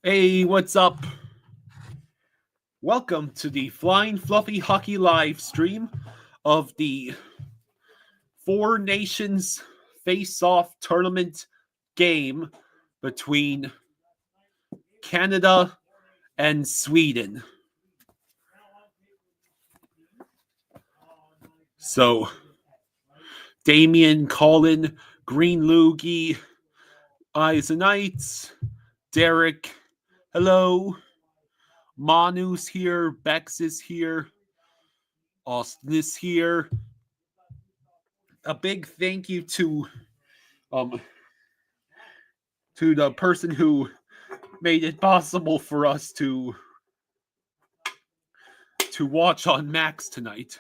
Hey, what's up? Welcome to the Flying Fluffy Hockey live stream of the Four Nations Face-Off Tournament game between Canada and Sweden. So, Damien, Colin, Green Loogie, Eisenites, Derek, hello. Manu's here, Bex is here, Austin is here. A big thank you to the person who made it possible for us to watch on Max tonight.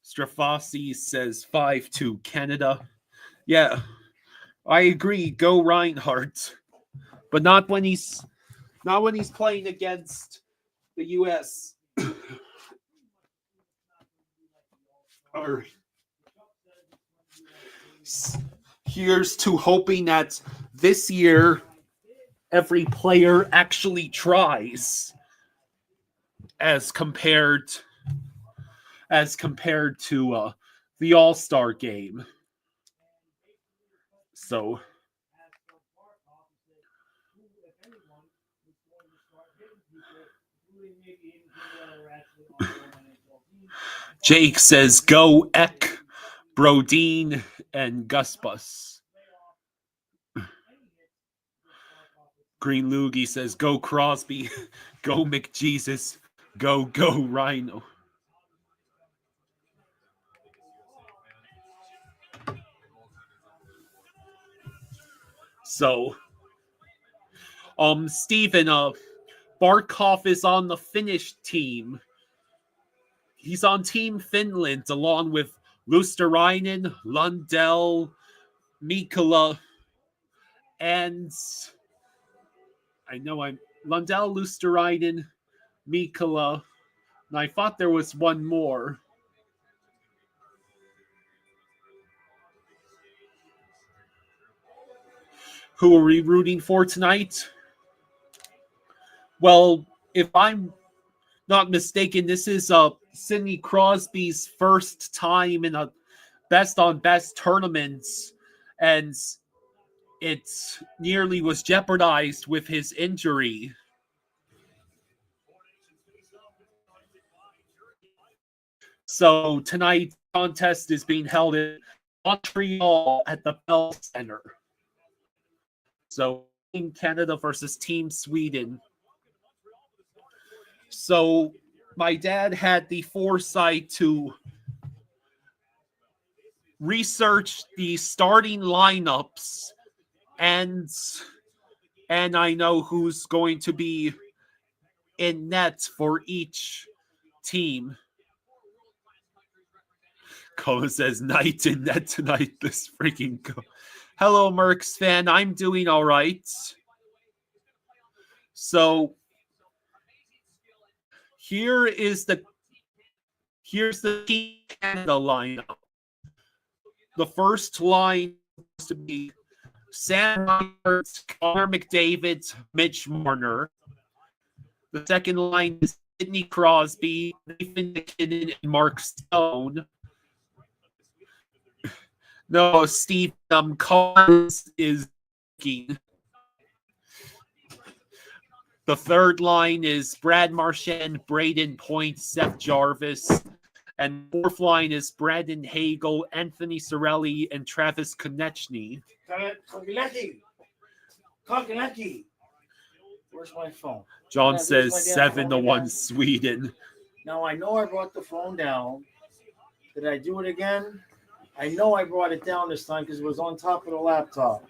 Strafasi says 5-2 Canada. Yeah, I agree. Go Reinhardt, but not when he's playing against the U.S. Or here's to hoping that this year every player actually tries as compared to the All-Star game. So Jake says go Eck, Brodeen, and Gusbus. Green Loogie says go Crosby, go McJesus, go Rhino. So, Steven, Barkov is on the Finnish team. He's on Team Finland along with Lusterainen, Lundell, Mikkola, and Lundell, Lusterainen, Mikkola, and I thought there was one more. Who are we rooting for tonight? Well, if I'm not mistaken, this is Sidney Crosby's first time in a best-on-best tournaments, and it nearly was jeopardized with his injury. So tonight's contest is being held in Montreal at the Bell Center. So Team Canada versus Team Sweden. So my dad had the foresight to research the starting lineups, and I know who's going to be in net for each team. Colin says night in net tonight. This freaking go. Hello, Mercs fan. I'm doing all right. So here's the Team Canada lineup. The first line is to be Sam Reinhardt, Connor McDavid, Mitch Marner. The second line is Sidney Crosby, Nathan McKinnon, and Mark Stone. No, Steve Collins is the third line is Brad Marchand, Braden Point, Seth Jarvis. And the fourth line is Brandon Hagel, Anthony Cirelli, and Travis Konechny. Konecki. Where's my phone? John says 7-1 Sweden. Now, I know I brought the phone down. Did I do it again? I know I brought it down this time because it was on top of the laptop.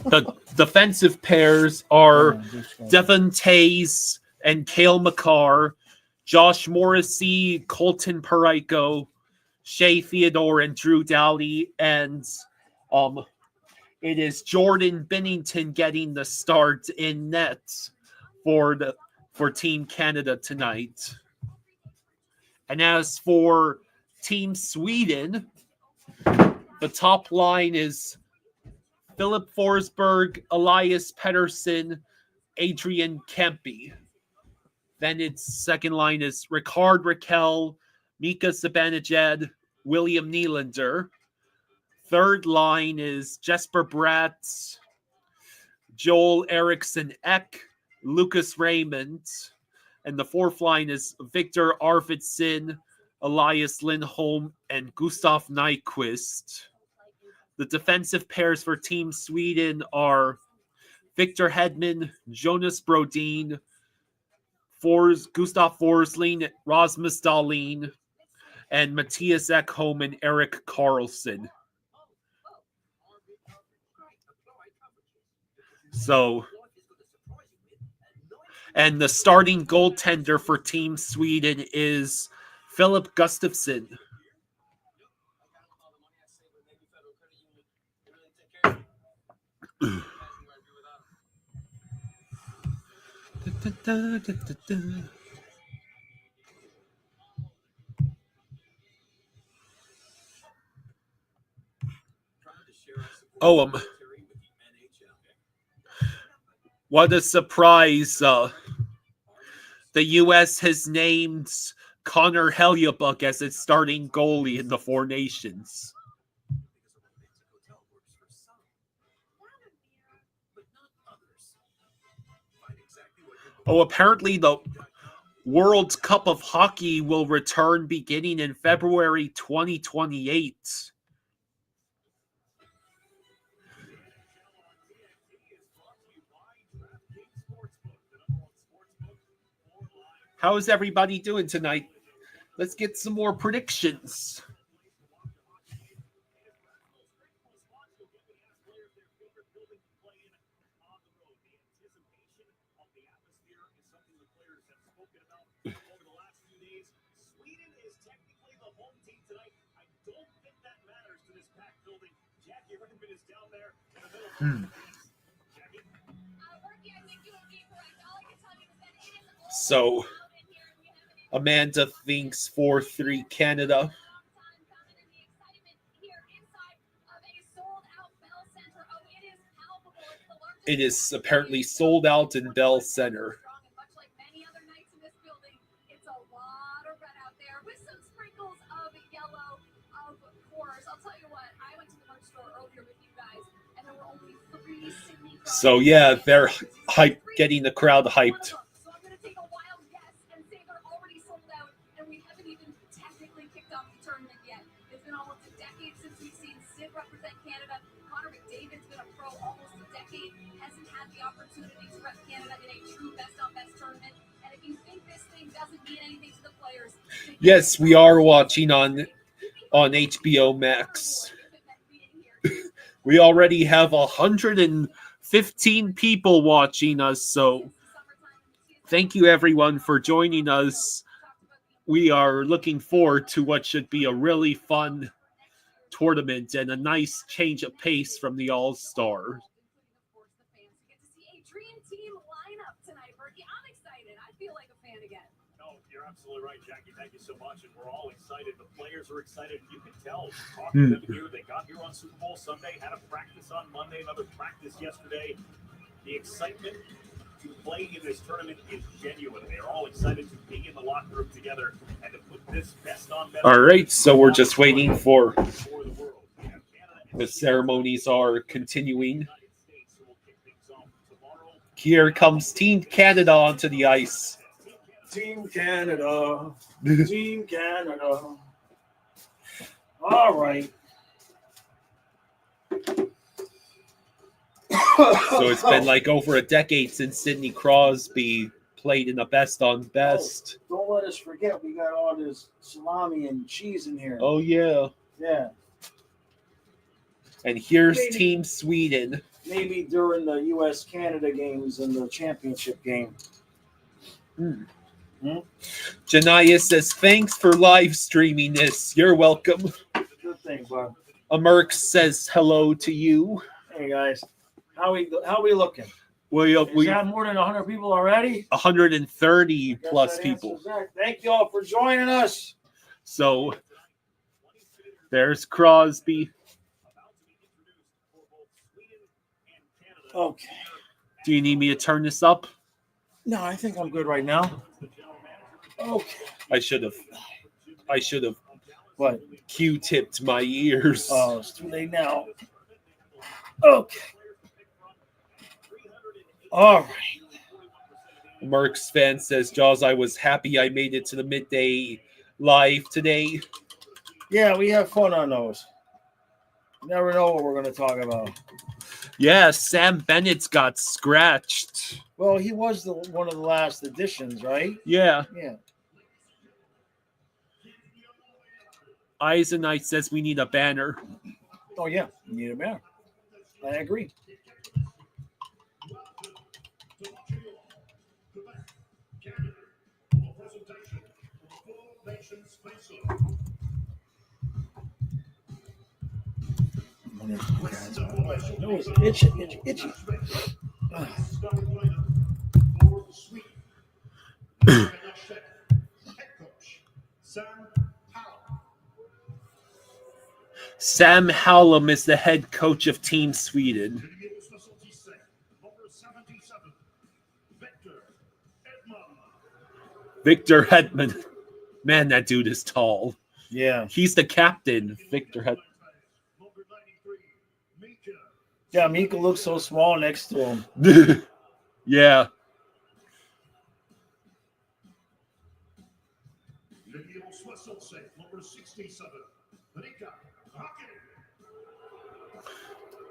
The defensive pairs are Devon Tays and Cale Makar, Josh Morrissey, Colton Parayko, Shea Theodore, and Drew Doughty, and it is Jordan Binnington getting the start in net for Team Canada tonight. And as for Team Sweden, the top line is Philip Forsberg, Elias Pettersson, Adrian Kempe. Then its second line is Ricard Raquel, Mika Zibanejad, William Nylander. Third line is Jesper Bratt, Joel Eriksson Ek, Lucas Raymond. And the fourth line is Victor Arvidsson, Elias Lindholm, and Gustav Nyquist. The defensive pairs for Team Sweden are Victor Hedman, Jonas Brodin, Gustav Forsling, Rasmus Dahlin, and Matthias Ekholm and Eric Carlson. And the starting goaltender for Team Sweden is Philip Gustafsson. What a surprise. The U.S. has named Connor Hellebuyck as its starting goalie in the Four Nations. Apparently the World Cup of Hockey will return beginning in February 2028. How is everybody doing tonight? Let's get some more predictions. So, Amanda thinks 4-3 Canada. It is apparently sold out in Bell Center. So yeah, they're getting the crowd hyped. Yes, we are watching on HBO Max. We already have 115 people watching us, so thank you everyone for joining us. We are looking forward to what should be a really fun tournament and a nice change of pace from the All-Star. Absolutely right, Jackie. Thank you so much. And we're all excited. The players are excited. You can tell. Talking to them here. They got here on Super Bowl Sunday, had a practice on Monday, another practice yesterday. The excitement to play in this tournament is genuine. They're all excited to be in the locker room together and to put this best on better. All right, so we're just waiting for the ceremonies are continuing. Here comes Team Canada onto the ice. Team Canada. Team Canada. All right. So it's been like over a decade since Sidney Crosby played in the best on best. Oh, don't let us forget, we got all this salami and cheese in here. Oh, yeah. Yeah. And here's Team Sweden. Maybe during the U.S.-Canada games and the championship game. Janaya says, thanks for live streaming this. You're welcome. Good thing, bud. Amerk says hello to you. Hey, guys. How we looking? We got more than 100 people already? 130 plus people. Thank you all for joining us. So, there's Crosby. Okay. Do you need me to turn this up? No, I think I'm good right now. Okay. I should have What? Q-tipped my ears. Oh, it's too late now. Okay. All right. Merck's fan says, Jaws, I was happy I made it to the midday live today. Yeah, we have fun on those. You never know what we're going to talk about. Yeah, Sam Bennett's got scratched. Well, he was one of the last editions, right? Yeah. Yeah. Eisenite says we need a banner. Oh, yeah. You need a banner. I agree. It was itchy. Sam Hallam is the head coach of Team Sweden. Victor Hedman. Man, that dude is tall. Yeah. He's the captain, Victor Hedman. Yeah, Mika looks so small next to him. Yeah.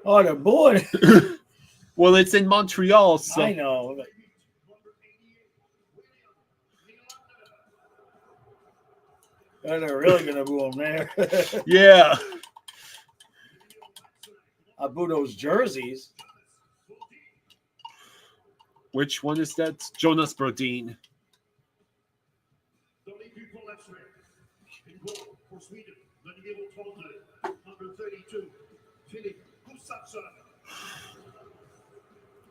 Oh, the boy. Well, it's in Montreal, so I know. They're really going to boo him there. yeah. I boo those jerseys. Which one is that? Jonas Brodin.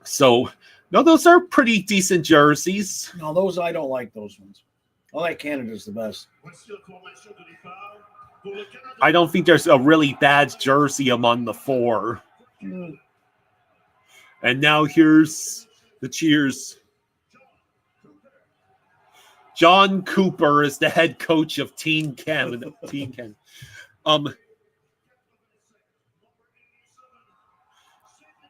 So, no, those are pretty decent jerseys. No, those I don't like those ones. I like Canada's the best. I don't think there's a really bad jersey among the four. Mm. And now here's the cheers. John Cooper is the head coach of Team Canada.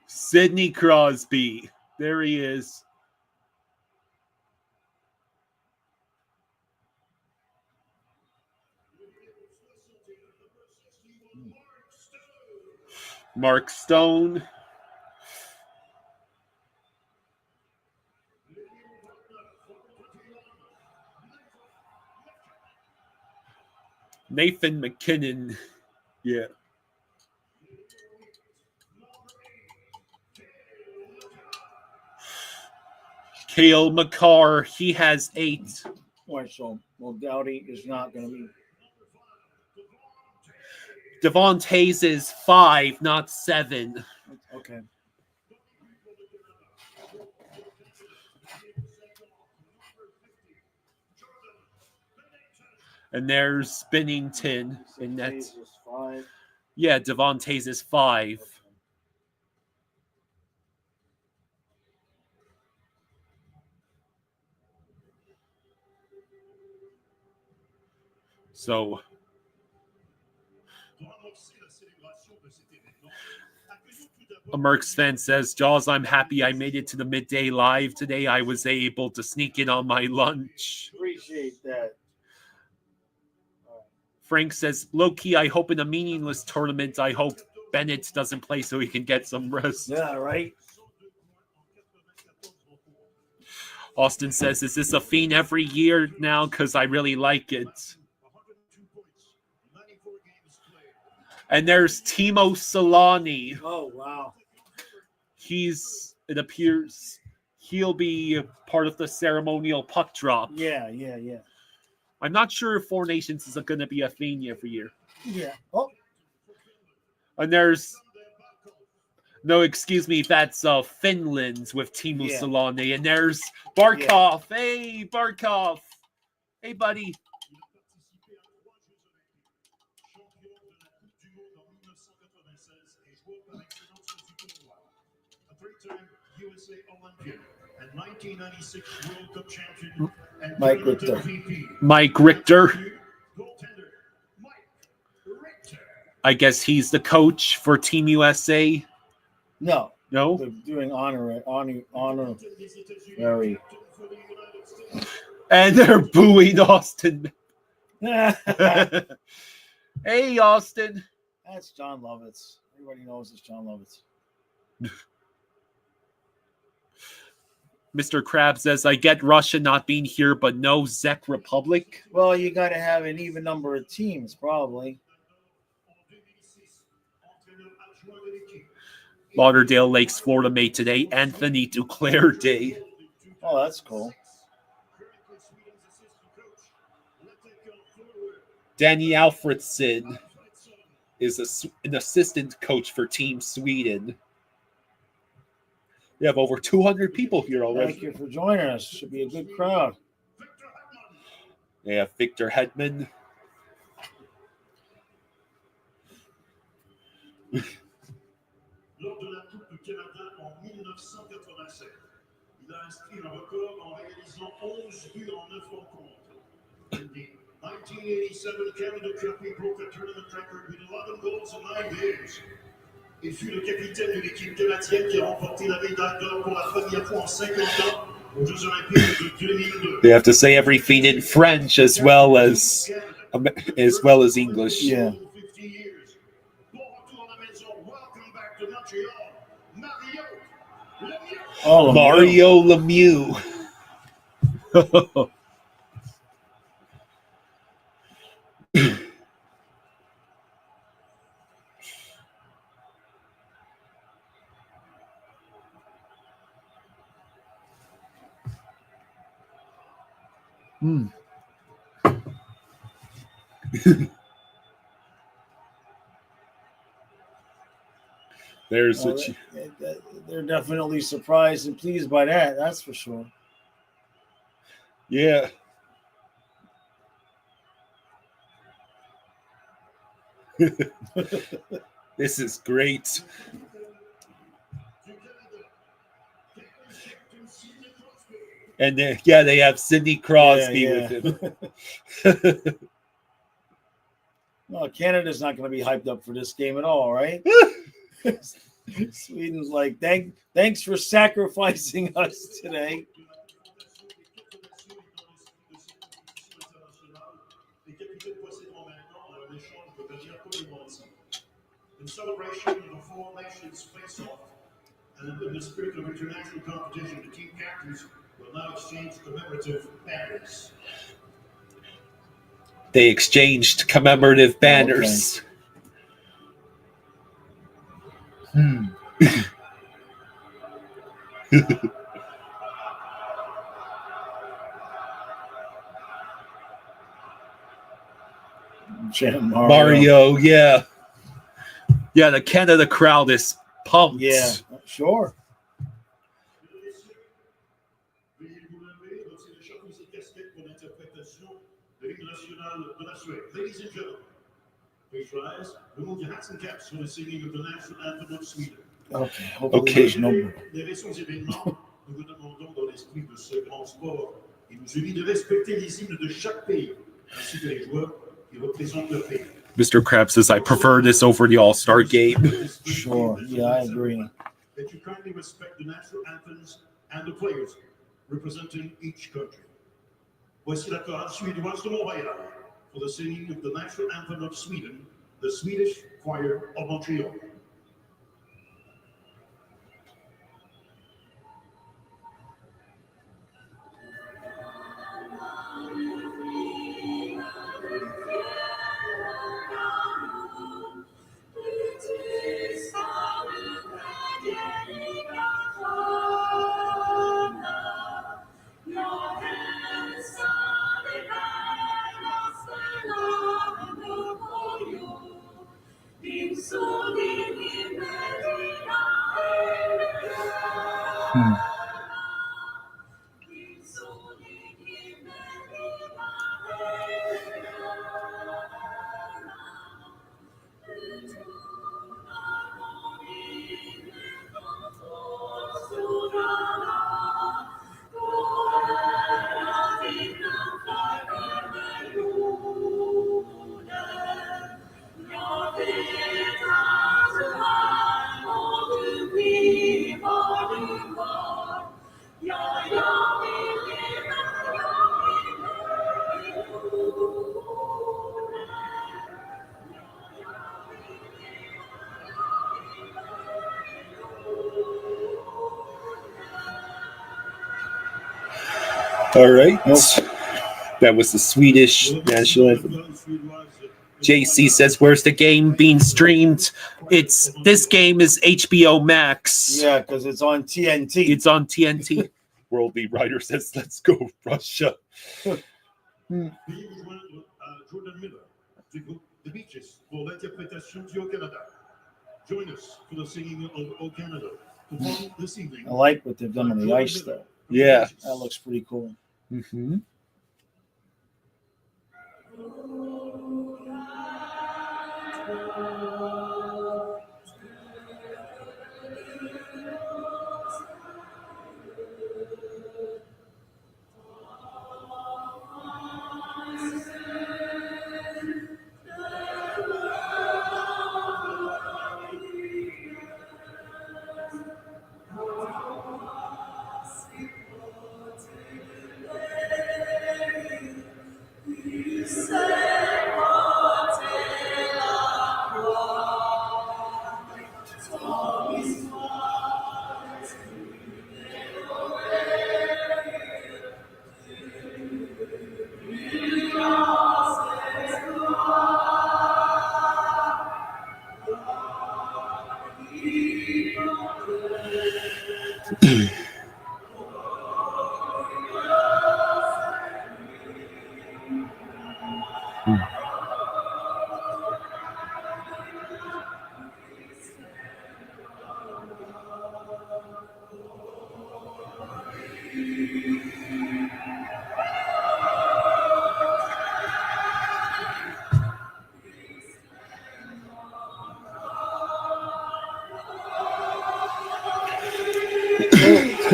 Sidney Crosby. There he is. Mark Stone. Nathan McKinnon. Yeah. Cale Makar, he has 8. Why so? Well, Dowdy is not going to be. Devon Hayes is 5, not 7. Okay. And there's Bennington in that. Hayes is 5. Yeah, Devon Hayes is 5. So a Merck's fan says, Jaws, I'm happy I made it to the midday live today. I was able to sneak in on my lunch. Appreciate that. Frank says, low-key, I hope in a meaningless tournament, I hope Bennett doesn't play so he can get some rest. Yeah, right? Austin says, is this a Fiend every year now? Because I really like it. And there's Timo Solani. Oh, wow. It appears he'll be part of the ceremonial puck drop. Yeah. I'm not sure if Four Nations is going to be a Fiend every year. Yeah. Oh. And there's... No, excuse me, that's Finland's with Timo Solani. And there's Barkov. Yeah. Hey, Barkov. Hey, buddy. three-time USA Olympian and 1996 World Cup champion and Mike tournament Richter. MVP. Mike Richter. Goaltender Mike Richter. I guess he's the coach for Team USA. No, No? they're doing honor. Very. And they're booing Austin. That's Hey, Austin. John Lovitz. Everybody knows it's John Lovitz. Mr. Krabs says, I get Russia not being here, but no Czech Republic. Well, you got to have an even number of teams, probably. Lauderdale Lakes, Florida made today Anthony Duclair Day. Oh, that's cool. Danny Alfredson is an assistant coach for Team Sweden. We have over 200 people here already. Thank you for joining us. Should be a good crowd. They have Victor Hedman. Lors de la Coupe du Canada en 1987, il a inscrit un record en réalisant 11 buts en 9 rencontres. In the 1987 Canada Cup, he broke a tournament record with 11 goals in 9 games. Il fut le capitaine de l'équipe canadienne qui a remporté la médaille d'or pour la première fois en 50 ans aux Jeux Olympiques de 2002. They have to say everything in French as well as English. Yeah. Oh, Mario Lemieux. There's well, they're definitely surprised and pleased by that. That's for sure. Yeah. This is great. And they have Sidney Crosby with him. Well, Canada's not going to be hyped up for this game at all, right? Sweden's like, thanks for sacrificing us today. In celebration of the four nations face-off and in the spirit of international competition, the team captains will now exchange commemorative banners. They exchanged commemorative banners. Okay. Mario, yeah. Yeah, the Canada crowd is pumped. Yeah, sure. Ladies and gentlemen, please rise. Remove your hats and caps for the singing of the national anthem of Sweden. Okay. Les récents événements, nous vous demandons dans l'esprit de ce grand sport, il nous unit de respecter les hymnes de chaque pays, ainsi que les joueurs qui représentent leur pays. Mr. Krabs says, I prefer this over the All-Star game. Sure, yeah, I agree. That you kindly respect the national anthems and the players representing each country. Voici la chorale suédoise de Montréal for the singing of the national anthem of Sweden, the Swedish Choir of Montreal. All right. Nope. That was the Swedish national anthem. JC says, "Where's the game being streamed?" This game is HBO Max. Yeah, because it's on TNT. It's on TNT. Worldly Writer says, "Let's go Russia." Jordan Miller du groupe The Beaches pour l'interprétation du Au Canada. Join us for the singing of Au Canada. Perform this evening. I like what they've done on the ice, though. Yeah. That looks pretty cool. Mm-hmm.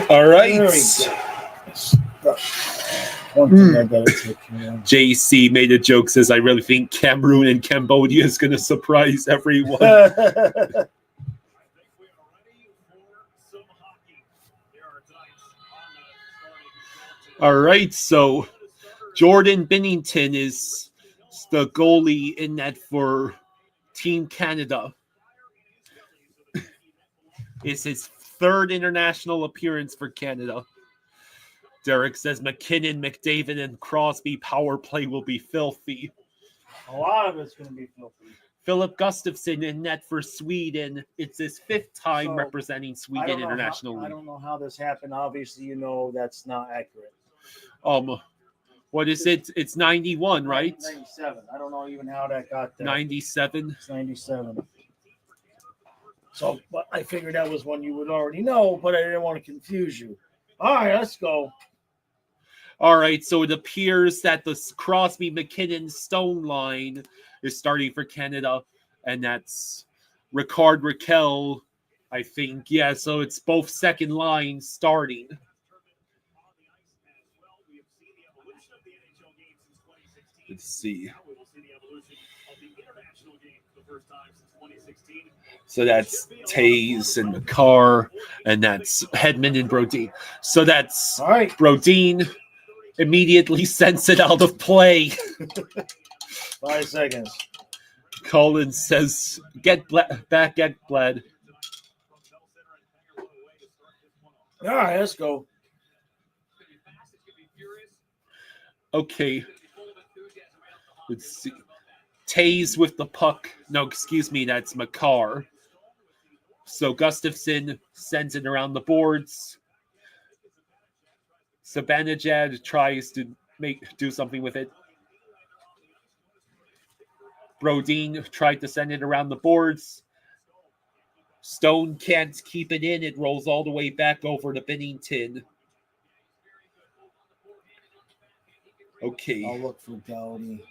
All right. There we go. One thing I gotta take care of. JC made a joke, says, "I really think Cameroon and Cambodia is going to surprise everyone." I think we are ready for some hockey. There are dice on the starting. All right. So Jordan Binnington is the goalie in net for Team Canada. It's his third international appearance for Canada. Derek says McKinnon, McDavid, and Crosby power play will be filthy. A lot of it's going to be filthy. Philip Gustafsson in net for Sweden. It's his fifth time So, representing I Sweden don't know internationally. I don't know how this happened. Obviously, you know that's not accurate. What is it? It's 91, right? 97. I don't know even how that got there. 97. It's 97. So, but I figured that was one you would already know, but I didn't want to confuse you. All right, let's go. All right, so it appears that the Crosby, McKinnon, Stone line is starting for Canada, and that's Ricard Raquel, I think. Yeah, so it's both second lines starting. Let's see. So that's Taze and McCarr, and that's Hedman and Brodin. So that's All right. Brodin immediately sends it out of play. 5 seconds. Collins says, "Get back, get bled." All right, let's go. Okay. Let's see. Taze with the puck. No, excuse me, that's McCarr. So Gustafsson sends it around the boards. Sabanajad tries to do something with it. Brodin tried to send it around the boards. Stone can't keep it in. It rolls all the way back over to Binnington. Okay. I'll look for Dowdy.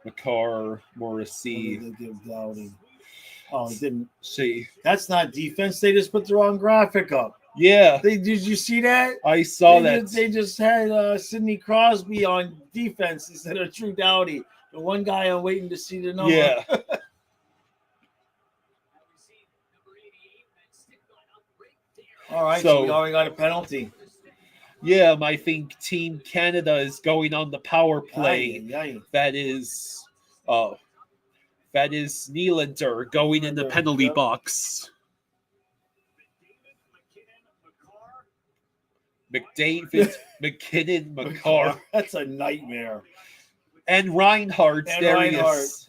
McCarr, What Morrissey. did they give Dowdy? Oh, he didn't. See. That's not defense. They just put the wrong graphic up. Yeah, Did you see that? I saw they that. They just had Sidney Crosby on defense instead of Drew Doughty. The one guy I'm waiting to see the number. Yeah. All right, so we already got a penalty. Yeah, I think Team Canada is going on the power play. Aye, aye. That is Nylander going in the penalty box. McDavid, McKinnon, McCarr, That's a nightmare. and Reinhardt. And There Reinhardt. he is.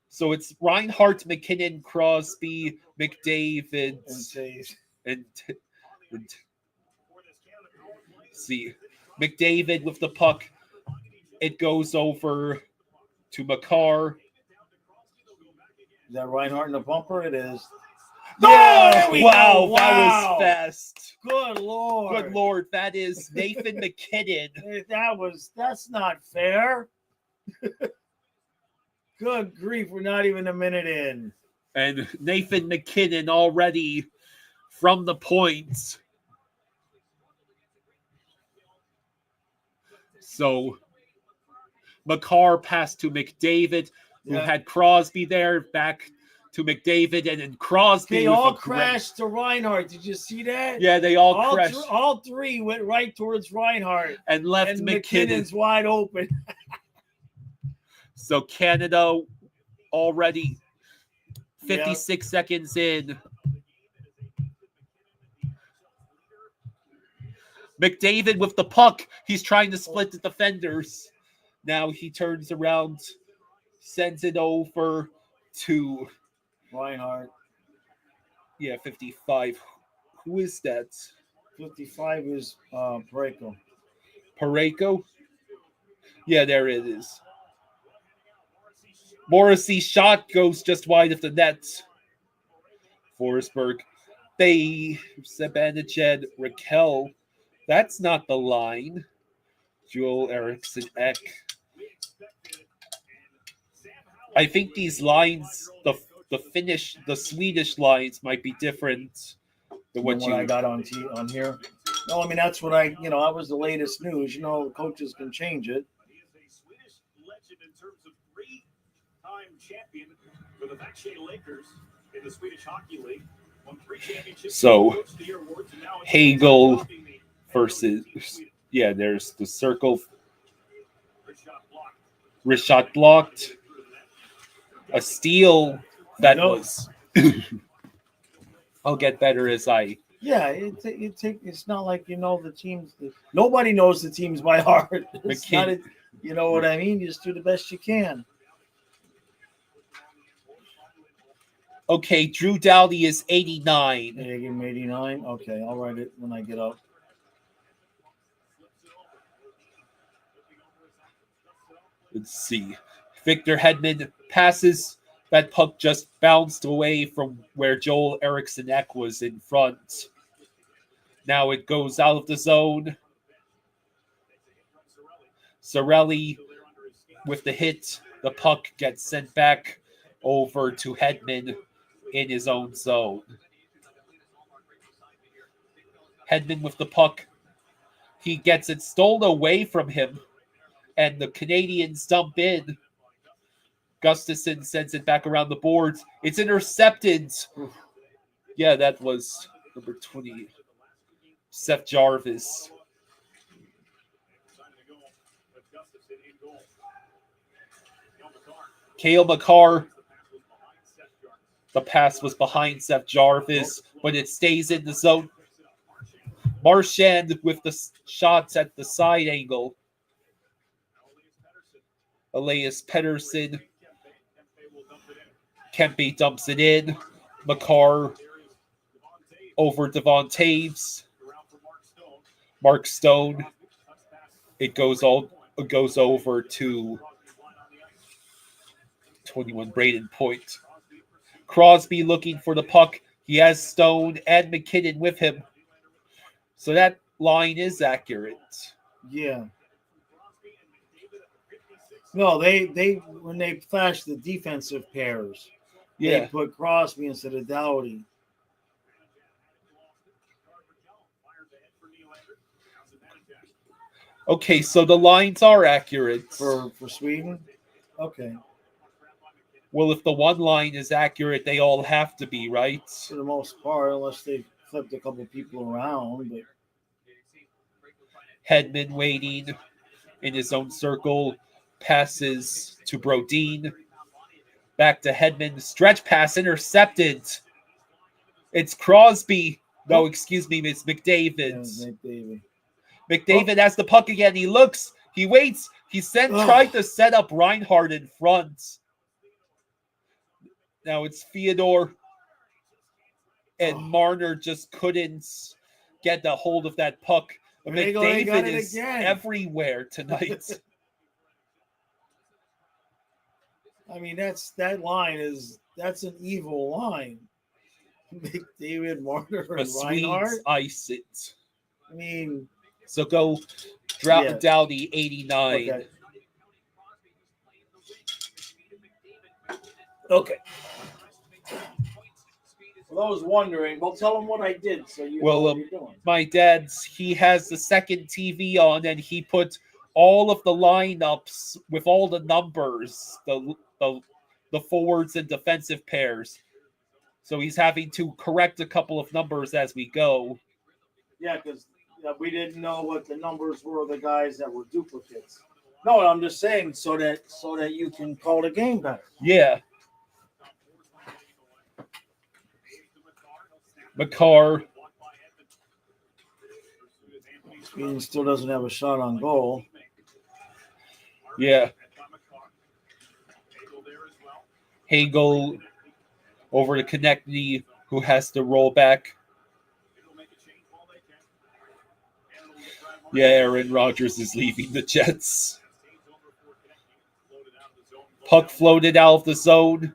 So it's Reinhardt, McKinnon, Crosby, McDavid, And says, and see McDavid with the puck. It goes over to McCarr. is that Reinhardt in the bumper? It is. Yeah, there we wow, go. that Wow. was fast. Good Lord. Good Lord, that is Nathan McKinnon. That's not fair. Good grief, we're not even a minute in. And Nathan McKinnon already from the points. So McCarr passed to McDavid, who had Crosby there, back to McDavid, and then Crosby. They all crashed to Reinhardt. Did you see that? Yeah, they all crashed. All three went right towards Reinhardt. And left and McKinnon. McKinnon's wide open. So Canada already 56 seconds in. McDavid with the puck. He's trying to split the defenders. Now he turns around, sends it over to Reinhardt. Yeah, 55. Who is that? 55 is Pareko. Pareko? Yeah, there it is. Morrissey's shot goes just wide of the net. Forsberg. Sebanached, Raquel. That's not the line. Joel Eriksson Ek. I think these lines, the Swedish lines might be different than what I got on here. No, I mean that's what I was the latest news. The coaches can change it. He is a Swedish legend in terms of three-time champion for the Vaxhay Lakers in the Swedish Hockey League. Won 3 championships. So Hagel versus there's the circle. Rishot blocked. A steal that was. I'll get better as I. Yeah, it's not like the teams. Nobody knows the teams by heart. It's not you know what I mean? You just do the best you can. Okay, Drew Doughty is 89. Yeah, give him 89. Okay, I'll write it when I get up. Let's see. Victor Hedman passes. That puck just bounced away from where Joel Eriksson Ek was in front. Now it goes out of the zone. Cirelli with the hit. The puck gets sent back over to Hedman in his own zone. Hedman with the puck. He gets it stolen away from him. And the Canadians dump in. Gustafsson sends it back around the boards. It's intercepted. Yeah, that was number 20. Seth Jarvis. Cale Makar. The pass was behind Seth Jarvis, but it stays in the zone. Marchand with the shots at the side angle. Elias Pettersson. Kempe dumps it in. Makar over Devon Taves. Mark Stone. It goes over to 21 Braden Point. Crosby looking for the puck. He has Stone and McKinnon with him. So that line is accurate. Yeah. No, they when they flashed the defensive pairs, they put Crosby instead of Doughty. Okay, so the lines are accurate. For Sweden? Okay. Well, if the one line is accurate, they all have to be, right? For the most part, unless they flipped a couple people around. But Hedman waiting in his own circle. Passes to Brodin. Back to Hedman. Stretch pass intercepted. It's Crosby. No, excuse me, it's McDavid. McDavid. McDavid has the puck again. He looks, he waits, tried to set up Reinhardt in front. Now it's Theodore. And Marner just couldn't get the hold of that puck. McDavid is everywhere tonight. I mean, that's an evil line. McDavid, Marner, and Reinhardt. Swedes ice it. I mean, so go drop down the 89. Okay. For those wondering, well, tell them what I did so you know what you're doing. My dad's, he has the second TV on, and he put all of the lineups with all the numbers, the forwards and defensive pairs. So he's having to correct a couple of numbers as we go. Yeah, because we didn't know what the numbers were of the guys that were duplicates. No, I'm just saying so that you can call the game better. Yeah. McCarr. Sweden still doesn't have a shot on goal. Yeah. Hagel over to Konechny, who has to roll back. Yeah, Aaron Rodgers is leaving the Jets. Puck floated out of the zone.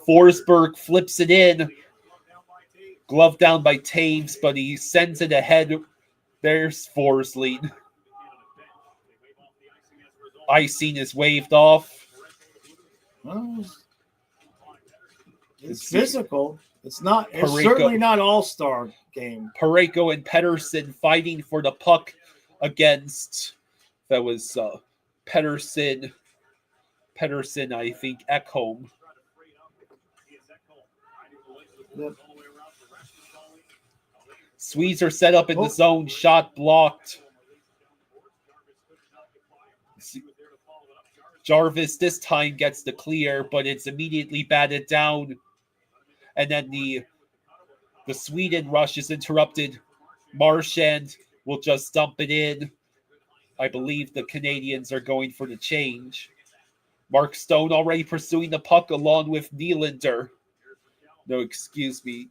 Forsberg flips it in. Glove down by Taves, but he sends it ahead. There's Forsling. Icing is waved off. Well, it's physical. It's certainly not all-star game. Parayko and Pettersson fighting for the puck against, that was Pettersson, I think, Ekholm. Yep. Swedes are set up in the zone, shot blocked. Jarvis this time gets the clear, but it's immediately batted down. And then the Sweden rush is interrupted. Marchand will just dump it in. I believe the Canadians are going for the change. Mark Stone already pursuing the puck along with Nylander. No, excuse me.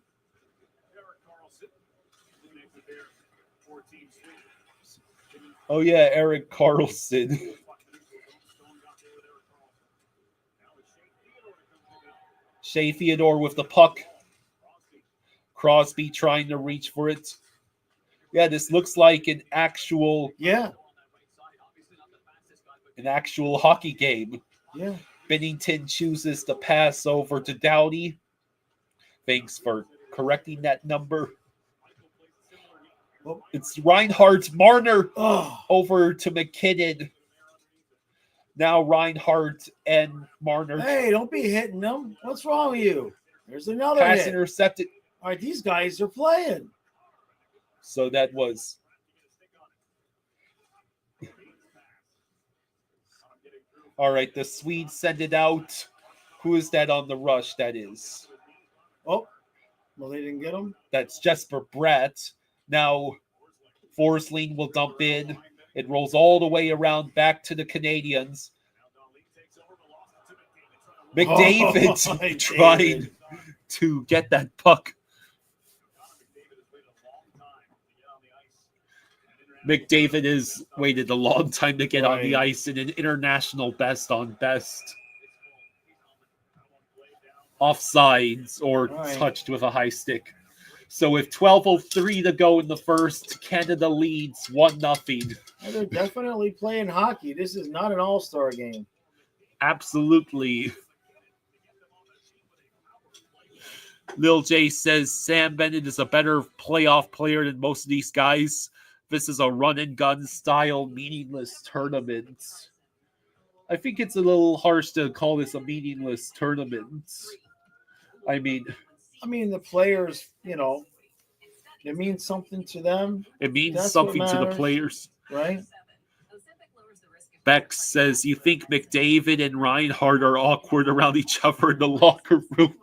Oh, yeah, Erik Karlsson. Shea Theodore with the puck. Crosby trying to reach for it. Yeah, this looks like an actual hockey game. Yeah. Bennington chooses to pass over to Downey. Thanks for correcting that number. It's Reinhardt. Marner over to McKinnon. Now Reinhardt and Marner. Hey, don't be hitting them. What's wrong with you? There's another pass hit. Intercepted. All right, these guys are playing. So that was... All right, the Swedes send it out. Who is that on the rush? That is... Oh, well, they didn't get him. That's Jesper Bratt. Now, Forsling will dump in. It rolls all the way around back to the Canadians. McDavid trying to get that puck. McDavid has waited a long time to get on the ice in an international best on best. Offsides or touched with a high stick. So with 12:03 to go in the first, Canada leads 1-0. They're definitely playing hockey. This is not an all-star game. Absolutely. Lil J says Sam Bennett is a better playoff player than most of these guys. This is a run-and-gun style meaningless tournament. I think it's a little harsh to call this a meaningless tournament. I mean, the players, it means something to them. It means something to the players. Right? Beck says, you think McDavid and Reinhardt are awkward around each other in the locker room?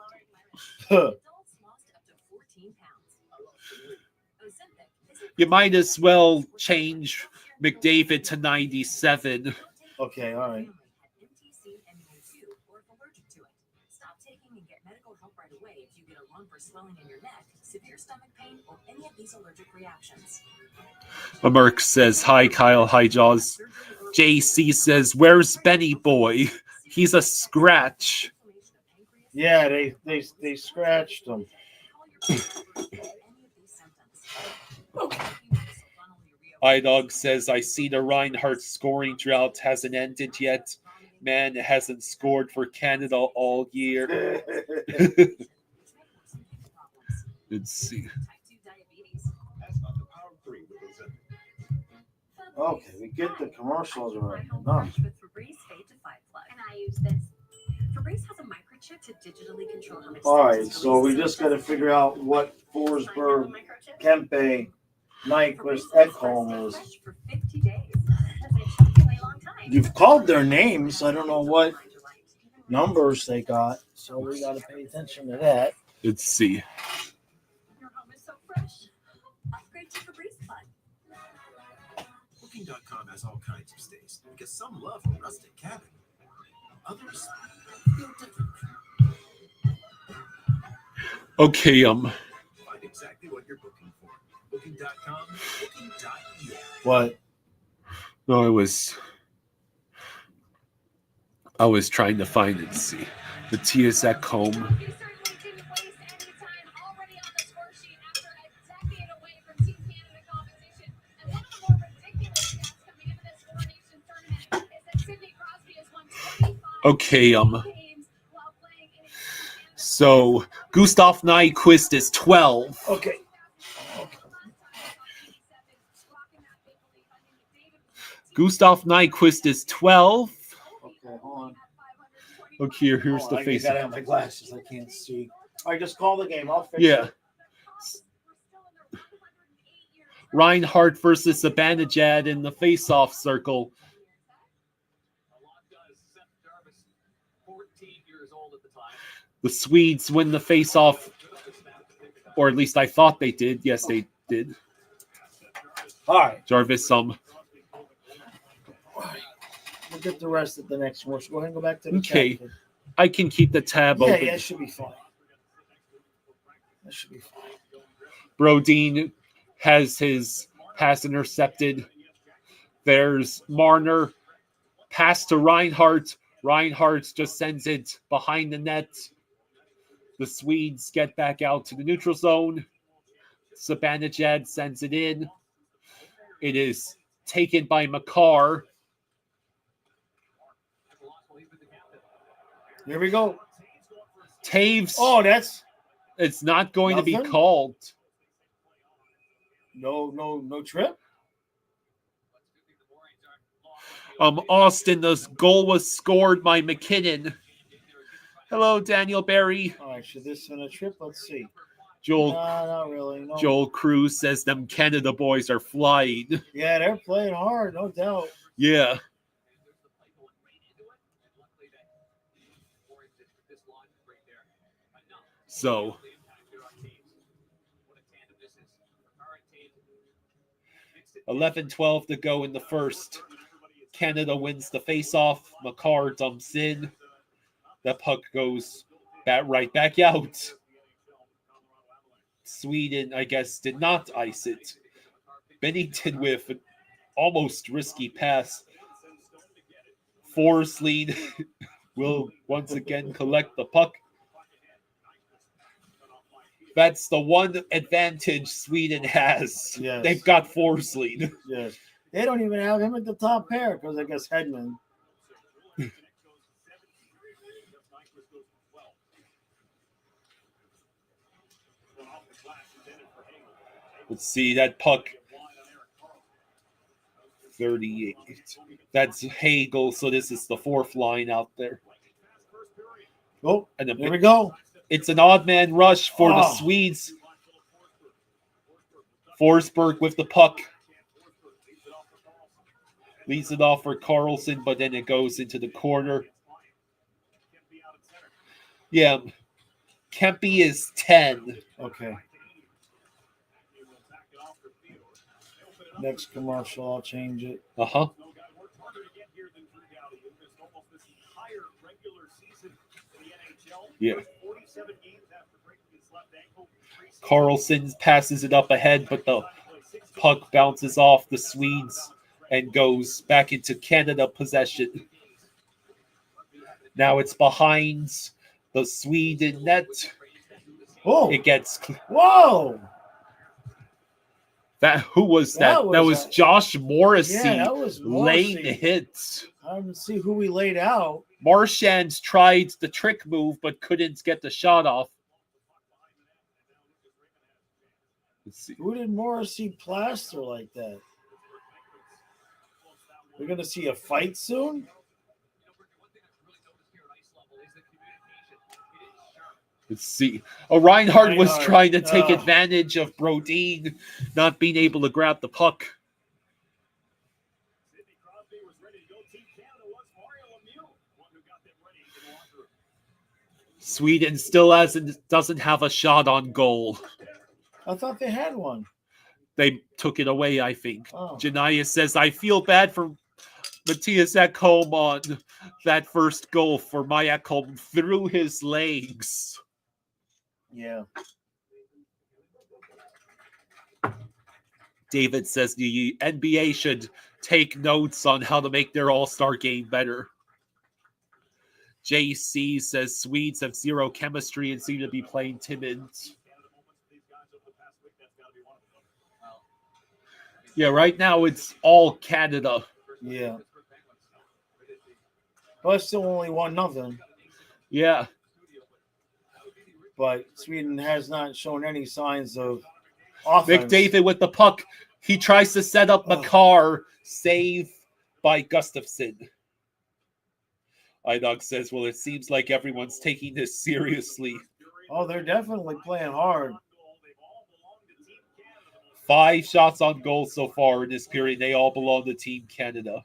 You might as well change McDavid to 97. Okay, all right. Stop taking and get medical help right away if you get a lump or swelling in your neck, severe stomach pain, or any of these allergic reactions. Merck says, hi, Kyle. Hi, Jaws. JC says, where's Benny Boy? He's a scratch. Yeah, they scratched him. iDog says, I see the Reinhardt scoring drought hasn't ended yet. Man hasn't scored for Canada all year. Let's see. Okay, we get the commercials already. Done. And I use this. Febreze has a microchip to digitally control how much. All right, so we just got to figure out what Forsberg, Kempe, Nyquist, Ekholm is. For 50 days. That's a really long time. You've called their names. I don't know what numbers they got, so we got to pay attention to that. Let's see. Your home is so fresh. Upgrade to Febreze Plug. Booking.com has all kinds of stays because some love a rustic cabin. Others feel different. Okay, Find exactly what you're booking for. Booking.com, booking.yeah. What? no, I was trying to find it. See, Matthias Ekholm. Okay, so Gustav Nyquist is 12. Okay. Gustav Nyquist is 12. Okay, hold on. Look here, here's the I face. got to have my glasses. I can't see. All right, just call the game. I'll fix Yeah. it. Reinhardt versus Zibanejad in the face-off circle. The Swedes win the face-off, or at least I thought they did. Yes, they did. All right. Jarvis, We'll get the rest of the next one. So go ahead and go back to the Okay. chat. I can keep the tab Yeah, open. yeah, it should be fine. That should be fine. Brodeen has his pass intercepted. There's Marner. Pass to Reinhardt. Reinhardt just sends it behind the net. The Swedes get back out to the neutral zone. Zibanejad sends it in. It is taken by Makar. Here we go. Taves. Oh, that's It's not going to be Nothing? called. no trip. Austin, the goal was scored by McKinnon. Hello, Daniel Barry. All right, should this been a trip? Let's see. Joel No, not really. No. Joel Cruz says them Canada boys are flying. Yeah, they're playing hard, no doubt. Yeah. So 11-12 to go in the first. Canada wins the face-off. Makar dumps in. The puck goes right back out. Sweden, I guess, did not ice it. Bennington with an almost risky pass. Forsling will once again collect the puck. That's the one advantage Sweden has. Yes. They've got Forsling. Yes. They don't even have him at the top pair because I guess Hedman. Let's see that puck. 38. That's Hagel, so this is the fourth line out there. Oh, And there we go. it's an odd man rush for the Oh. Swedes. Forsberg with the puck. Leads it off for Carlson, but then it goes into the corner. Yeah. Kempe is 10. Okay. Next commercial, I'll change it. Uh-huh. No guy worked harder to get here than Drew Doughty, who missed almost this entire regular season in the NHL. Yeah. 47 games after breaking his left ankle. Carlson passes it up ahead, but the puck bounces off the Swedes and goes back into Canada possession. Now it's behind the Sweden net. Oh, It gets whoa! that. Who was that? That was Josh Morrissey Yeah, that was laying Morrissey. the hits. I didn't see who we laid out. Marchand tried the trick move but couldn't get the shot off. Let's see. Who did Morrissey plaster like that? We're gonna see a fight soon. Let's see. Reinhardt was Reinhardt. trying to take Oh. advantage of Brodin not being able to grab the puck. Sidney Crosby was ready to go. Team Canada was Mario Lemieux, one who got them ready in the locker room. Sweden still doesn't have a shot on goal. I thought they had one. They took it away, I think. Oh. Janaya says, I feel bad for Matthias Ekholm on that first goal, for my Ekholm through his legs. Yeah. David says the NBA should take notes on how to make their all-star game better. JC says Swedes have zero chemistry and seem to be playing timid. Yeah, right now it's all Canada. Yeah. Well, it's still only 1-0, Yeah. but Sweden has not shown any signs of offense. McDavid with the puck. He tries to set up Makar. Save by Gustafsson. Idog says, well, it seems like everyone's taking this seriously. Oh, they're definitely playing hard. 5 shots on goal so far in this period. They all belong to Team Canada.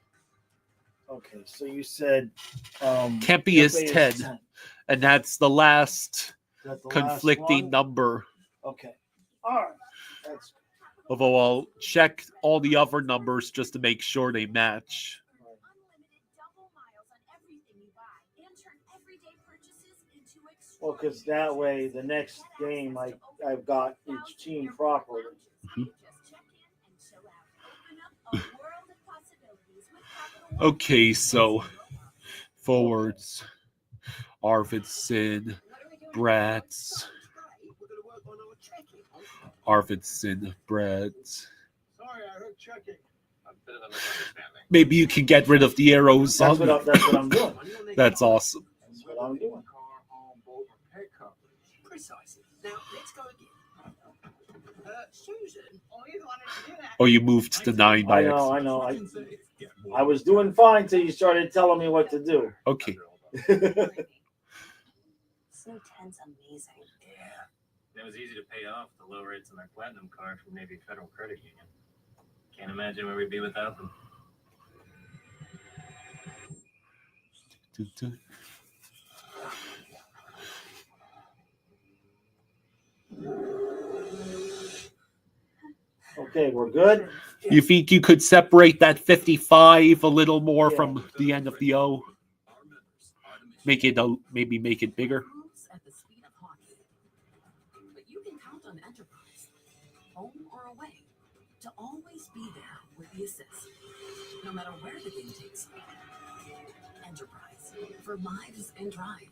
Okay, so you said Kempe is 10. And that's the last That the conflicting last one? number. Okay. All right. That's Although I'll check all the other numbers just to make sure they match. well, because that way the next game I've got each team properly. Okay, so forwards, Arvidsson, Bratz, Arvidsson, Bratz. Sorry, I heard checking. Maybe you can get rid of the arrows. That's what I'm doing. That's awesome. That's what I'm doing. Precisely. Now, let's go again. Susan, you wanted to do that. Oh, you moved to 9 by accident. I know. I was doing fine till you started telling me what to do. Okay. So tense, amazing. Yeah. It was easy to pay off the low rates on their platinum card from Navy Federal Credit Union. Can't imagine where we'd be without them. Okay, we're good. You think you could separate that 55 a little more Yeah. from the end of the O? Maybe make it bigger. Moves at the speed of hockey. But you can count on Enterprise, home or away, to always be there with the assist, no matter where the game takes you. Enterprise, for lives and drive.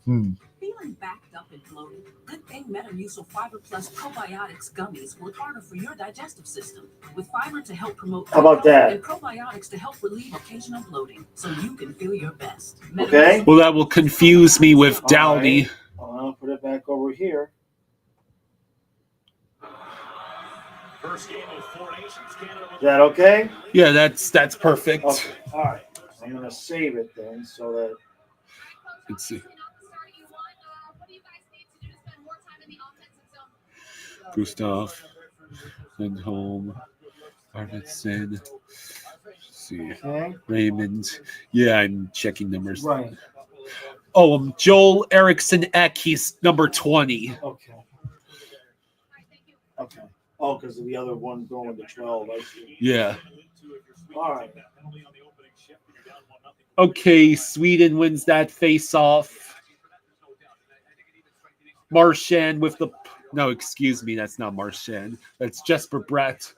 Feeling backed up and bloated? Good thing Metamucil Fiber Plus Probiotics Gummies work harder for your digestive system, with fiber to help promote How about that? and probiotics to help relieve occasional bloating, so you can feel your best. Okay. Well, that will confuse me with Downey. I'll put it back over here. First game of Four Nations, Canada. Is that okay? Yeah, that's perfect. Okay. All right. I'm gonna save it then, so that Let's see. Gustav, Lindholm, Arvidsson. Let's see. okay. Raymond. Yeah, I'm checking numbers. Right. Oh, Joel Eriksson Ek. He's number 20. Okay. Okay. Oh, because of the other one going to 12. I see. Yeah. All right. Okay, Sweden wins that face-off. Marchand with the... No, excuse me, that's not Marchand. That's Jesper Bratt.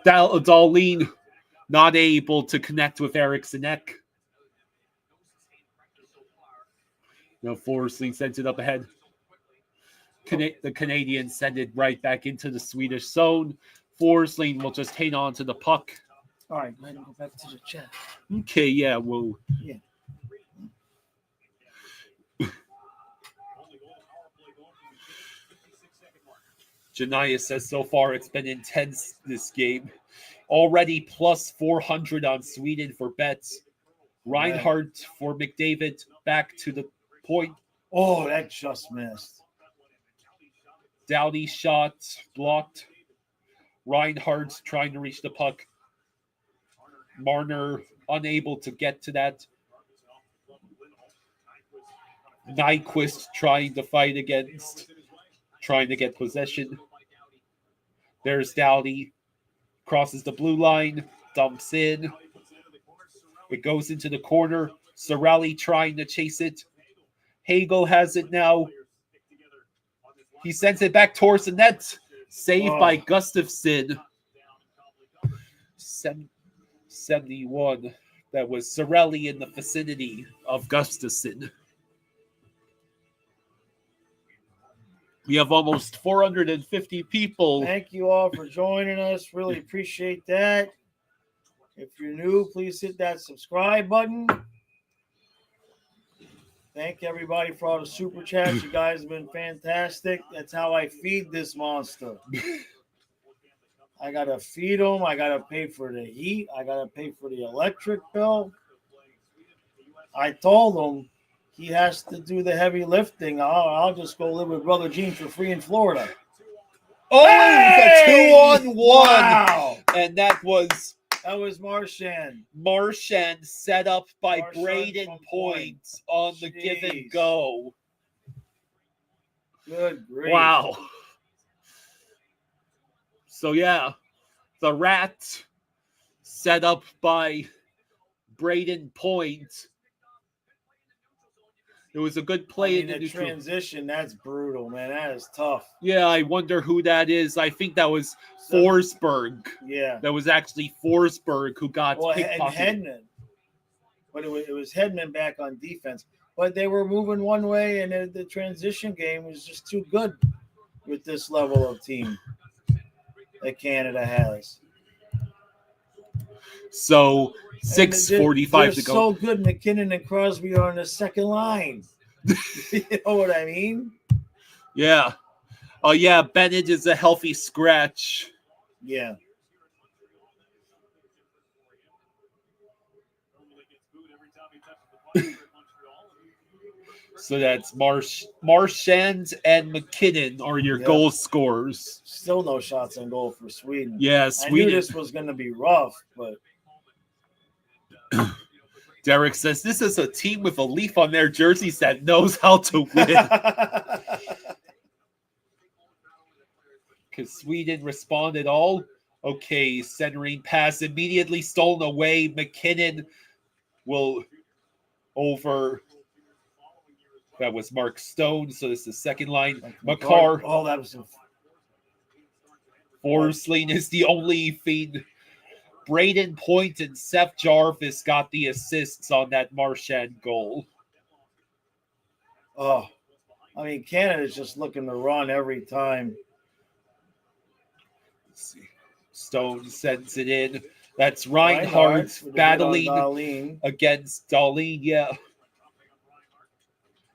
Dahlin not able to connect with Eriksson Ek. No, Forsling sends it up ahead. The Canadians send it right back into the Swedish zone. Forsling will just hang on to the puck. All right, let him go back to the chat. Okay, yeah, well. Yeah. Janaya says so far it's been intense this game. Already plus 400 on Sweden for bets. Reinhardt for McDavid back to the point. Oh, that just missed. Doughty shot blocked. Reinhardt trying to reach the puck. Marner unable to get to that. Nyquist trying to fight against, trying to get possession. There's Doughty. Crosses the blue line. Dumps in. It goes into the corner. Sorelli trying to chase it. Hagel has it now. He sends it back towards the net. Saved by Gustafsson. 71. That was Sorelli in the vicinity of Gustafsson. We have almost 450 people. Thank you all for joining us. Really appreciate that. If you're new, please hit that subscribe button. Thank everybody for all the super chats. You guys have been fantastic. That's how I feed this monster. I got to feed him. I got to pay for the heat. I got to pay for the electric bill. I told him he has to do the heavy lifting. I'll just go live with Brother Gene for free in Florida. Oh, hey! It's a 2-on-1. Wow. And that was Marchand. Marchand set up by Marchand Braden Point on the give and go. Good grief. Wow. So, yeah, the Rat set up by Braden Point. It was a good play in the neutral. Transition. That's brutal, man. That is tough. Yeah, I wonder who that is. I think that was Forsberg. Yeah. That was actually Forsberg who got pickpocketed. And Hedman. But it was Hedman back on defense. But they were moving one way, and the transition game was just too good with this level of team that Canada has. So 6:45 to go. So good. McKinnon and Crosby are on the second line. You know what I mean? Yeah. Oh, yeah. Bennett is a healthy scratch. Yeah. So that's Marchand and McKinnon are your goal scorers. Still no shots on goal for Sweden. Yeah, Sweden. I knew this was going to be rough, but Derek says this is a team with a leaf on their jerseys that knows how to win. Because Sweden responded all. Okay, centering pass immediately stolen away. McKinnon will over. That was Mark Stone, so this is the second line. Makar. Oh, that was Forsling is the only feed. Braden Point and Seth Jarvis got the assists on that Marchand goal. Oh, I mean, Canada's just looking to run every time. Let's see. Stone sends it in. That's Reinhardt battling against Dahlin. Yeah.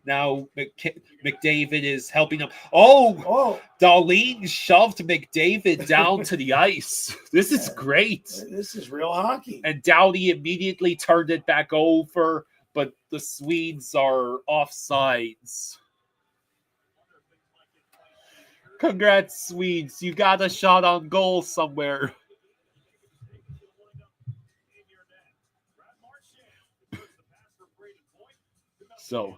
Now McDavid is helping him. Oh, Dahlin shoved McDavid down to the ice. This is great. This is real hockey. And Doughty immediately turned it back over, but the Swedes are offsides. Congrats, Swedes. You got a shot on goal somewhere. So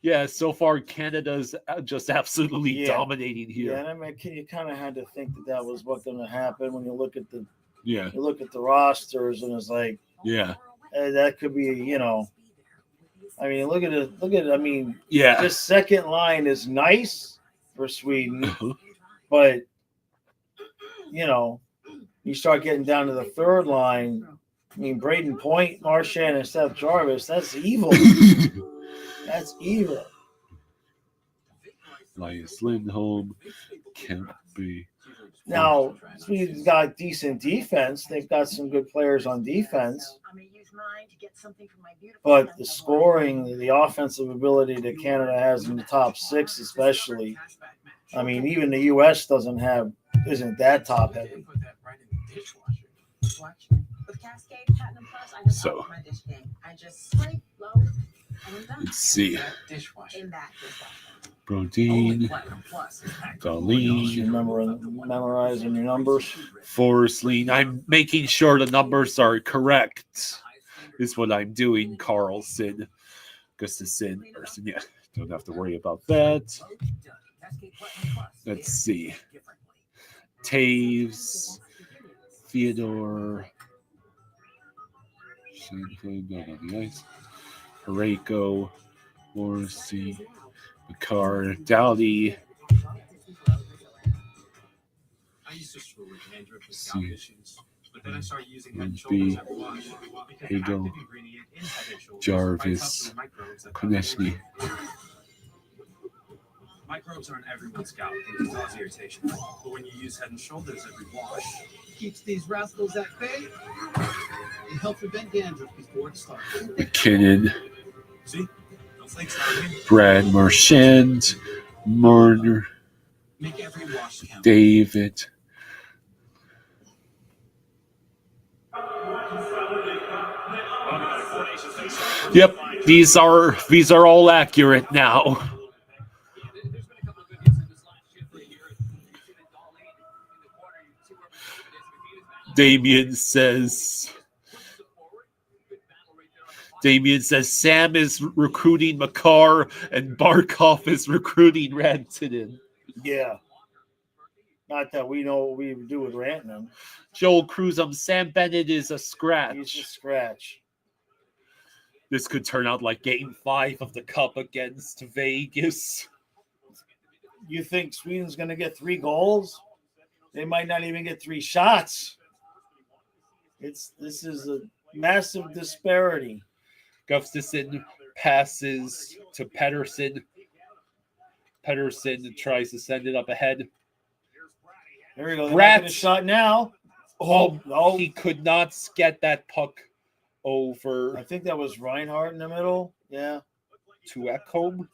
Yeah, so far Canada's just absolutely Yeah. dominating Yeah, here. and I mean, you kind of had to think that was what's going to happen when you look at the Yeah, rosters, and it's like yeah, that could be, I mean, look at it. I mean, yeah. this second line is nice for Sweden, but you start getting down to the third line. I mean, Braden Point, Marchand, and Seth Jarvis. That's evil. That's evil. Elias Lindholm, Kempe. Now, Sweden's got decent defense. They've got some good players on defense. But the scoring, the offensive ability that Canada has in the top six, especially, I mean, even the U.S. isn't that top heavy. So, let's see. Brodeen, Darlene, Memorizing your numbers. Forsling. I'm making sure the numbers are correct, is what I'm doing, Carlson. Gustafson. Yeah, don't have to worry about that. Let's see. Taves, Theodore, Pareko, Morrissey, McCarr, Dowdy. I used to struggle with dandruff and scalp issues, but then I started using Head and Shoulders every wash. Hagel, Jarvis, Konechny. Microbes are in everyone's scalp and can cause irritation. But when you use Head and Shoulders every wash, keeps these rascals at bay and helps prevent dandruff before it starts. McKinnon. See? No flakes on me. Brad Marchand, Marner, Make every wash count. David. Yep, these are all accurate now. Damien says Sam is recruiting McCarr and Barkov is recruiting Rantanen. Yeah. Not that we know what we would do with Rantanen. Joel Cruzum, Sam Bennett is a scratch. He's a scratch. This could turn out like Game 5 of the Cup against Vegas. You think Sweden's going to get 3 goals? They might not even get 3 shots. This is a massive disparity. Gustafson passes to Pettersson. Pettersson tries to send it up ahead. There we go. They're not getting a shot now. No. He could not get that puck over. I think that was Reinhardt in the middle. Yeah. To Ekholm?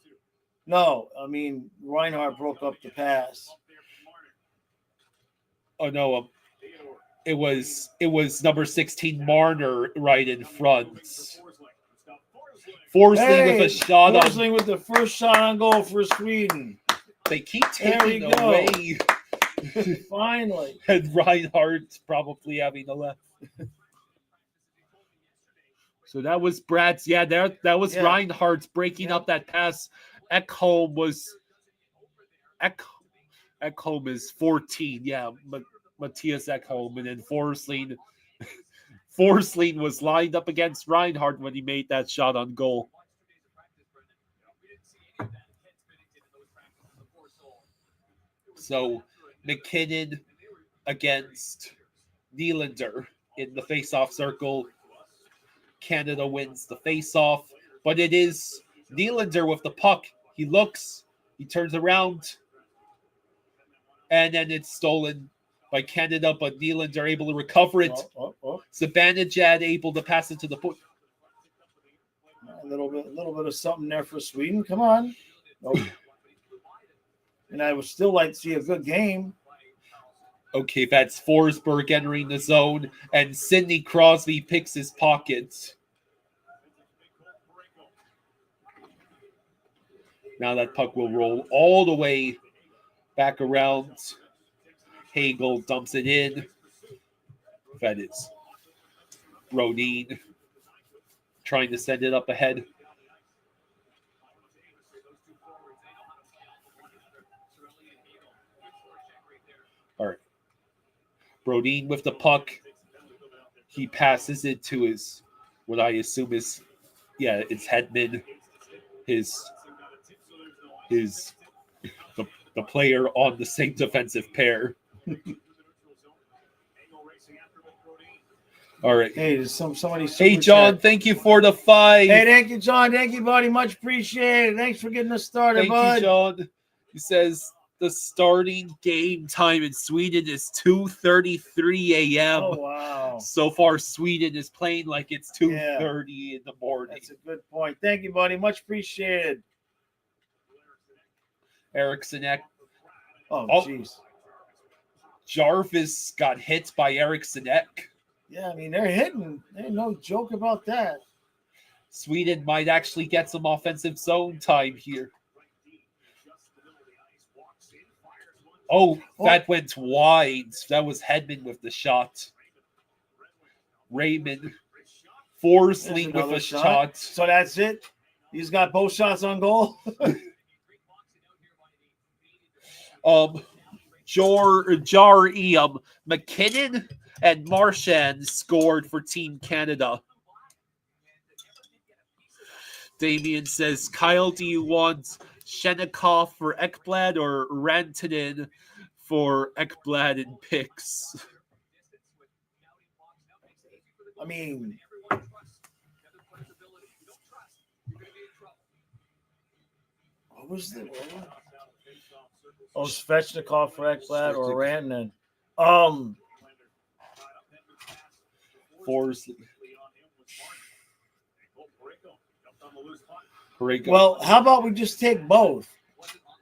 No, I mean, Reinhardt broke up the pass. Oh, no. It was number 16 Marner right in front. Forsling with a shot on. Forsling with the first shot on goal for Sweden. They keep taking away. Finally. And Reinhardt probably having a left. So that was Brad's. Yeah, that was Reinhardt's breaking up that pass. Ekholm is 14. Yeah, but Matthias Ekholm, and then Forsling was lined up against Reinhardt when he made that shot on goal. So McKinnon against Nylander in the face-off circle. Canada wins the face-off, but it is Nylander with the puck. He looks, he turns around, and then it's stolen by Canada, but Nylander able to recover it. Zibanejad able to pass it to the point. A little bit of something there for Sweden. Come on. Nope. And I would still like to see a good game. Okay, that's Forsberg entering the zone, and Sidney Crosby picks his pocket. Now that puck will roll all the way back around. Hagel dumps it in. That is Rodin trying to send it up ahead. Brodin with the puck. He passes it to his, what I assume is, it's Hedman, the player on the same defensive pair. All right. Hey, there's somebody. Hey, John, chat. thank you for the 5. Hey, thank you, John. Thank you, buddy. Much appreciated. Thanks for getting us started, Thank bud. you, John. He says the starting game time in Sweden is 2:33 a.m. Oh, wow. So far, Sweden is playing like it's 2:30 in the morning. That's a good point. Thank you, buddy. Much appreciated. Eriksson. Oh, jeez. Jarvis got hit by Eriksson. Yeah, I mean, they're hitting. There's no joke about that. Sweden might actually get some offensive zone time here. Oh, that went wide. That was Hedman with the shot. Raymond Forsling with a shot. So that's it? He's got both shots on goal? Jar McKinnon and Marchand scored for Team Canada. Damien says, Kyle, do you want Shenikov for Ekblad or Rantanen for Ekblad and picks? I mean, what was the Svechnikov for Ekblad or Rantanen? Forsling. Well, how about we just take both?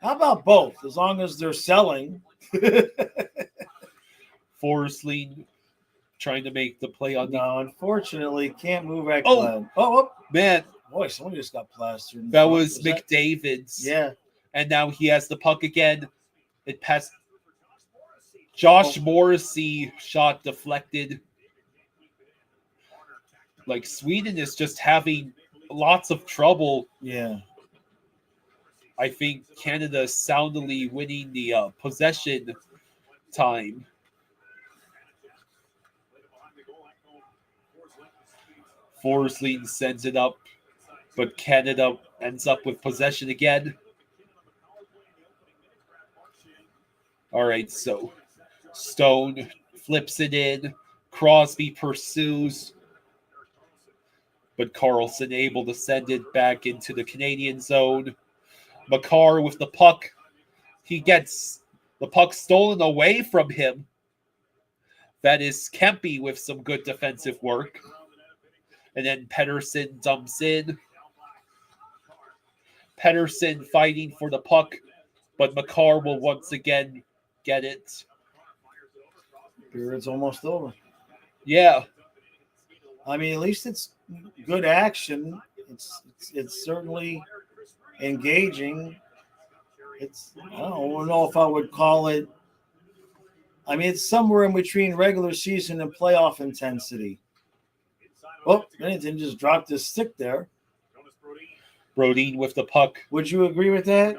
How about both? As long as they're selling. Forsling trying to make the play on No, unfortunately, can't move Ekblad. Oh, man. Boy, someone just got plastered. That was McDavid's. Yeah. And now he has the puck again. It passed. Josh Morrissey shot deflected. Like, Sweden is just having lots of trouble. Yeah. I think Canada is soundly winning the possession time. Forsling sends it up, but Canada ends up with possession again. All right, so Stone flips it in. Crosby pursues, but Carlson able to send it back into the Canadian zone. Makar with the puck. He gets the puck stolen away from him. That is Kempe with some good defensive work. And then Pettersson dumps in. Pettersson fighting for the puck, but Makar will once again get it. Period's almost over. Yeah. I mean, at least it's good action. It's certainly engaging. I don't know if I would call it. I mean, it's somewhere in between regular season and playoff intensity. Oh, Bennington just dropped his stick there. Brodin with the puck. Would you agree with that?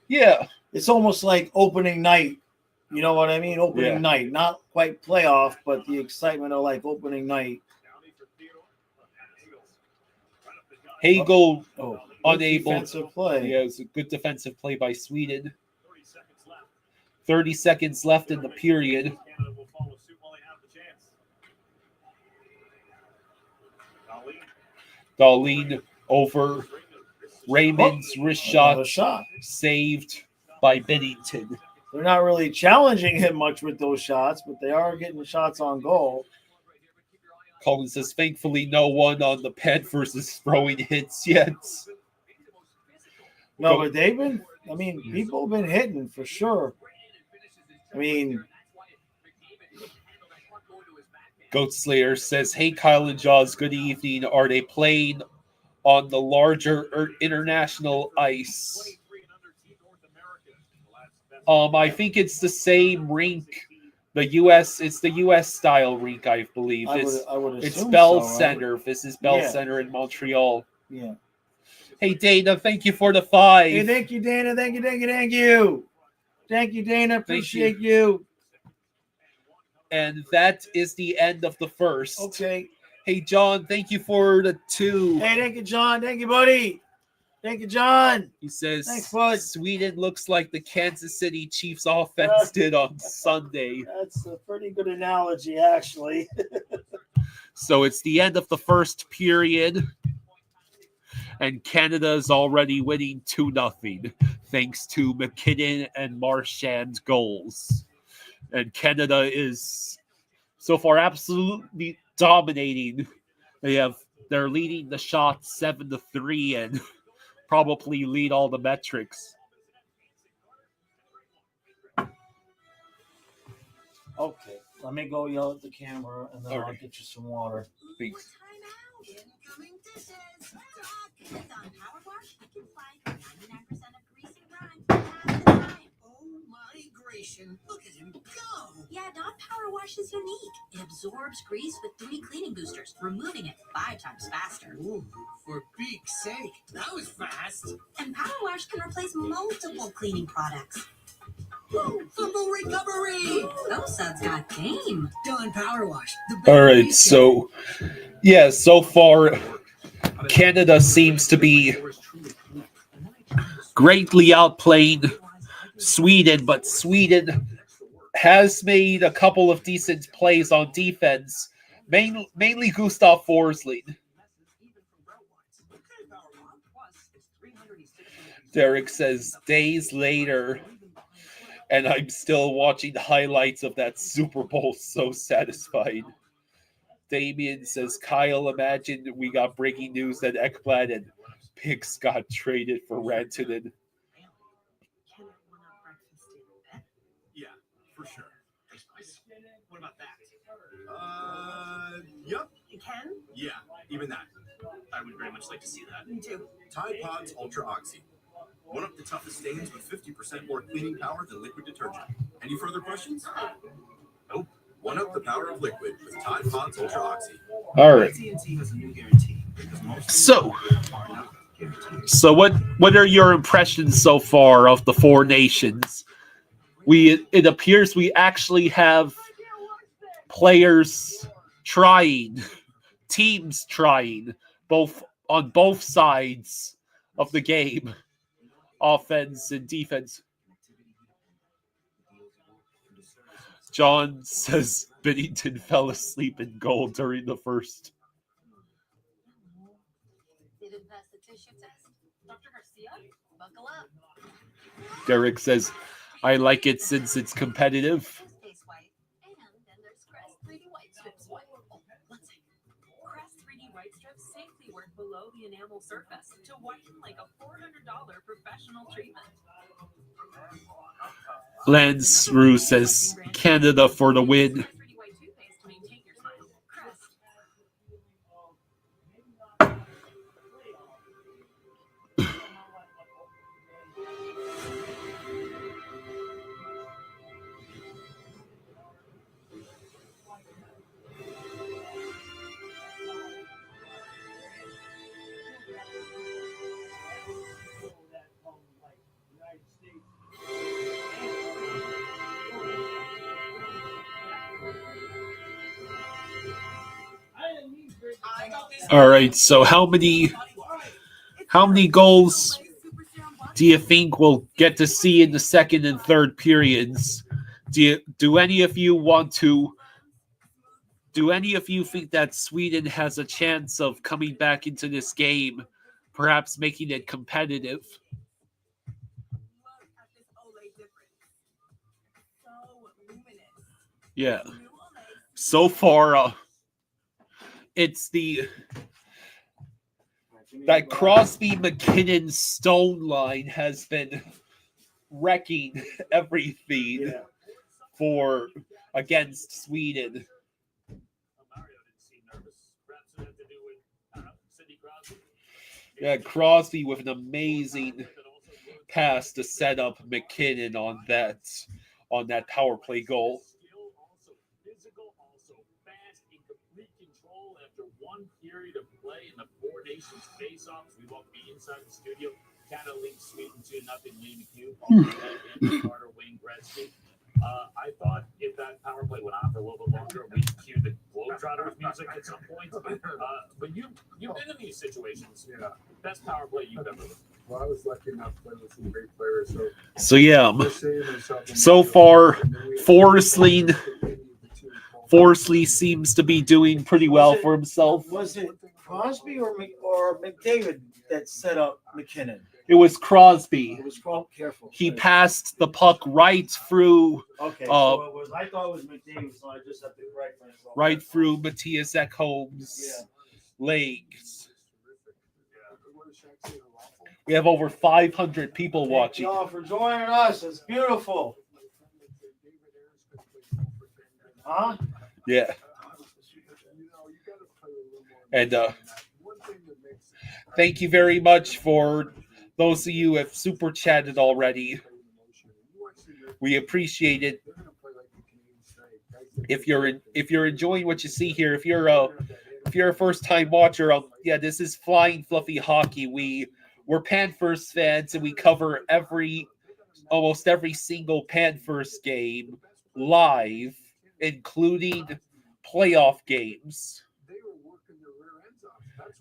Yeah. It's almost like opening night. You know what I mean? Opening night. Not quite playoff, but the excitement of like opening night. Hagel unable. Defensive play. Yeah, it was a good defensive play by Sweden. 30 seconds left in the period. Dahlin over Raymond's wrist shot saved by Bennington. They're not really challenging him much with those shots, but they are getting shots on goal. Colin says, thankfully, no one on the Panthers is throwing hits yet. No, but they've been, I mean, people have been hitting for sure. I mean, Goat Slayer says, hey, Kyle and Jaws, good evening. Are they playing on the larger international ice? I think it's the same rink. It's the U.S. style rink, I believe. I would it's assume Bell so, right? Center. This is Bell Center in Montreal. Yeah. Hey, Dana, thank you for the 5. Hey, thank you, Dana. Thank you. Thank you, Dana. Appreciate you. And that is the end of the first. Okay. Hey, John, thank you for the 2. Hey, thank you, John. Thank you, buddy. Thank you, John. He says Thanks, bud. Sweden looks like the Kansas City Chiefs offense did on Sunday. That's a pretty good analogy, actually. So it's the end of the first period. And Canada is already winning 2-0 thanks to McKinnon and Marchand's goals. And Canada is so far absolutely dominating. They're leading the shots 7-3 and probably lead all the metrics. Okay, let me go yell at the camera, and then I'll get you some water. Thanks. Incoming dishes. With on Power Wash, I can find 99% of grease and grime half the time. Oh my Gratian, look at him go! Yeah, Dawn Power Wash is unique. It absorbs grease with 3 cleaning boosters, removing it 5 times faster. Ooh, for beak's sake, that was fast. And Power Wash can replace multiple cleaning products. Woo, fumble recovery! Those suds got game. Dawn Power Wash. All right, so so far Canada seems to be greatly outplaying Sweden, but Sweden has made a couple of decent plays on defense, mainly Gustav Forsling. Derek says, days later, and I'm still watching the highlights of that Super Bowl, so satisfied. Damien says, Kyle, imagine we got breaking news that Ekblad and Pix got traded for Rantanen. Yeah, for sure. What about that? Yep. Ken? Yeah, even that. I would very much like to see that. Me too. Tide Pods Ultra Oxy. One of the toughest stains with 50% more cleaning power than liquid detergent. Any further questions? Nope. One up the power of liquid with Tide Pods Ultra Oxy. All right. AT&T has a new guarantee. So what are your impressions so far of the 4 nations? It appears we actually have players trying, teams trying, on both sides of the game, offense and defense. John says Binnington fell asleep in goal during the first. Didn't pass the tissue test. Dr. Garcia, buckle up. Derek says, I like it since it's competitive. Face white. And then there's Crest 3D White Strips white. Oh, one second. Crest 3D White Strips safely work below the enamel surface to whiten like a $400 professional treatment. Lance Rue says, Canada for the win. 3D White toothpaste to maintain your smile. Crest. All right, so how many goals do you think we'll get to see in the second and third periods? Do any of you think that Sweden has a chance of coming back into this game, perhaps making it competitive? Yeah. So far, it's that Crosby, McKinnon, Stone line has been wrecking everything against Sweden. Mario didn't seem nervous. Perhaps it had to do with Sidney Crosby. Yeah, Crosby with an amazing pass to set up McKinnon on that power play goal. Also physical, also fast, in complete control after one period of play in the 4 nations face-offs. We won't be inside the studio. Canada leads Sweden 2-0. Lee McHugh, Carter, Wayne Gretzky. I thought if that power play went on for a little bit We cue the Globetrotters music at some point. But you've been in these situations. Yeah. Best power play you've ever lived. Well, I was lucky enough to play with some great players. So yeah, just saying myself, so far, Forsley seems to be doing pretty well for himself. Was it Crosby or McDavid that set up McKinnon? It was Crosby. It was Crosby. Careful. He passed the puck right through. Okay, so it was. I thought it was McDavid, so I just have to correct myself. Right through Matthias Ekholm's legs. We have over 500 people watching. Thank y'all for joining us. It's beautiful. Huh? Yeah. And thank you very much for those of you who have super chatted already. We appreciate it. If you're enjoying what you see here, if you're a first time watcher, yeah, this is Flying Fluffy Hockey. We're Panthers fans, and we cover almost every single Panthers game live, including playoff games.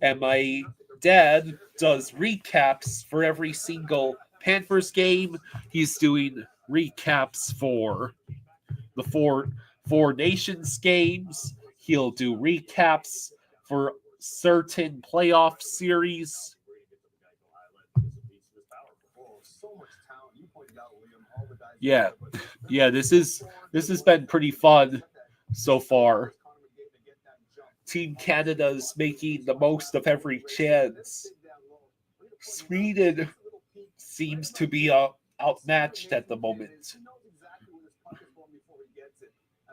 And my dad does recaps for every single Panthers game. He's doing recaps for the Four Nations games. He'll do recaps for certain playoff series. Yeah, this has been pretty fun so far. Team Canada's making the most of every chance. Sweden seems to be outmatched at the moment.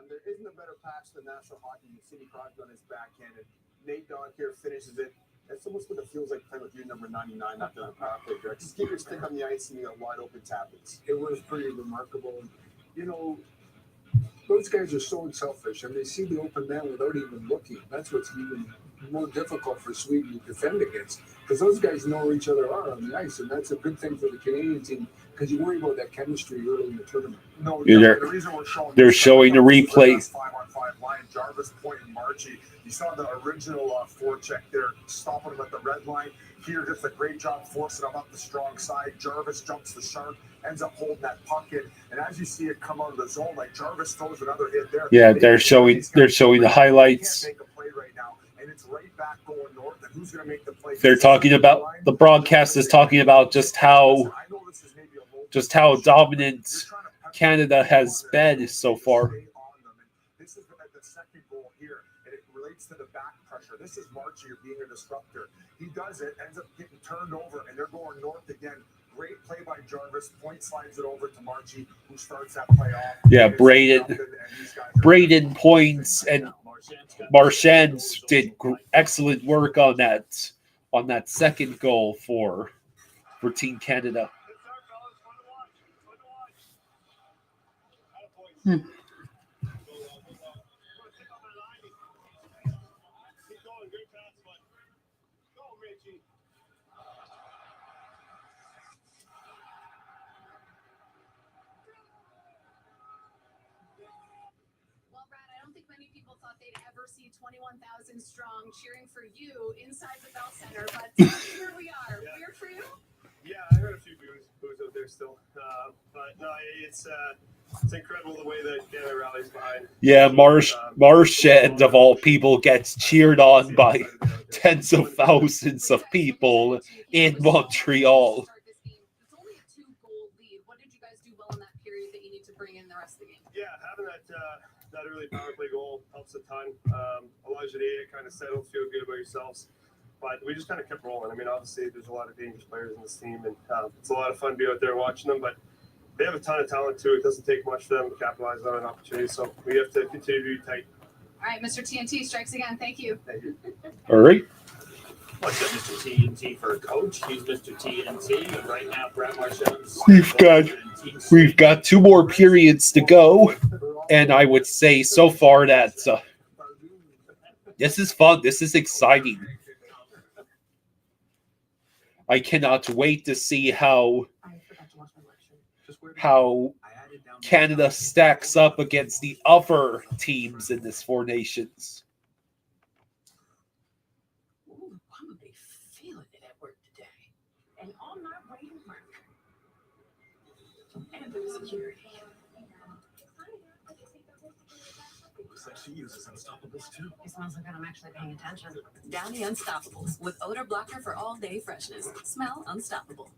There isn't a better patch than National Hockey. Sidney Crosby on his backhand, and Nate Dogg here finishes it. It's almost what it feels like playing with your number 99 after the power play, Greg. Just get your stick on the ice and you got wide open tablets. It was pretty remarkable. You know, those guys are so unselfish, and they see the open man without even looking. That's what's even more difficult for Sweden to defend against, because those guys know where each other are on the ice, and that's a good thing for the Canadian team, because you worry about that chemistry early in the tournament. No, Yeah, the reason we're showing they're showing the replay. 5-on-5 line, Jarvis, Point, and Marchie. You saw the original forecheck there, stopping him at the red line. Here, just a great job forcing him up the strong side. Jarvis jumps the shark, ends up holding that puck in, and as you see it come out of the zone, like Jarvis throws another hit there. Yeah, they're showing the highlights. Can't make a play right now, and it's right back going north. And who's going to make the play? They're talking about, the broadcast is talking about just how dominant Canada has been so far. This is the second goal here, and it relates to the back pressure. This is Marchie being a disruptor. He does it, ends up getting turned over, and they're going north again. Great play by Jarvis. Point slides it over to Marchie, who starts that play off. Yeah, Braden points, and Marchand did excellent work on that second goal for Team Canada. They'd ever see 21,000 strong cheering for you inside the Bell Center, but here we are. Yeah. Weird for you? Yeah, I heard a few boos out there still, but no, it's incredible the way that Canada rallies behind. Yeah, Marchand of all people gets cheered on by tens of thousands of people in Montreal. It's only a 2-goal lead. What did you guys do well in that period that you need to bring in the rest of the game? Yeah, having that early power play goal helps a ton. Allows you to kind of settle, feel good about yourselves. But we just kind of kept rolling. I mean, obviously, there's a lot of dangerous players in this team, and it's a lot of fun to be out there watching them. But they have a ton of talent, too. It doesn't take much for them to capitalize on an opportunity. So we have to continue to be tight. All right, Mr. TNT strikes again. Thank you. Thank you. All right. What's up, Mr. TNT for a coach? He's Mr. TNT. And right now, Brad Marchand's We've got 2 more periods to go, and I would say so far that this is fun. This is exciting. I cannot wait to see how how Canada stacks up against the other teams in this Four Nations. Ooh, I'm a big feeling it at work today. And on my way to work. And there's security. Looks like she uses Unstoppables too. It smells like I'm actually paying attention. Downy Unstoppables with odor blocker for all day freshness. Smell unstoppable.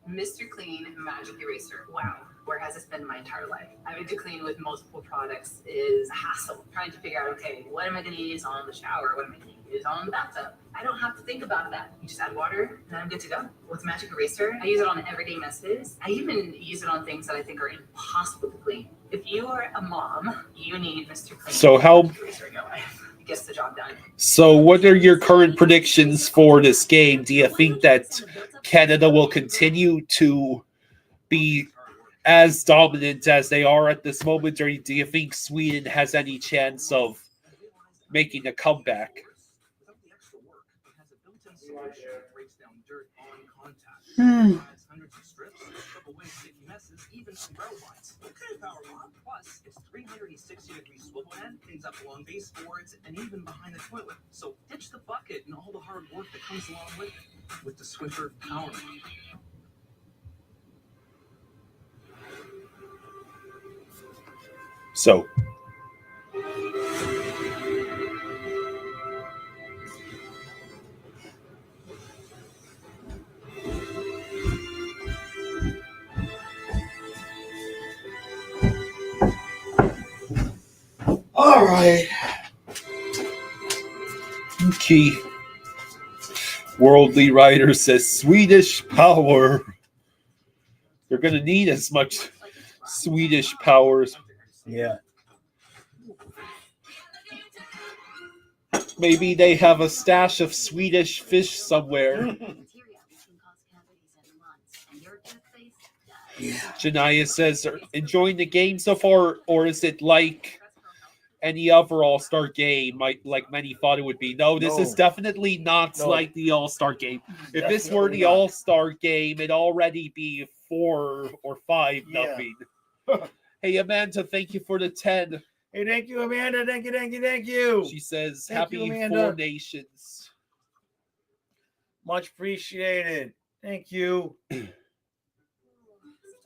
Mr. Clean Magic Eraser. Wow, where has this been my entire life? Having to clean with multiple products is a hassle. Trying to figure out, okay, what am I going to use on the shower? What am I going to use on the bathtub? I don't have to think about that. You just add water, and then I'm good to go. With Magic Eraser, I use it on everyday messes. I even use it on things that I think are impossible to clean. If you are a mom, you need Mr. Clean. So how? Magic Eraser in your life. It gets the job done. So what are your current predictions for this game? Do you think that Canada will continue to be as dominant as they are at this moment, or do you think Sweden has any chance of making a comeback? Plus, it's 360-degree swivel head, things up along baseboards, and even behind the toilet. So ditch the bucket and all the hard work that comes along with it, with the Swiffer Power Mop. So All right. Key Worldly Writer says Swedish power. They're going to need as much Swedish powers. Yeah. Maybe they have a stash of Swedish fish somewhere. Janaya says, enjoying the game so far, or is it like any other All-Star game, like many thought it would be? No, this is definitely not like the All-Star game. If this were the All-Star game, it'd already be 4 or 5 nothing. Hey, Amanda, thank you for the 10. Hey, thank you, Amanda. Thank you. She says, Thank you, happy Amanda. 4 Nations. Much appreciated. Thank you.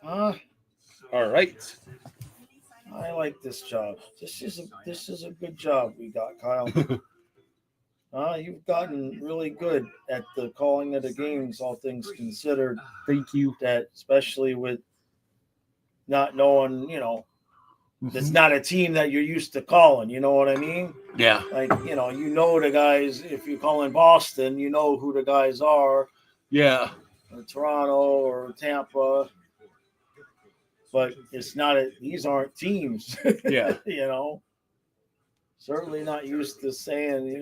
All right. I like this job. This is a good job we got, Kyle. You've gotten really good at the calling of the games, all things considered. Thank you. That especially with not knowing, it's not a team that you're used to calling. You know what I mean? Yeah. Like, you know the guys. If you call in Boston, you know who the guys are. Yeah. Or Toronto or Tampa. But it's not these aren't teams. Yeah. Certainly not used to saying,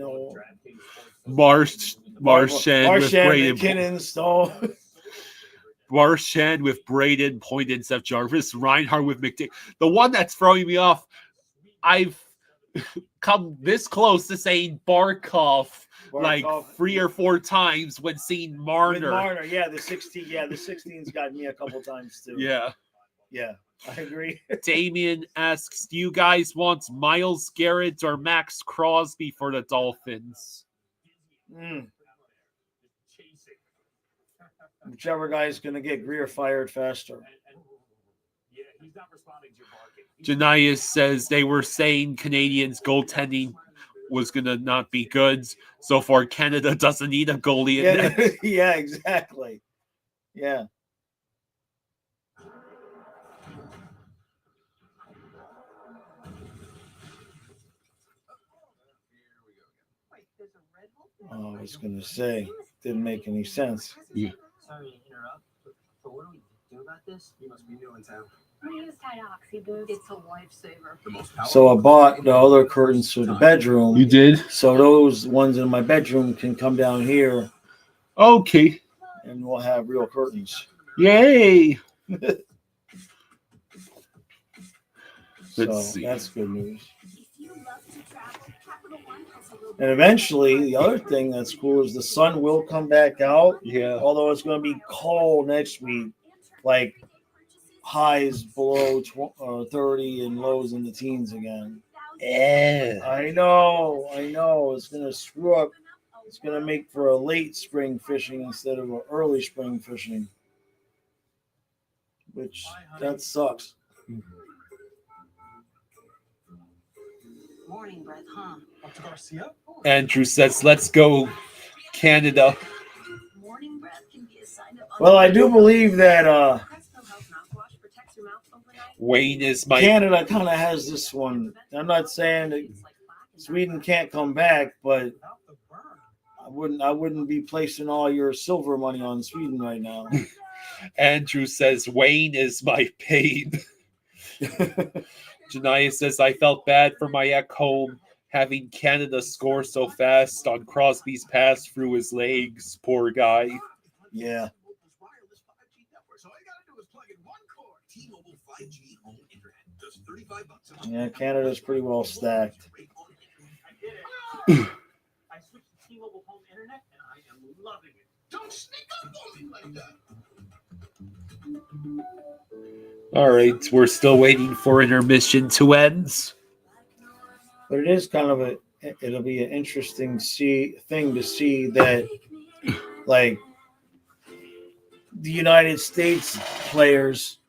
Marchand with Braden. McKinnon, Stone. Marchand with Braden, Point and Seth Jarvis. Reinhardt with McDavid. The one that's throwing me off, I've come this close to saying Barkov like 3 or 4 times when seeing Marner. Marner, yeah, the 16. Yeah, the 16's got me a couple times too. Yeah, I agree. Damien asks, do you guys want Myles Garrett or Max Crosby for the Dolphins? Whichever guy's going to get Greer fired faster. Janias says they were saying Canadians goaltending was going to not be good. So far, Canada doesn't need a goalie in net. Yeah, exactly. Yeah. Oh, I was going to say, didn't make any sense. Yeah. Sorry to interrupt, but what do we do about this? You must be new in town. We use Tide Oxy Boost. It's a lifesaver. So I bought the other curtains for the bedroom. You did? So those ones in my bedroom can come down here. Okay. And we'll have real curtains. Yay. So see. That's good news. And eventually, the other thing that's cool is the sun will come back out. Yeah. Although it's going to be cold next week, like highs below 30 and lows in the teens again. Yeah. I know. It's going to screw up. It's going to make for a late spring fishing instead of an early spring fishing, which that sucks. Morning breath, huh? Up to Garcia? Andrew says, let's go, Canada. Morning breath can be a sign of Well, I do believe that Wayne is my... Canada kind of has this one. I'm not saying that Sweden can't come back, but I wouldn't be placing all your silver money on Sweden right now. Andrew says, Wayne is my pain. Janaya says, I felt bad for my home having Canada score so fast on Crosby's pass through his legs. Poor guy. Yeah. Yeah, Canada's pretty well stacked. I switched to T-Mobile home internet and I am loving it. Don't sneak up on me like that. All right, we're still waiting for intermission to end. But it is kind of it'll be an interesting thing to see that, like, the United States players.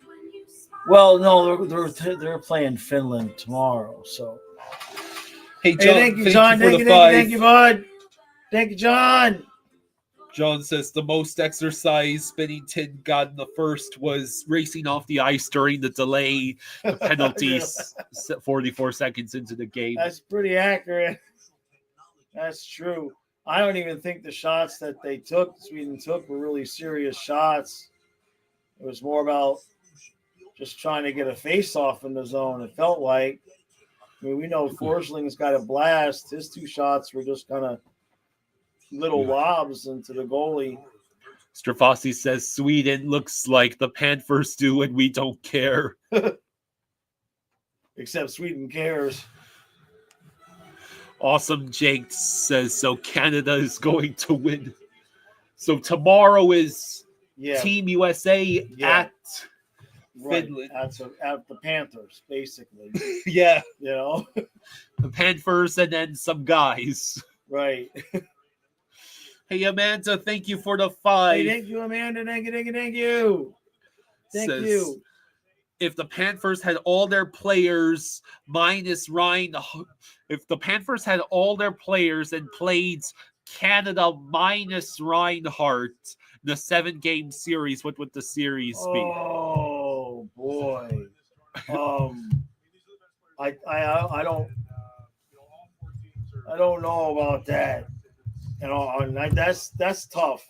Well, no, they're playing Finland tomorrow. So, hey, John, thank you, John. Thank you, bud. Thank you, John. John says the most exercise Bennington got in the first was racing off the ice during the delay, the penalties 44 seconds into the game. That's pretty accurate. That's true. I don't even think the shots that Sweden took, were really serious shots. It was more about just trying to get a face-off in the zone, it felt like. I mean, we know Forsling's got a blast. His two shots were just kind of little lobs into the goalie. Strafossi says Sweden looks like the Panthers do and we don't care. Except Sweden cares. Awesome Jake says, so Canada is going to win. So tomorrow is Team USA at Finland. At the Panthers, basically. Yeah. You know? The Panthers and then some guys. Right. Hey, Amanda, thank you for the 5. Hey, thank you, Amanda. Thank you. Thank you. If the Panthers had all their players minus Ryan, if the Panthers had all their players and played Canada minus Reinhardt in the 7-game series, what would the series be? Oh boy. I don't know about that. You know, that's tough.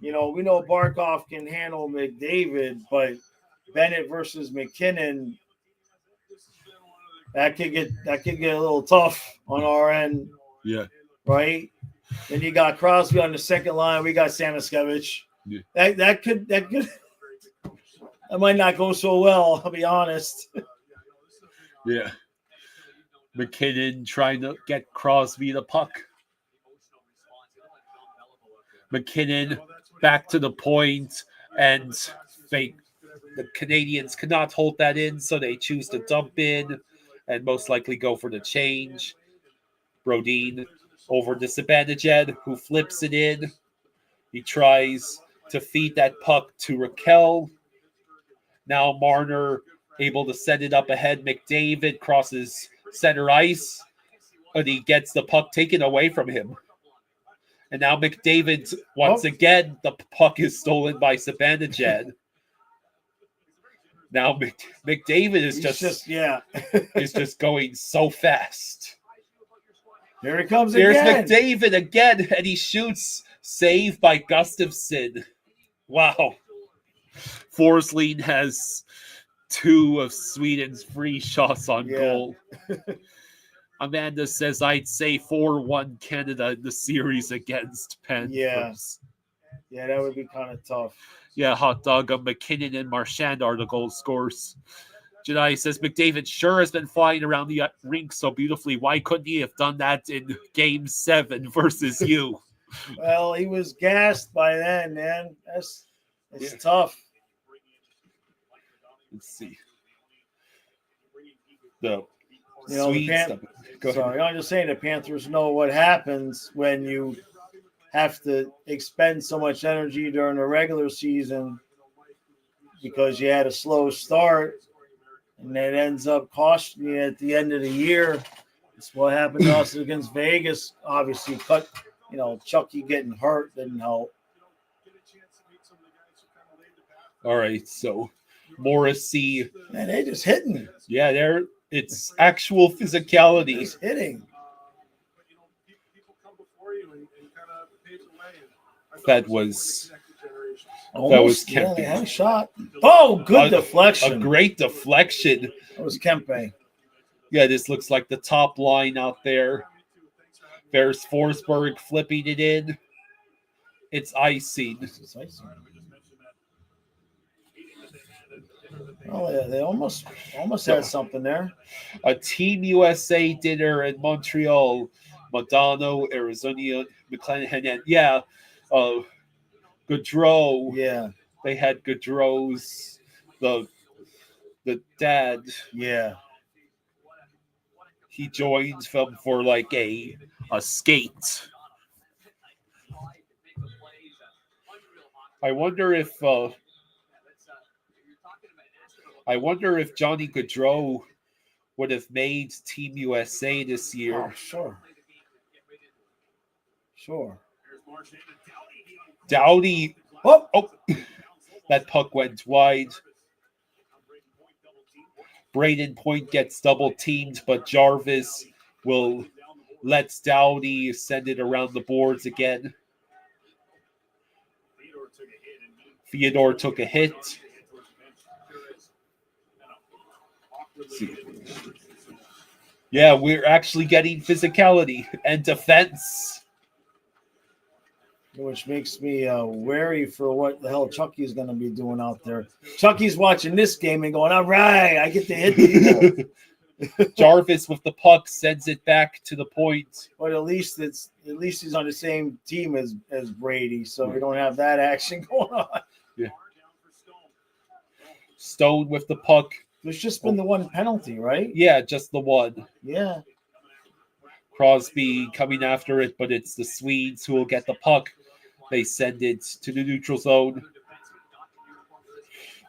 You know, we know Barkov can handle McDavid, but Bennett versus McKinnon, that could get a little tough on our end. Yeah. Right? Then you got Crosby on the second line. We got Samaskevich. Yeah. That could that might not go so well, I'll be honest. Yeah. McKinnon trying to get Crosby the puck. McKinnon back to the point, and the Canadians cannot hold that in, so they choose to dump in and most likely go for the change. Brodin over to Zibanejad, who flips it in. He tries to feed that puck to Raquel. Now Marner able to send it up ahead. McDavid crosses center ice, and he gets the puck taken away from him. And now McDavid, once again, the puck is stolen by Zibanejad. Now McDavid is is just going so fast. Here he comes There's again. McDavid again, and he shoots. Saved by Gustafsson. Wow. Forsling has 2 of Sweden's free shots on goal. Amanda says, I'd say 4-1 Canada in the series against Panthers. Yeah, that would be kind of tough. Yeah, hot dog of McKinnon and Marchand are the goal scorers. Janai says, McDavid sure has been flying around the rink so beautifully. Why couldn't he have done that in Game 7 versus you? Well, he was gassed by then, man. That's tough. Let's see. The You know, the Swedes stuff. Go ahead. sorry, I'm just saying the Panthers know what happens when you have to expend so much energy during the regular season because you had a slow start, and it ends up costing you at the end of the year. It's what happened to us against Vegas. Obviously, Chucky getting hurt didn't help. All right, so Morrissey. Man, they just hitting. Yeah, it's actual physicality. Just hitting. That was Almost, yeah, they had a shot. Oh, good deflection. A great deflection. That was Kempe. Yeah, this looks like the top line out there. There's Forsberg flipping it in. It's icing. Oh, yeah, they almost had something there. A Team USA dinner in Montreal. Madonna, Arizona, McClanahan. Yeah, Gaudreau. Yeah. They had Gaudreau's, the dad. Yeah. He joins them for like a skate. I wonder if Johnny Gaudreau would have made Team USA this year. Oh, sure. Doughty. Oh, that puck went wide. Braden Point gets double teamed, but Jarvis lets Doughty send it around the boards again. Theodore took a hit. Yeah, we're actually getting physicality and defense. Which makes me wary for what the hell Chucky's going to be doing out there. Chucky's watching this game and going, all right, I get to hit people. Jarvis with the puck sends it back to the point. But at least he's on the same team as Brady, so we don't have that action going on. Yeah. Stone with the puck. There's just been the one penalty, right? Yeah, just the one. Yeah. Crosby coming after it, but it's the Swedes who will get the puck. They send it to the neutral zone.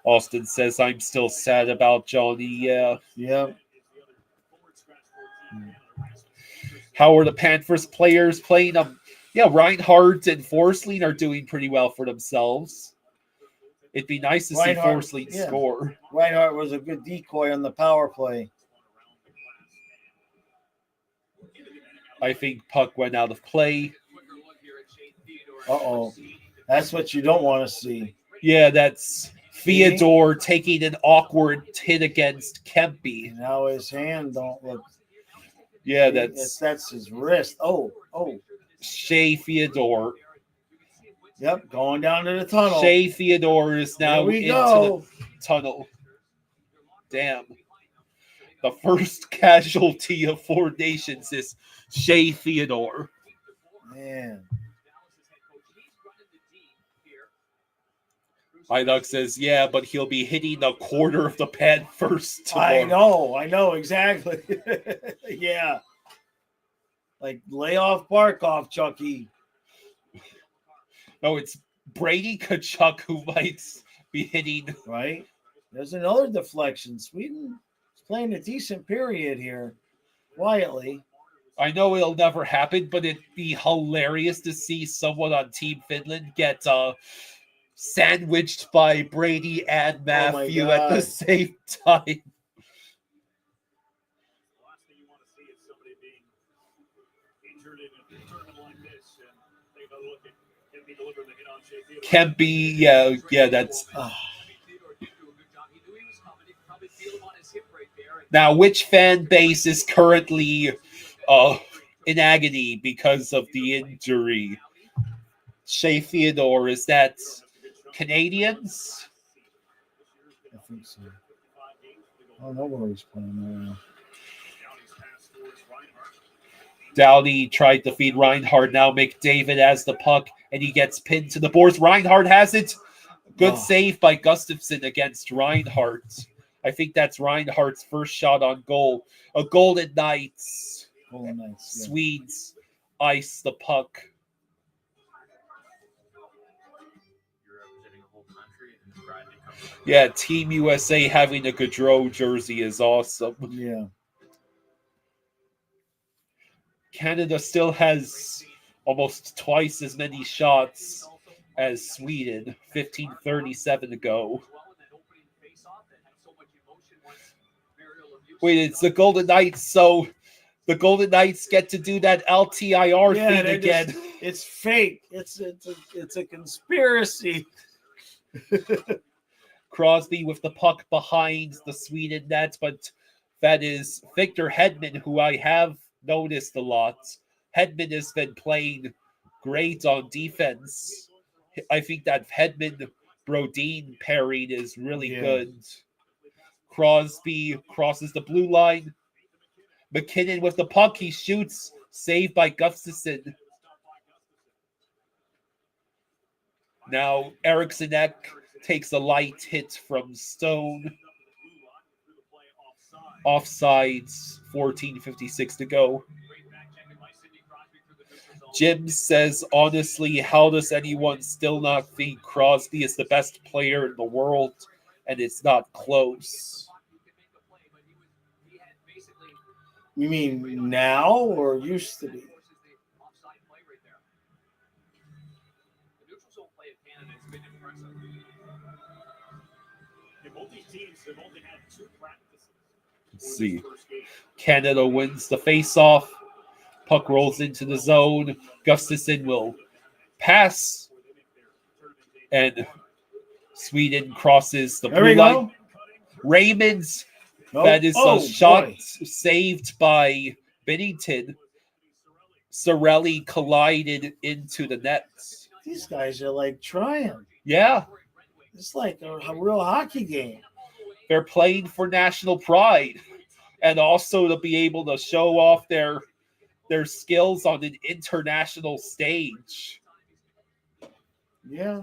Austin says, I'm still sad about Johnny. Yeah. How are the Panthers players playing? Reinhardt and Forsling are doing pretty well for themselves. It'd be nice to see Forsling score. Reinhardt was a good decoy on the power play. I think puck went out of play. Uh-oh. That's what you don't want to see. Yeah, that's Theodore taking an awkward hit against Kempe. Now his hand don't look. Yeah, that's his wrist. Oh. Shea Theodore. Yep, going down to the tunnel. Shea Theodore is now into the tunnel. Damn. The first casualty of Four Nations is Shea Theodore. Man. Iduck says, yeah, but he'll be hitting a quarter of the Panthers tomorrow. I know, exactly. Yeah. Like, lay off Barkov, Chucky. No, it's Brady Tkachuk who might be hitting. Right. There's another deflection. Sweden is playing a decent period here, quietly. I know it'll never happen, but it'd be hilarious to see someone on Team Finland get sandwiched by Brady and Matthew at the same time. Kempe, yeah, that's. Now, which fan base is currently in agony because of the injury? Shea Theodore, is that Canadians? I think so. I don't know where he's playing now. Doughty tried to feed Reinhardt. Now McDavid has the puck, and he gets pinned to the boards. Reinhardt has it. Good save by Gustafsson against Reinhardt. I think that's Reinhardt's first shot on goal. A Golden Knights. Swedes ice the puck. Yeah, Team USA having a Gaudreau jersey is awesome. Yeah. Canada still has almost twice as many shots as Sweden, 15:37 to go. Wait, it's the Golden Knights, so the Golden Knights get to do that LTIR thing again. It's fake. It's a conspiracy. Crosby with the puck behind the Sweden net, but that is Victor Hedman, who I have noticed a lot. Hedman has been playing great on defense. I think that Hedman-Brodin pairing is really good. Crosby crosses the blue line. McKinnon with the puck. He shoots. Saved by Gustafsson. Now Eriksson Ek takes a light hit from Stone. Offsides, 14:56 to go. Jim says, honestly, how does anyone still not think Crosby is the best player in the world and it's not close? You mean now or used to be? Let's see. Canada wins the face-off. Puck rolls into the zone. Gustafsson will pass. And Sweden crosses the blue line. Raymond's. That is a shot saved by Binnington. Sorelli collided into the net. These guys are like trying. Yeah. It's like a real hockey game. They're playing for national pride and also to be able to show off their skills on an international stage. Yeah.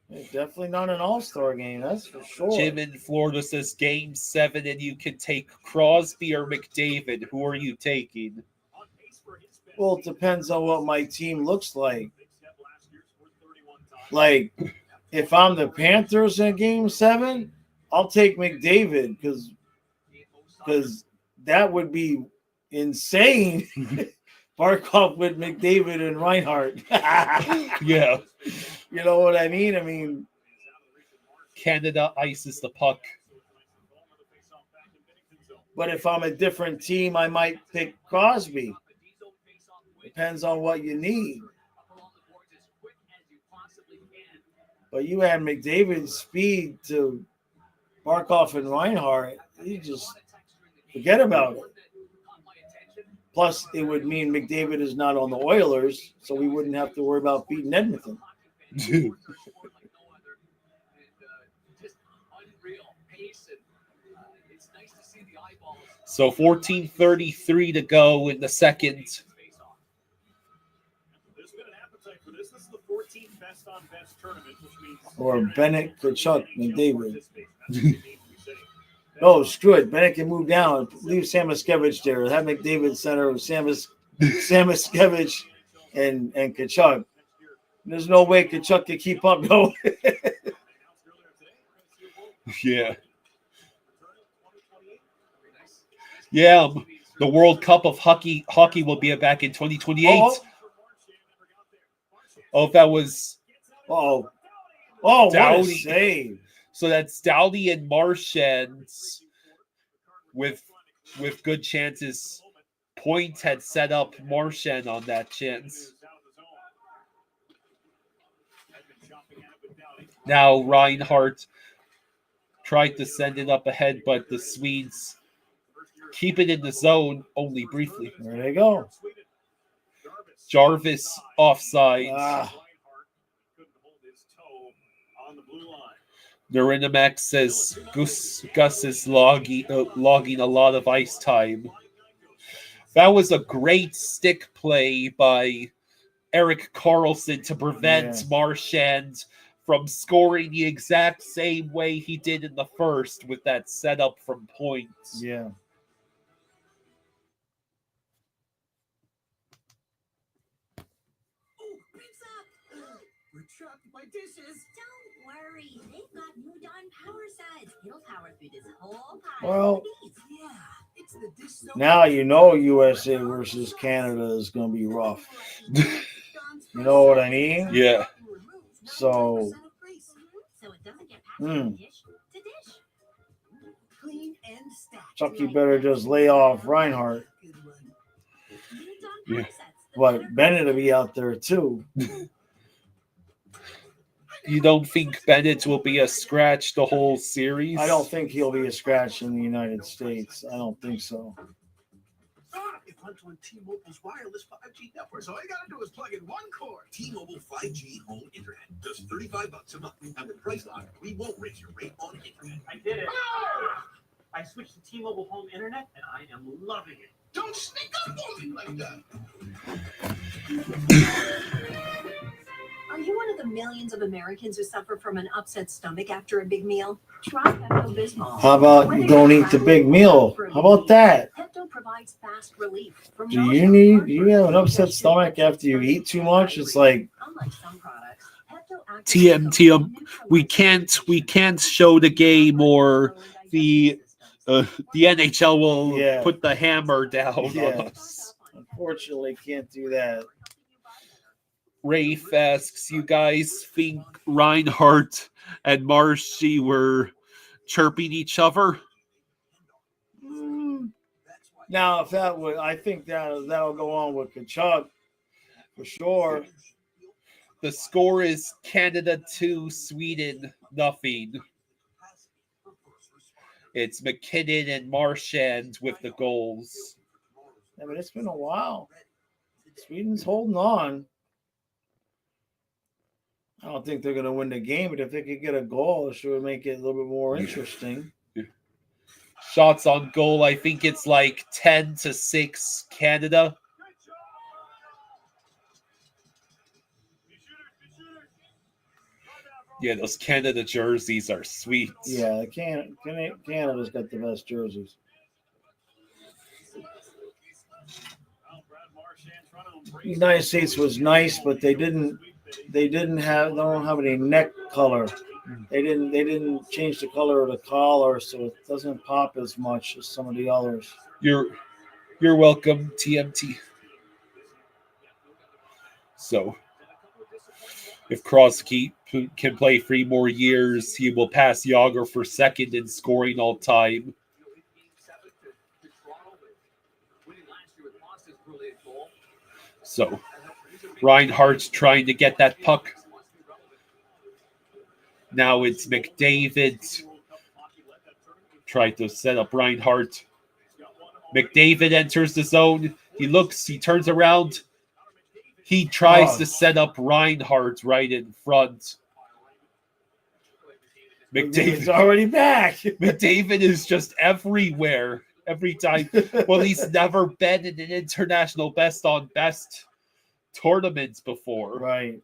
It's definitely not an all-star game, that's for sure. Jim in Florida says Game 7 and you can take Crosby or McDavid. Who are you taking? Well, it depends on what my team looks like. Like, if I'm the Panthers in Game 7, I'll take McDavid because that would be insane. Barkov with McDavid and Reinhardt. Yeah. You know what I mean? I mean, Canada ices the puck. But if I'm a different team, I might pick Crosby. Depends on what you need. But you add McDavid's speed to Barkov and Reinhardt, you just forget about it. Plus, it would mean McDavid is not on the Oilers, so we wouldn't have to worry about beating Edmonton. So 14:33 to go in the second. Or Bennett, Kachuk, McDavid. No, screw it. Bennett can move down. Leave Samoskevich there. Have McDavid center of Samoskevich and Kachuk. There's no way Kachuk can keep up, no. Yeah. Yeah, the World Cup of hockey will be back in 2028. Oh, that was Dowdy. What a save. So that's Dowdy and Marchand with good chances. Point had set up Marchand on that chance. Now Reinhardt tried to send it up ahead, but the Swedes keep it in the zone only briefly. There they go. Jarvis offside. Narinimax says Gus is logging a lot of ice time. That was a great stick play by Erik Karlsson to prevent Marchand from scoring the exact same way he did in the first with that setup from points. Yeah. We're trapped by dishes. Don't worry. They've got new Dawn power suds. It'll power through this whole pile. Well, Yeah, it's the dish soap. now you know USA versus Canada is going to be rough. You know what I mean? Yeah. So, So it doesn't get passed from dish to dish. Clean and stacked. Chucky better just lay off Reinhardt. Yeah. But Bennett will be out there too. You don't think Bennett will be a scratch the whole series? I don't think he'll be a scratch in the United States. I don't think so. It runs on T-Mobile's wireless 5G network, so all you gotta do is plug in one cord. T-Mobile 5G home internet, just $35 a month. And with Price Lock, we won't raise your rate on internet. I did it. I switched to T-Mobile home internet, and I am loving it. Don't sneak up on me like that. Are you one of the millions of Americans who suffer from an upset stomach after a big meal? Try Pepto-Bismol. How about you don't eat the big meal? How about that? Pepto provides fast relief from Do you have an upset stomach after you eat too much? It's like, unlike some products, Pepto TM, we can't show the game or the NHL will put the hammer down on us. Unfortunately, can't do that. Rafe asks, you guys think Reinhardt and Marshy were chirping each other? Now, if that would, I think that'll go on with Kachuk for sure. The score is Canada 2, Sweden nothing. It's McKinnon and Marchand with the goals. Yeah, but it's been a while. Sweden's holding on. I don't think they're going to win the game, but if they could get a goal, it should make it a little bit more interesting. Shots on goal, I think it's like 10-6 Canada. Yeah, those Canada jerseys are sweet. Yeah, Canada's got the best jerseys. The United States was nice, but they don't have any neck color. They didn't change the color of the collar, so it doesn't pop as much as some of the others. You're welcome, TMT. So, if Crosby can play 3 more years, he will pass Yager for second in scoring all time. So, Reinhardt's trying to get that puck. Now it's McDavid. Tried to set up Reinhardt. McDavid enters the zone. He looks, he turns around. He tries to set up Reinhardt right in front. McDavid's already back. McDavid is just everywhere every time. Well, he's never been in an international best on best tournaments before. Right.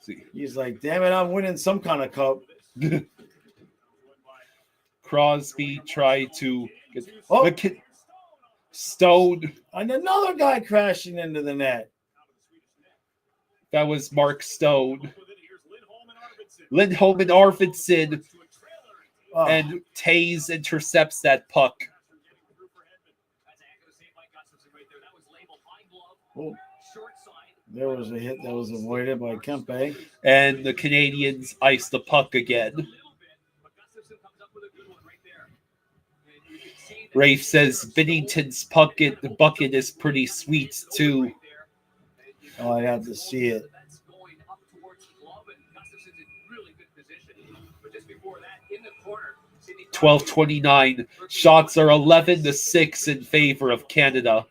See. He's like, damn it, I'm winning some kind of cup. Crosby tried to get Stone. And another guy crashing into the net. That was Mark Stone. Lindholm and Arvidsson. And Taze intercepts that puck. Oh, there was a hit that was avoided by Kempe. And the Canadians ice the puck again. Rafe says Binnington's bucket is pretty sweet too. Oh, I have to see it. 12:29. Shots are 11-6 in favor of Canada.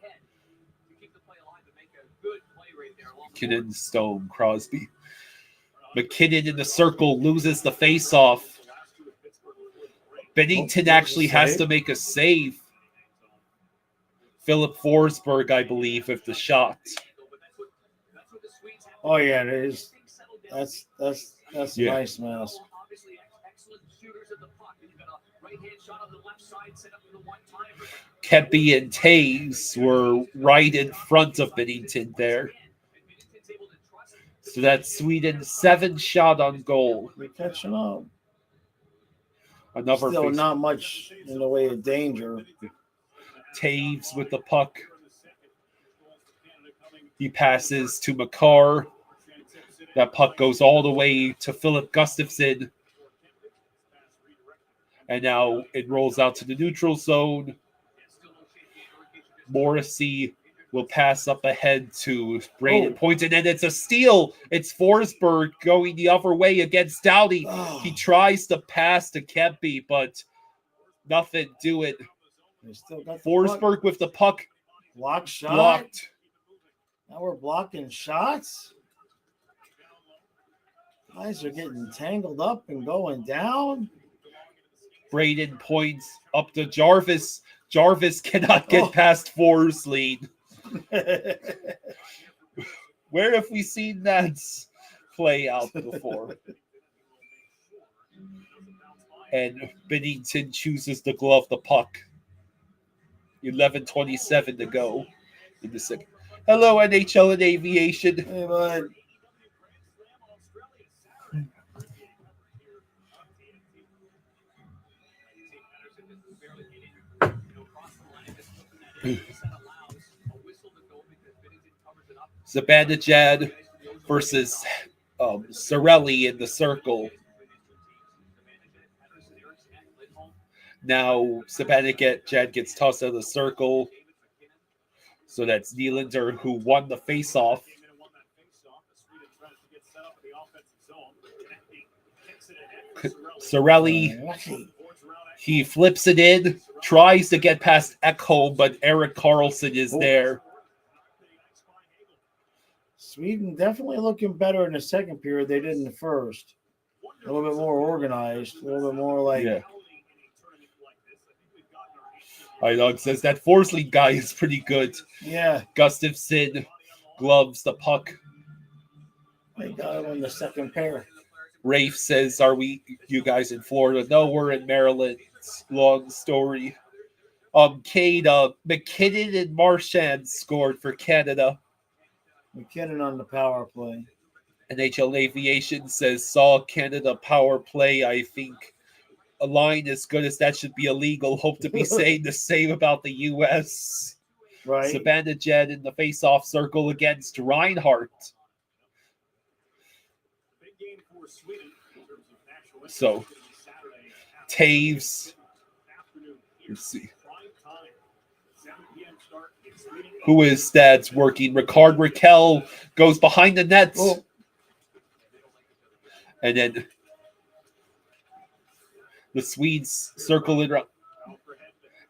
McKinnon, Stone, Crosby. McKinnon in the circle loses the faceoff. Binnington actually has to make a save. Philip Forsberg, I believe, with the shot. Oh yeah, it is. That's Yeah. nice, man. Kempe and Taves were right in front of Bennington there. So that's Sweden's 7th shot on goal. We're catching up. Another Still not much in the way of danger. Taves with the puck. He passes to Makar. That puck goes all the way to Philip Gustafsson. And now it rolls out to the neutral zone. Morrissey will pass up ahead to Braden Point, and then it's a steal. It's Forsberg going the other way against Doughty. Oh. He tries to pass to Kempe, but nothing doing. Forsberg with the puck. Block shot. Blocked. Now we're blocking shots. Guys are getting tangled up and going down. Braden points up to Jarvis. Jarvis cannot get past Forsling. Where have we seen that play out before? And Bennington chooses to glove the puck. 11:27 to go in the second. Hello, NHL and Aviation. Hey, bud. Zibanejad versus Cirelli in the circle. Now Zibanejad gets tossed out of the circle. So that's Nylander who won the faceoff. Cirelli, he flips it in, tries to get past Ekholm, but Erik Karlsson is there. Sweden definitely looking better in the second period they did in the first. A little bit more organized, a little bit more like. Yeah. Dog says that Forsling guy is pretty good. Yeah. Gustafsson gloves the puck. They got him in the second pair. Rafe says, "Are you guys in Florida?" No, we're in Maryland. Long story. Cade, McKinnon and Marchand scored for Canada. McKinnon on the power play. NHL Aviation says, "Saw Canada power play. I think a line as good as that should be illegal. Hope to be saying the same about the U.S." Right. Zibanejad in the face-off circle against Reinhardt. So, Taves. Let's see. Who is that's working? Ricard Raquel goes behind the net. Oh. And then the Swedes circle it around.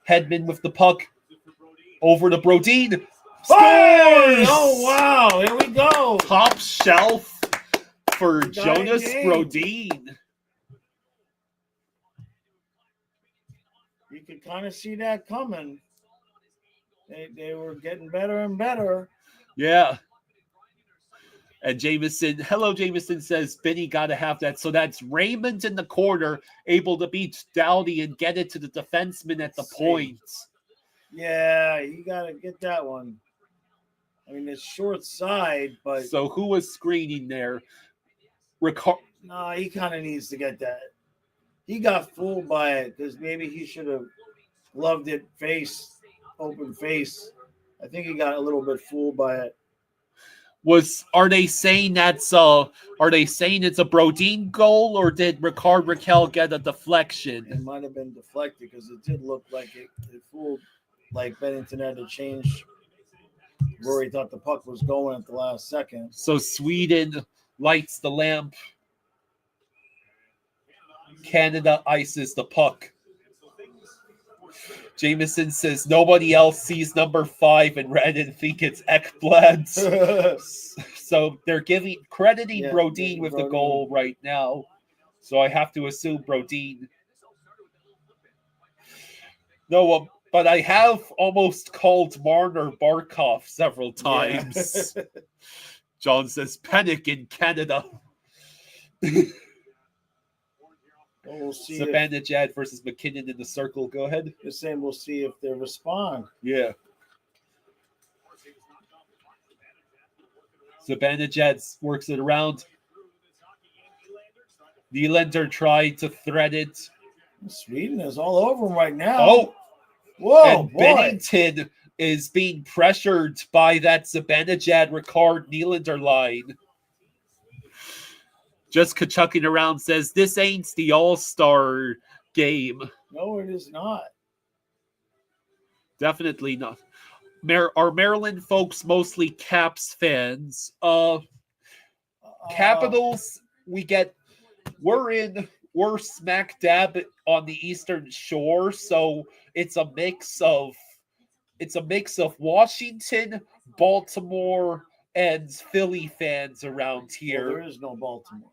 Hedman with the puck. Over to Brodin. Scores! Oh, wow. Here we go. Top shelf for Jonas Brodin. You could kind of see that coming. They were getting better and better. Yeah. And Jameson, hello, Jameson says, Benny got to have that. So that's Raymond in the corner, able to beat Dowdy and get it to the defenseman at the point. Yeah, you got to get that one. I mean, it's short side, but. So who was screening there? No, he kind of needs to get that. He got fooled by it because maybe he should have gloved it open face. I think he got a little bit fooled by it. Are they saying it's a Brodin goal, or did Ricard Raquel get a deflection? It might have been deflected because it did look like it fooled, like Bennington had to change where he thought the puck was going at the last second. So Sweden lights the lamp. Canada ices the puck. Jameson says nobody else sees number 5 in red and think it's Ekblad. So they're crediting Brodin with the goal right now. So I have to assume Brodin. No, But I have almost called Marner Barkov several times. Yeah. John says, panic in Canada. We'll see. Zibanejad versus McKinnon in the circle. Go ahead. Just saying, we'll see if they respond. Yeah. Zibanejad works it around. Nylander tried to thread it. Sweden is all over him right now. Oh, whoa, and boy. Bennington is being pressured by that Zibanejad Ricard Nylander line. Just Kachucking around says, this ain't the All-Star game. No, it is not. Definitely not. Are Maryland folks mostly Caps fans? Capitals, we're smack dab on the Eastern Shore, so it's a mix of Washington, Baltimore, and Philly fans around here. Well, there is no Baltimore.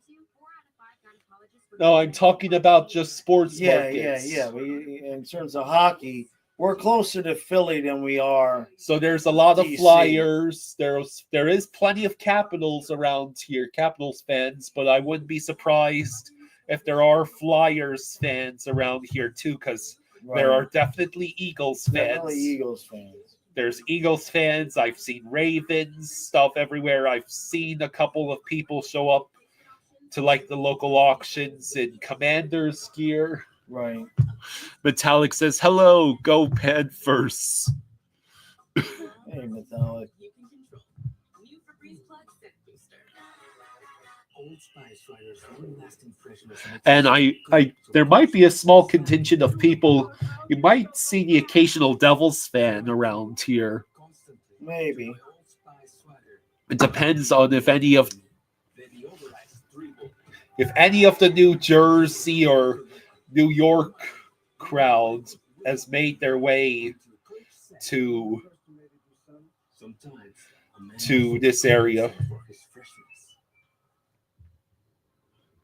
No, I'm talking about just sports markets. Yeah. In terms of hockey, we're closer to Philly than we are. So there's a lot of DC. Flyers. There is plenty of Capitals around here, Capitals fans, but I wouldn't be surprised if there are Flyers fans around here too, because there are definitely Eagles fans. Definitely Eagles fans. There's Eagles fans. I've seen Ravens stuff everywhere. I've seen a couple of people show up to like the local auctions in Commanders gear. Right. Metallic says, hello, go Panthers. Hey, Metallic. And there might be a small contingent of people. You might see the occasional Devils fan around here. Maybe. It depends on if any of the New Jersey or New York crowd has made their way to this area.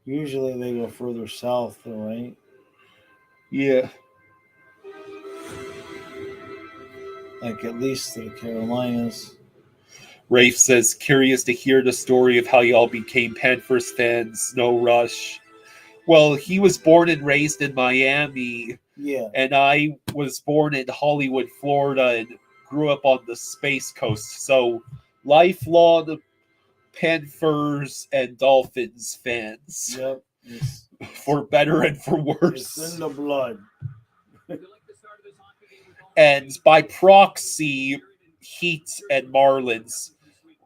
Usually they go further south, though, right? Yeah. Like at least to the Carolinas. Rafe says, curious to hear the story of how y'all became Panthers fans. No rush. Well, he was born and raised in Miami. Yeah. And I was born in Hollywood, Florida, and grew up on the Space Coast. So, lifelong Panthers and Dolphins fans. Yep. For better and for worse. It's in the blood. And by proxy, Heat and Marlins.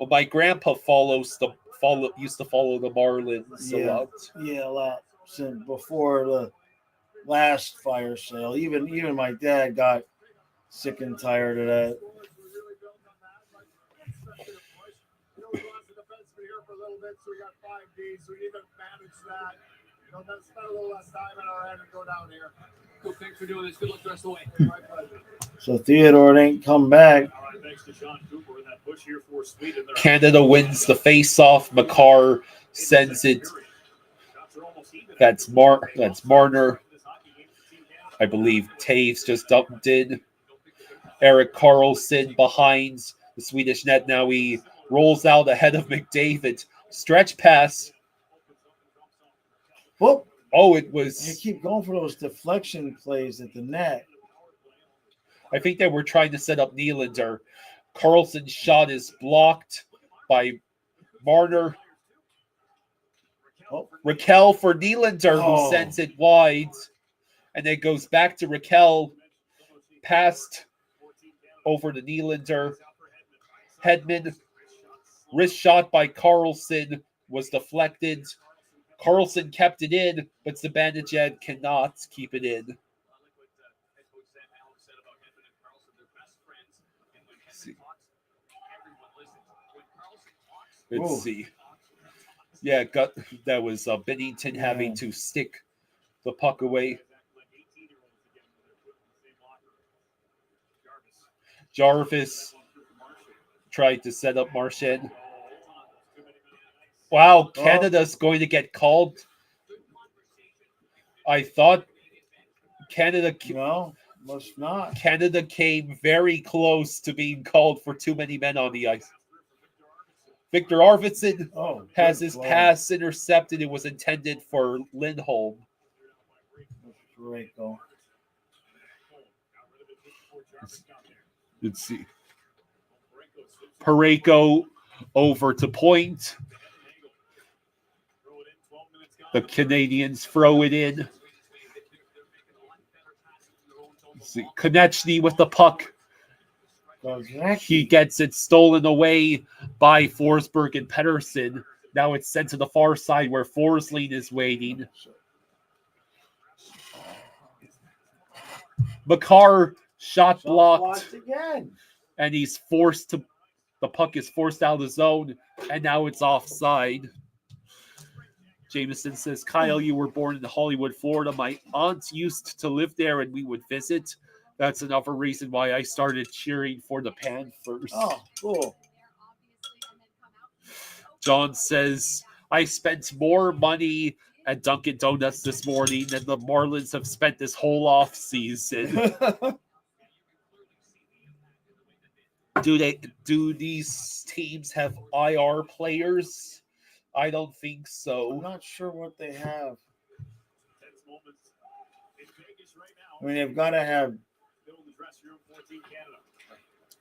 Well, my grandpa used to follow the Marlins a lot. Yeah, a lot. Since before the last fire sale. Even my dad got sick and tired of that. So we got 5 Ds. We need to manage that. Let's spend a little less time on our end and go down here. Cool, thanks for doing this. Good luck the rest of the way. My pleasure. So Theodore ain't come back. All right, thanks to Sean Cooper in that push here for Sweden. Canada wins the face-off. Makar sends it. That's Marner. I believe Taves just dumped in. Erik Karlsson behind the Swedish net. Now he rolls out ahead of McDavid. Stretch pass. Whoop. Oh, it was. You keep going for those deflection plays at the net. I think they were trying to set up Nylander. Karlsson's shot is blocked by Marner. Oh. Raquel for Nylander, who sends it wide. And then goes back to Raquel. Passed over to Nylander. Hedman. Wrist shot by Karlsson was deflected. Karlsson kept it in, but Zibanejad cannot keep it in. Let's see. Yeah, that was Bennington having to stick the puck away. Jarvis tried to set up Marchand. Wow, Canada's going to get called. I thought Canada. Must not. Canada came very close to being called for too many men on the ice. Victor Arvidsson has his pass intercepted. It was intended for Lindholm. Great goal. Let's see. Parayko over to point. The Canadians throw it in. Let's see. Konechny with the puck. He gets it stolen away by Forsberg and Pettersson. Now it's sent to the far side where Forsling is waiting. Makar shot blocked again. And he's forced to. The puck is forced out of the zone, and now it's offside. Jameson says, Kyle, you were born in Hollywood, Florida. My aunt used to live there, and we would visit. That's another reason why I started cheering for the Panthers. Oh, cool. John says, I spent more money at Dunkin' Donuts this morning than the Marlins have spent this whole off season. Do these teams have IR players? I don't think so. I'm not sure what they have. I mean, they've got to have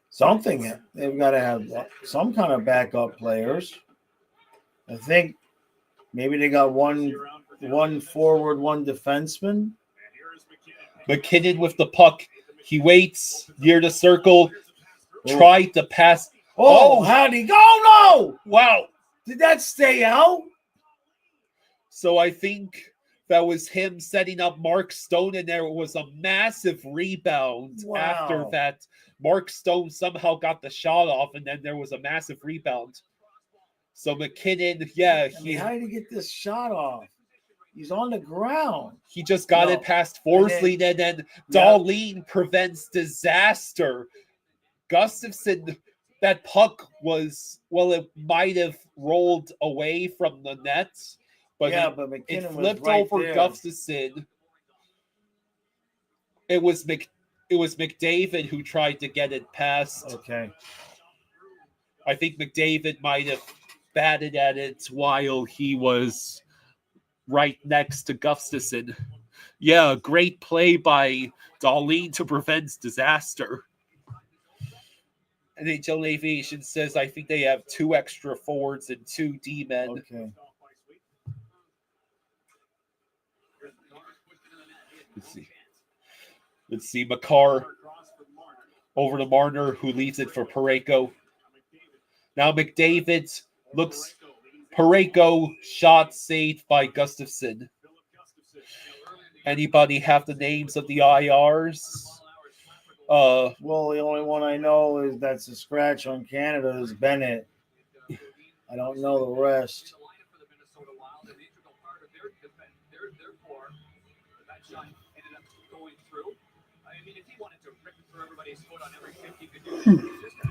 something. They've got to have some kind of backup players. I think maybe they got one forward, one defenseman. McKinnon with the puck. He waits near the circle. Tried to pass. Oh, how'd he go? No! Wow. Did that stay out? So I think that was him setting up Mark Stone, and there was a massive rebound after that. Mark Stone somehow got the shot off, and then there was a massive rebound. So McKinnon, how did he get this shot off? He's on the ground. He just got it past Forsling, and then Dahlin prevents disaster. Gustafsson, that puck was, it might have rolled away from the net, but it flipped over Gustafsson. It was McDavid who tried to get it past. Okay. I think McDavid might have batted at it while he was right next to Gustafsson. Yeah, great play by Dahlin to prevent disaster. NHL Aviation says, I think they have 2 extra forwards and 2 D-men. Okay. Let's see. Makar over to Marner, who leaves it for Parayko. Now McDavid looks. Parayko shot saved by Gustafsson. Anybody have the names of the IRs? Well, the only one I know is that's a scratch on Canada is Bennett. I don't know the rest. I mean, if he wanted to rip through everybody's foot on every kick he could do, he's just a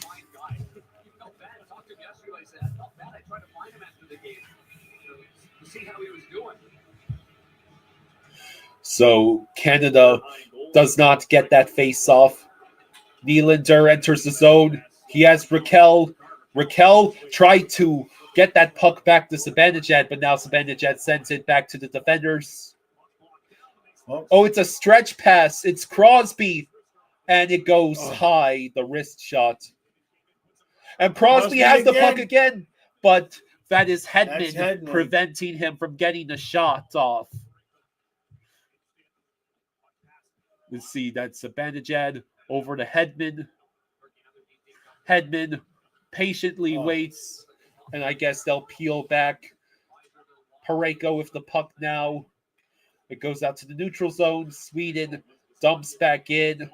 fine guy. He felt bad. I talked to him yesterday. I said, I felt bad. I tried to find him after the game to see how he was doing. So Canada does not get that face-off. Nylander enters the zone. He has Raquel. Raquel tried to get that puck back to Zibanejad, but now Zibanejad sends it back to the defenders. Oh, it's a stretch pass. It's Crosby. And it goes high, the wrist shot. And Crosby has the puck again, but that is Hedman preventing him from getting the shot off. Let's see, that's Zibanejad over to Hedman. Hedman patiently waits, and I guess they'll peel back. Parayko with the puck now. It goes out to the neutral zone. Sweden dumps back in.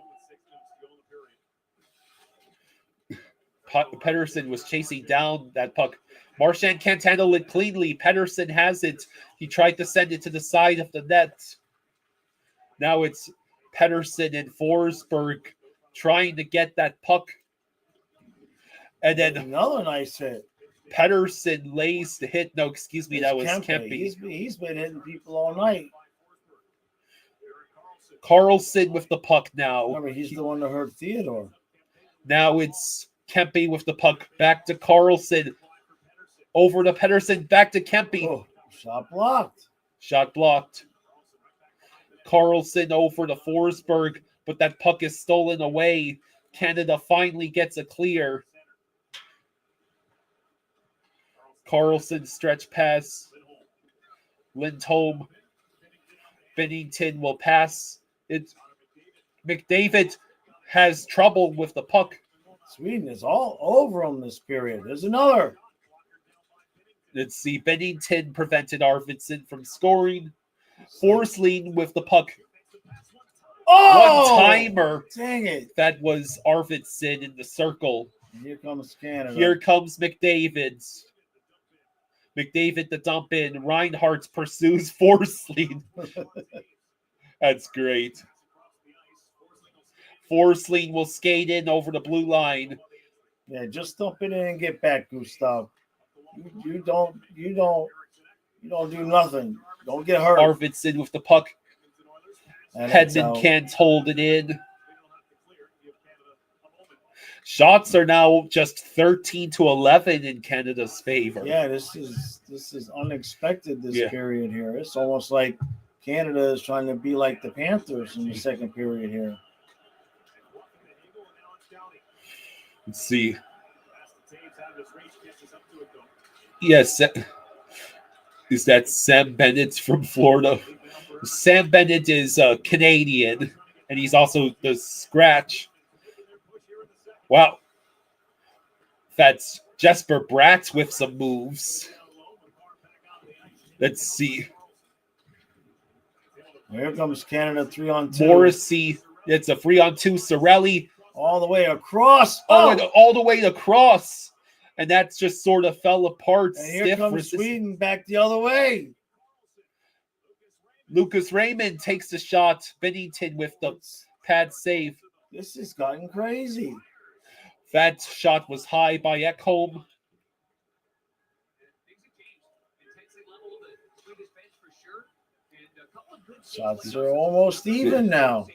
Pettersson was chasing down that puck. Marchand can't handle it cleanly. Pettersson has it. He tried to send it to the side of the net. Now it's Pettersson and Forsberg trying to get that puck. And then another nice hit. Pettersson lays the hit. No, excuse me, that was Kempe. He's been hitting people all night. Carlson with the puck now. Remember, he's the one that hurt Theodore. Now it's Kempe with the puck. Back to Carlson. Over to Pedersen. Back to Kempe. Oh, shot blocked. Shot blocked. Carlson over to Forsberg, but that puck is stolen away. Canada finally gets a clear. Carlson stretch pass. Lindholm. Bennington will pass. It's McDavid has trouble with the puck. Sweden is all over him this period. There's another. Let's see. Bennington prevented Arvidsson from scoring. Forsling with the puck. Oh! One-timer. Dang it. That was Arvidsson in the circle. And here comes Canada. Here comes McDavid. McDavid to dump in. Reinhardt pursues Forsling. That's great. Forsling will skate in over the blue line. Yeah, just dump it in and get back, Gustav. You don't do nothing. Don't get hurt. Arvidsson with the puck. And Hedman can't hold it in. Shots are now just 13-11 in Canada's favor. Yeah, this is unexpected this period here. It's almost like Canada is trying to be like the Panthers in the second period here. Let's see. Yes, is that Sam Bennett from Florida? Sam Bennett is Canadian, and he's also the scratch. Wow. That's Jesper Bratt with some moves. Let's see. Here comes Canada 3-on-2. Morrissey. It's a 3-on-2. Sorelli. All the way across. All the way across. And that just sort of fell apart. And here comes Sweden back the other way. Lucas Raymond takes the shot. Bennington with the pad save. This has gotten crazy. That shot was high by Ekholm. Shots are almost even now.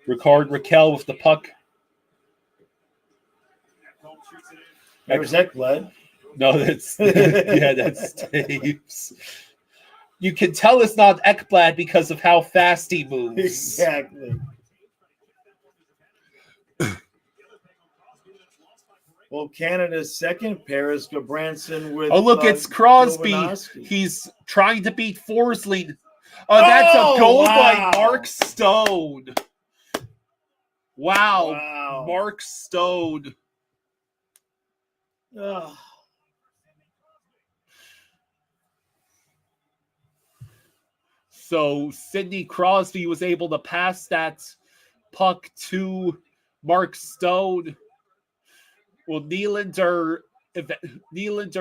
Ricard Raquel with the puck. There's Ekblad. No, that's that's Taves. You can tell it's not Ekblad because of how fast he moves. Exactly. Well, Canada's second pair is Gabranson with. Oh, look, it's Crosby. Jovanovski. He's trying to beat Forsling. Oh, that's a goal by Mark Stone. Wow. Mark Stone. Ugh. So Sidney Crosby was able to pass that puck to Mark Stone. Well, Nylander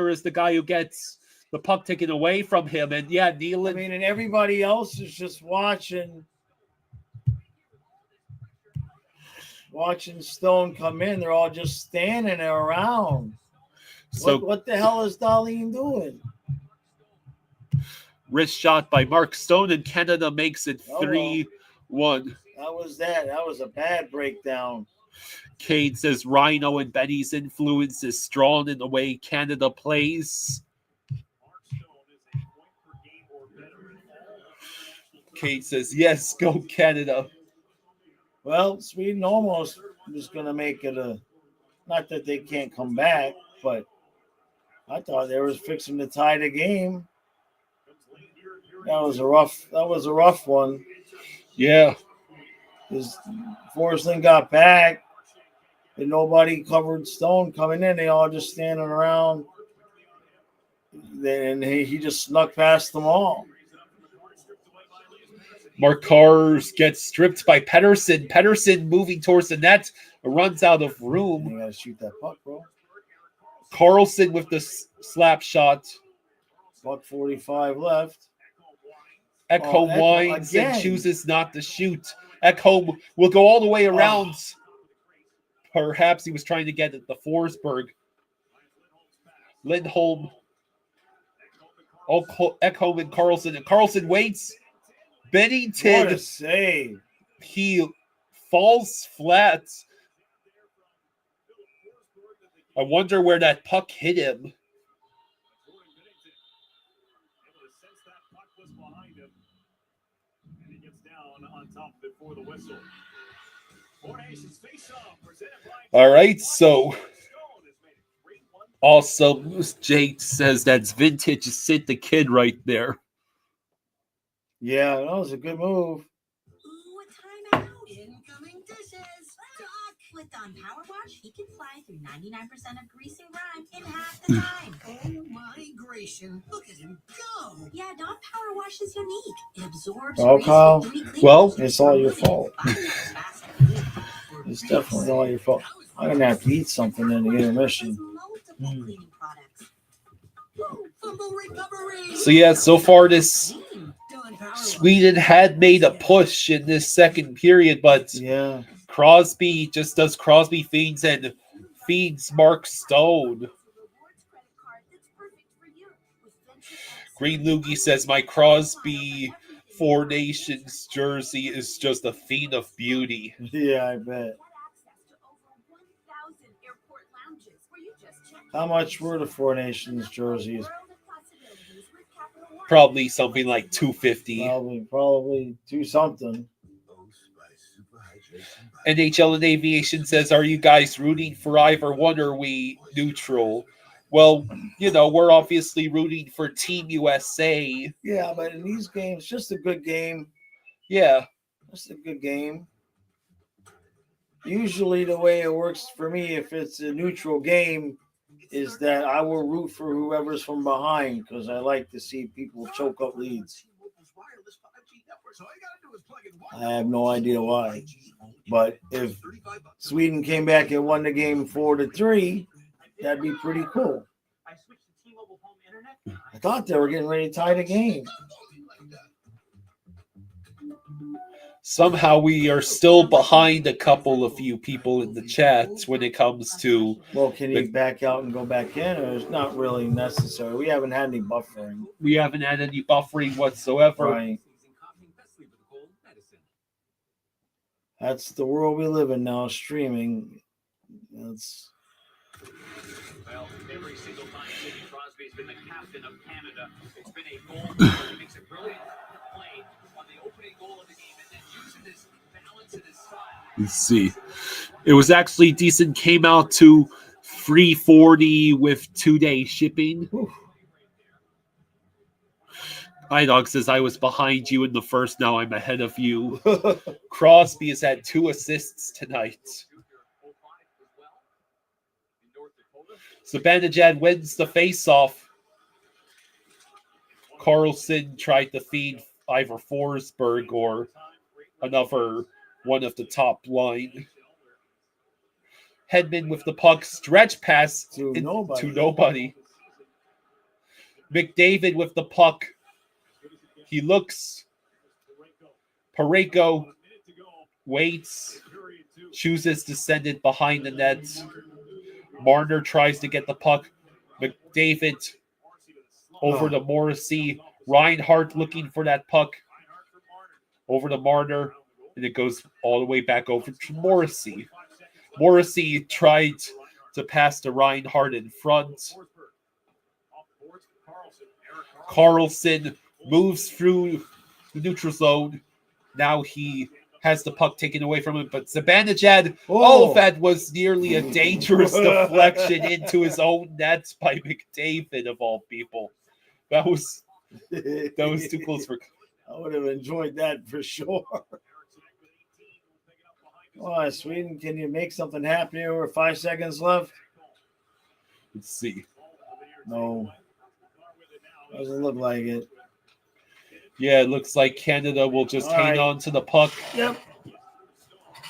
is the guy who gets the puck taken away from him. And yeah, Nylander. I mean, and everybody else is just watching Stone come in. They're all just standing there around. So what the hell is Darlene doing? Wrist shot by Mark Stone, and Canada makes it 3-1. That was a bad breakdown. Cade says Rhino and Betty's influence is strong in the way Canada plays. Cade says, yes, go Canada. Well, Sweden almost was going to make it not that they can't come back, but I thought they was fixing to tie the game. That was a rough one. Yeah. Because Forsling got back and nobody covered Stone coming in. They all just standing around. And he just snuck past them all. Markars gets stripped by Pedersen. Pedersen moving towards the net, runs out of room. You gotta shoot that puck, bro. Carlson with the slap shot. $1:45 left. Ekholm winds and chooses not to shoot. Ekholm will go all the way around. Perhaps he was trying to get at the Forsberg. Lindholm. Ekholm and Carlson. And Carlson waits. Bennington, What a save. he falls flat. I wonder where that puck hit him. All right, so also Jake says that's vintage Sid the Kid right there. Yeah, that was a good move. Ooh, time out. Incoming dishes. Doc, with Dawn Power Wash, he can fly through 99% of grease and grime in half the time. Oh my Grecian, look at him go! Yeah, Dawn Power Wash is unique. It absorbs Oh, grease Kyle. with 3 clean Well, motions, it's all your removing fault. 5 times faster. It's definitely all your fault. I'm going to have to eat something in the intermission. Multiple cleaning products. Woo, fumble recovery! So yeah, so far this Sweden had made a push in this second period, but Yeah. Crosby just does Crosby feeds and feeds Mark Stone. Green Loogie says my Crosby Four Nations jersey is just a fiend of beauty. Yeah, I bet. How much were the Four Nations jerseys? Probably something like $250. Probably do something. NHL and Aviation says, are you guys rooting for either one or are we neutral? Well, you know, we're obviously rooting for Team USA. Yeah, but in these games, just a good game. Yeah. Just a good game. Usually the way it works for me, if it's a neutral game, is that I will root for whoever's from behind because I like to see people choke up leads. I have no idea why. But if Sweden came back and won the game 4-3, that'd be pretty cool. I thought they were getting ready to tie the game. Somehow we are still behind a couple of few people in the chat when it comes to... Well, can you back out and go back in? Or it's not really necessary. We haven't had any buffering. We haven't had any buffering whatsoever. Right. That's the world we live in now, streaming. That's... Well, every single time Sidney Crosby's been the captain of Canada, it's been a goal. He makes a brilliant play on the opening goal of the game and then using his balance and his style. Let's see. It was actually decent. Came out to $340 with 2-day shipping. iDog says, I was behind you in the first. Now I'm ahead of you. Crosby has had 2 assists tonight. Zibanejad wins the faceoff. Carlson tried to feed either Forsberg or another one of the top line. Hedman with the puck, stretch pass to nobody. McDavid with the puck. He looks. Parayko waits, chooses to send it behind the net. Marner tries to get the puck. McDavid over to Morrissey. Reinhart looking for that puck. Over to Marner. And it goes all the way back over to Morrissey. Morrissey tried to pass to Reinhart in front. Carlson moves through the neutral zone. Now he has the puck taken away from him, but Zibanejad, that was nearly a dangerous deflection into his own nets by McDavid of all people. That was too close for. I would have enjoyed that for sure. Come on, Sweden, can you make something happen here with 5 seconds left? Let's see. No. Doesn't look like it. Yeah, it looks like Canada will just hang on to the puck. Yep.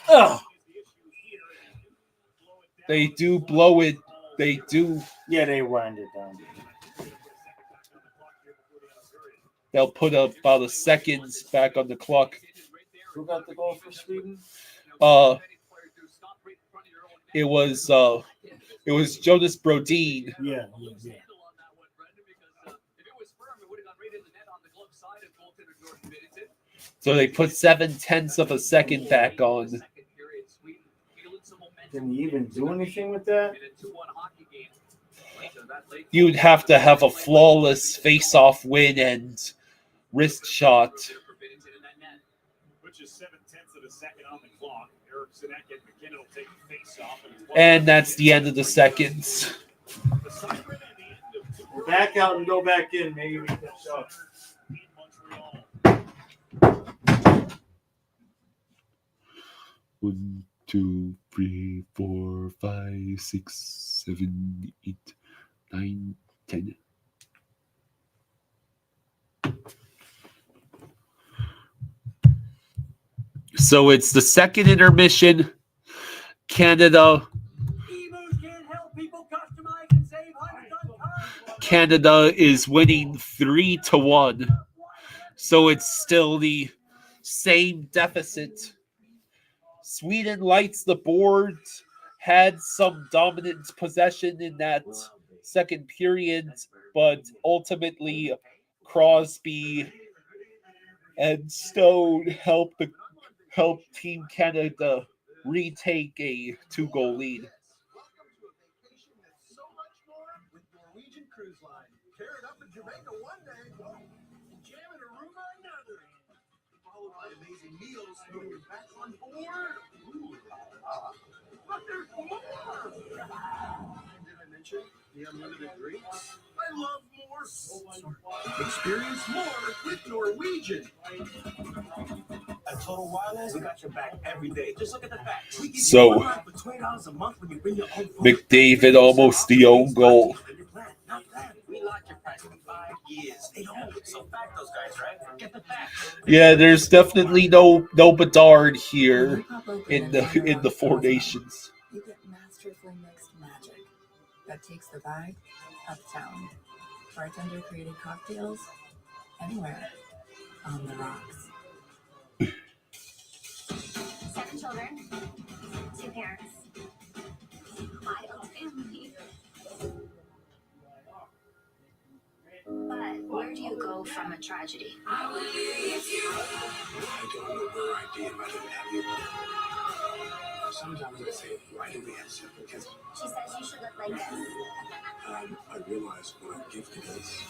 Oh. They do blow it. They do. Yeah, they wind it down. They'll put about a second back on the clock. Who got the goal for Sweden? It was Jonas Brodin. Yeah. So they put 7/10 of a second back on. Can you even do anything with that? You'd have to have a flawless face-off win and wrist shot. Which is 7/10 of a second on the clock. Eric Sinek and McKinnon will take the face off. And that's the end of the seconds. We're back out and go back in. Maybe we can shot. 1, 2, 3, 4, 5, 6, 7, 8, 9, 10. So it's the second intermission. Canada is winning 3-1. So it's still the same deficit. Sweden lights the board, had some dominant possession in that second period, but ultimately Crosby and Stone helped Team Canada retake a 2-goal lead. Amazing meals when you're back on board. Ooh, but there's more. Did I mention the unlimited drinks? I love more. Experience more with Norwegian. At Total Wireless, we got your back every day. Just look at the facts. So McDavid almost the own goal. We locked your price for 5 years. They don't. So fact those guys, right? Get the facts. Yeah, there's definitely no Bedard here in the Four Nations. You get masterfully mixed magic that takes the vibe uptown. Bartender created cocktails anywhere on the rocks. 7 children, 2 parents, wild family. But where do you go from a tragedy? I don't know where I'd be if I didn't have you. Sometimes I say, why do we have to? Because She says you should look like this. I realize what a gift it is.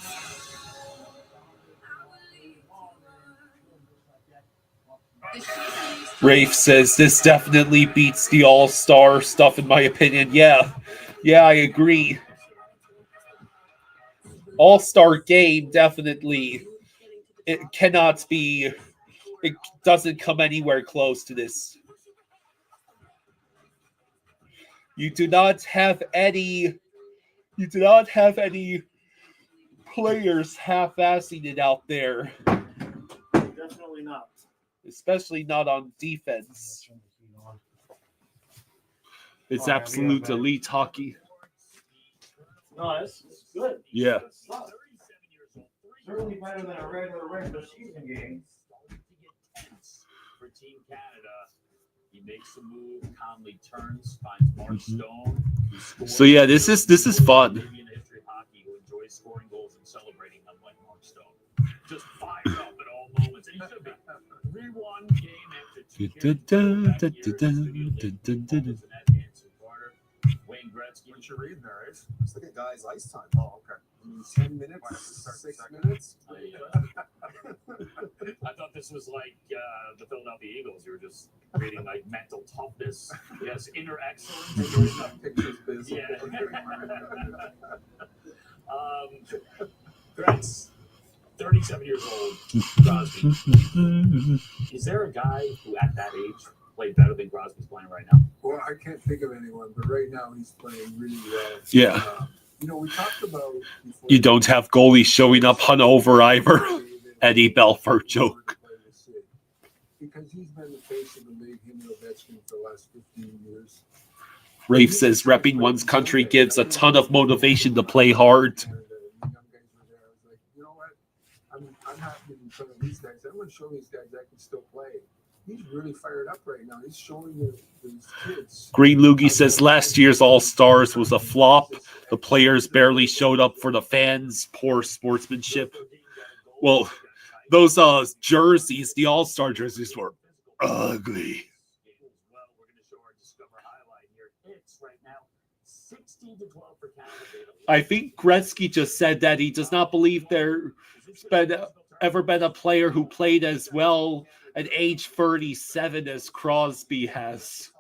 Rafe says this definitely beats the All-Star stuff in my opinion. Yeah, I agree. All-Star game definitely. It cannot be. It doesn't come anywhere close to this. You do not have any players half-assing it out there. Definitely not. Especially not on defense. It's absolute elite hockey. No, it's good. Yeah. Certainly better than a regular season game. For Team Canada, he makes a move, calmly turns, finds Mark Stone. So yeah, this is fun. Maybe in the history of hockey who enjoys scoring goals and celebrating them like Mark Stone. Just fired up at all moments. And he should be 3-1 game after 2 Wayne Gretzky. What you reading there, Ace? Just look at guys' ice time. Oh, okay. 10 minutes, 6 minutes. I thought this was like the Philadelphia Eagles. You were just reading like mental toughness. Yes, inner excellence. Pictures busy. Yeah. Gretz, 37 years old. Crosby. Is there a guy who at that age played better than Crosby's playing right now? Well, I can't think of anyone, but right now he's playing really well. Yeah. We talked about before. You don't have goalies showing up hungover either. Eddie Belfour joke. Because he's been the face of the league, him and Ovechkin, for the last 15 years. Rafe says repping one's country gives a ton of motivation to play hard. The young guys were there. I was like, you know what? I'm happy in front of these guys. I want to show these guys I can still play. He's really fired up right now. He's showing these kids. Green Loogie says last year's All-Stars was a flop. The players barely showed up for the fans. Poor sportsmanship. Well, those jerseys, the All-Star jerseys were ugly. I think Gretzky just said that he does not believe there's ever been a player who played as well at age 37 as Crosby has.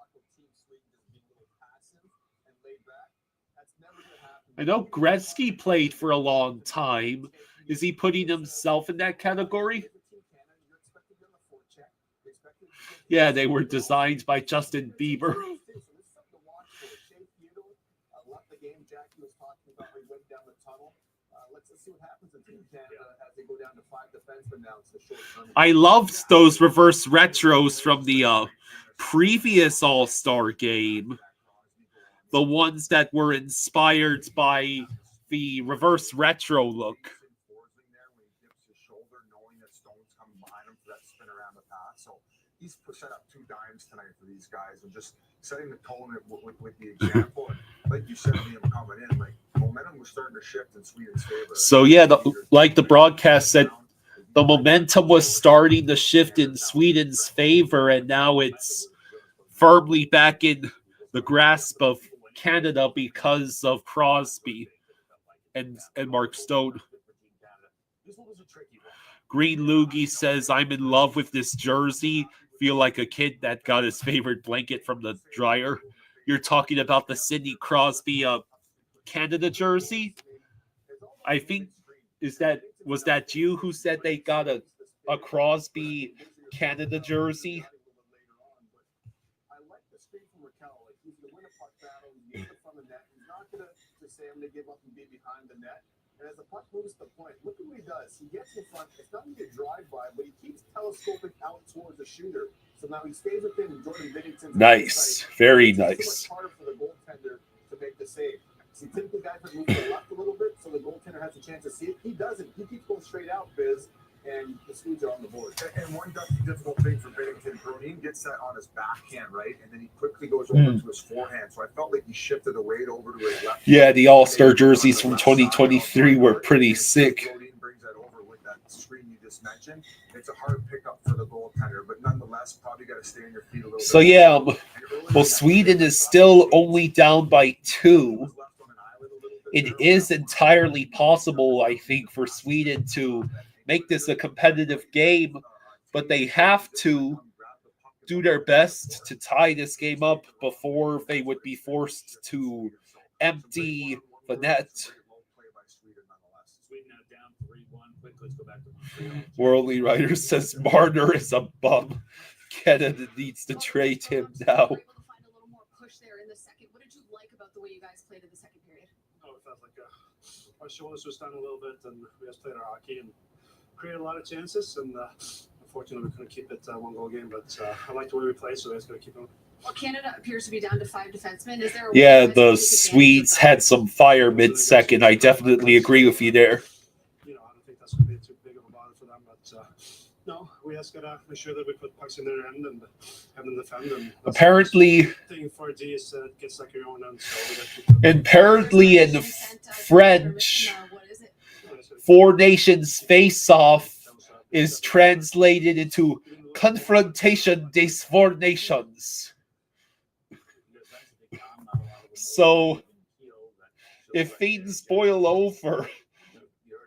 I know Gretzky played for a long time. Is he putting himself in that category? Yeah, they were designed by Justin Bieber. I loved those reverse retros from the previous All-Star game. The ones that were inspired by the reverse retro look. He's set up 2 dimes tonight for these guys and just setting the tone with the example. And like you said, him coming in, like momentum was starting to shift in Sweden's favor. So yeah, like the broadcast said, the momentum was starting to shift in Sweden's favor, and now it's firmly back in the grasp of Canada because of Crosby and Mark Stone. Green Loogie says, I'm in love with this jersey. Feel like a kid that got his favorite blanket from the dryer. You're talking about the Sidney Crosby Canada jersey? I think was that you who said they got a Crosby Canada jersey? I like the screen from Raquel. Like he's going to win a puck battle. He's going to from the net. He's not going to say I'm going to give up and be behind the net. And as the puck moves to the point, look at what he does. He gets in front. It's not going to be a drive-by, but he keeps telescoping out towards the shooter. So now he stays within Jordan Binnington's nice. Very nice. It's much harder for the goaltender to make the save. See, typically guys would move to the left a little bit so the goaltender has a chance to see it. He doesn't. He keeps going straight out, Biz, and the Swedes are on the board. And one difficult thing for Binnington, Brodin gets that on his backhand, right? And then he quickly goes over to his forehand. So I felt like he shifted the weight over to his left. Yeah, the All-Star jerseys from 2023 were pretty sick. Brodin brings that over with that screen you just mentioned. It's a hard pickup for the goaltender, but nonetheless, probably got to stay on your feet a little bit. So yeah, well, Sweden is still only down by 2. It is entirely possible, I think, for Sweden to make this a competitive game, but they have to do their best to tie this game up before they would be forced to empty the net. Worldly Writer says Marner is a bum. Canada needs to trade him now. What did you like about the way you guys played in the second period? It felt like our shoulders were down a little bit, and we just played our hockey and created a lot of chances. And unfortunately, we couldn't keep it 1-goal game. But I like the way we play, so we're just going to keep it. Well, Canada appears to be down to 5 defensemen. Is there? Yeah, the Swedes had some fire mid-second. I definitely agree with you there. I don't think that's going to be too big of a bother for them. But no, we just got to make sure that we put pucks in their end and have them defend. And apparently, thing for D is get stuck in your own end. Apparently, in French, Four Nations face-off is translated into confrontation des Four Nations. So, if things boil over,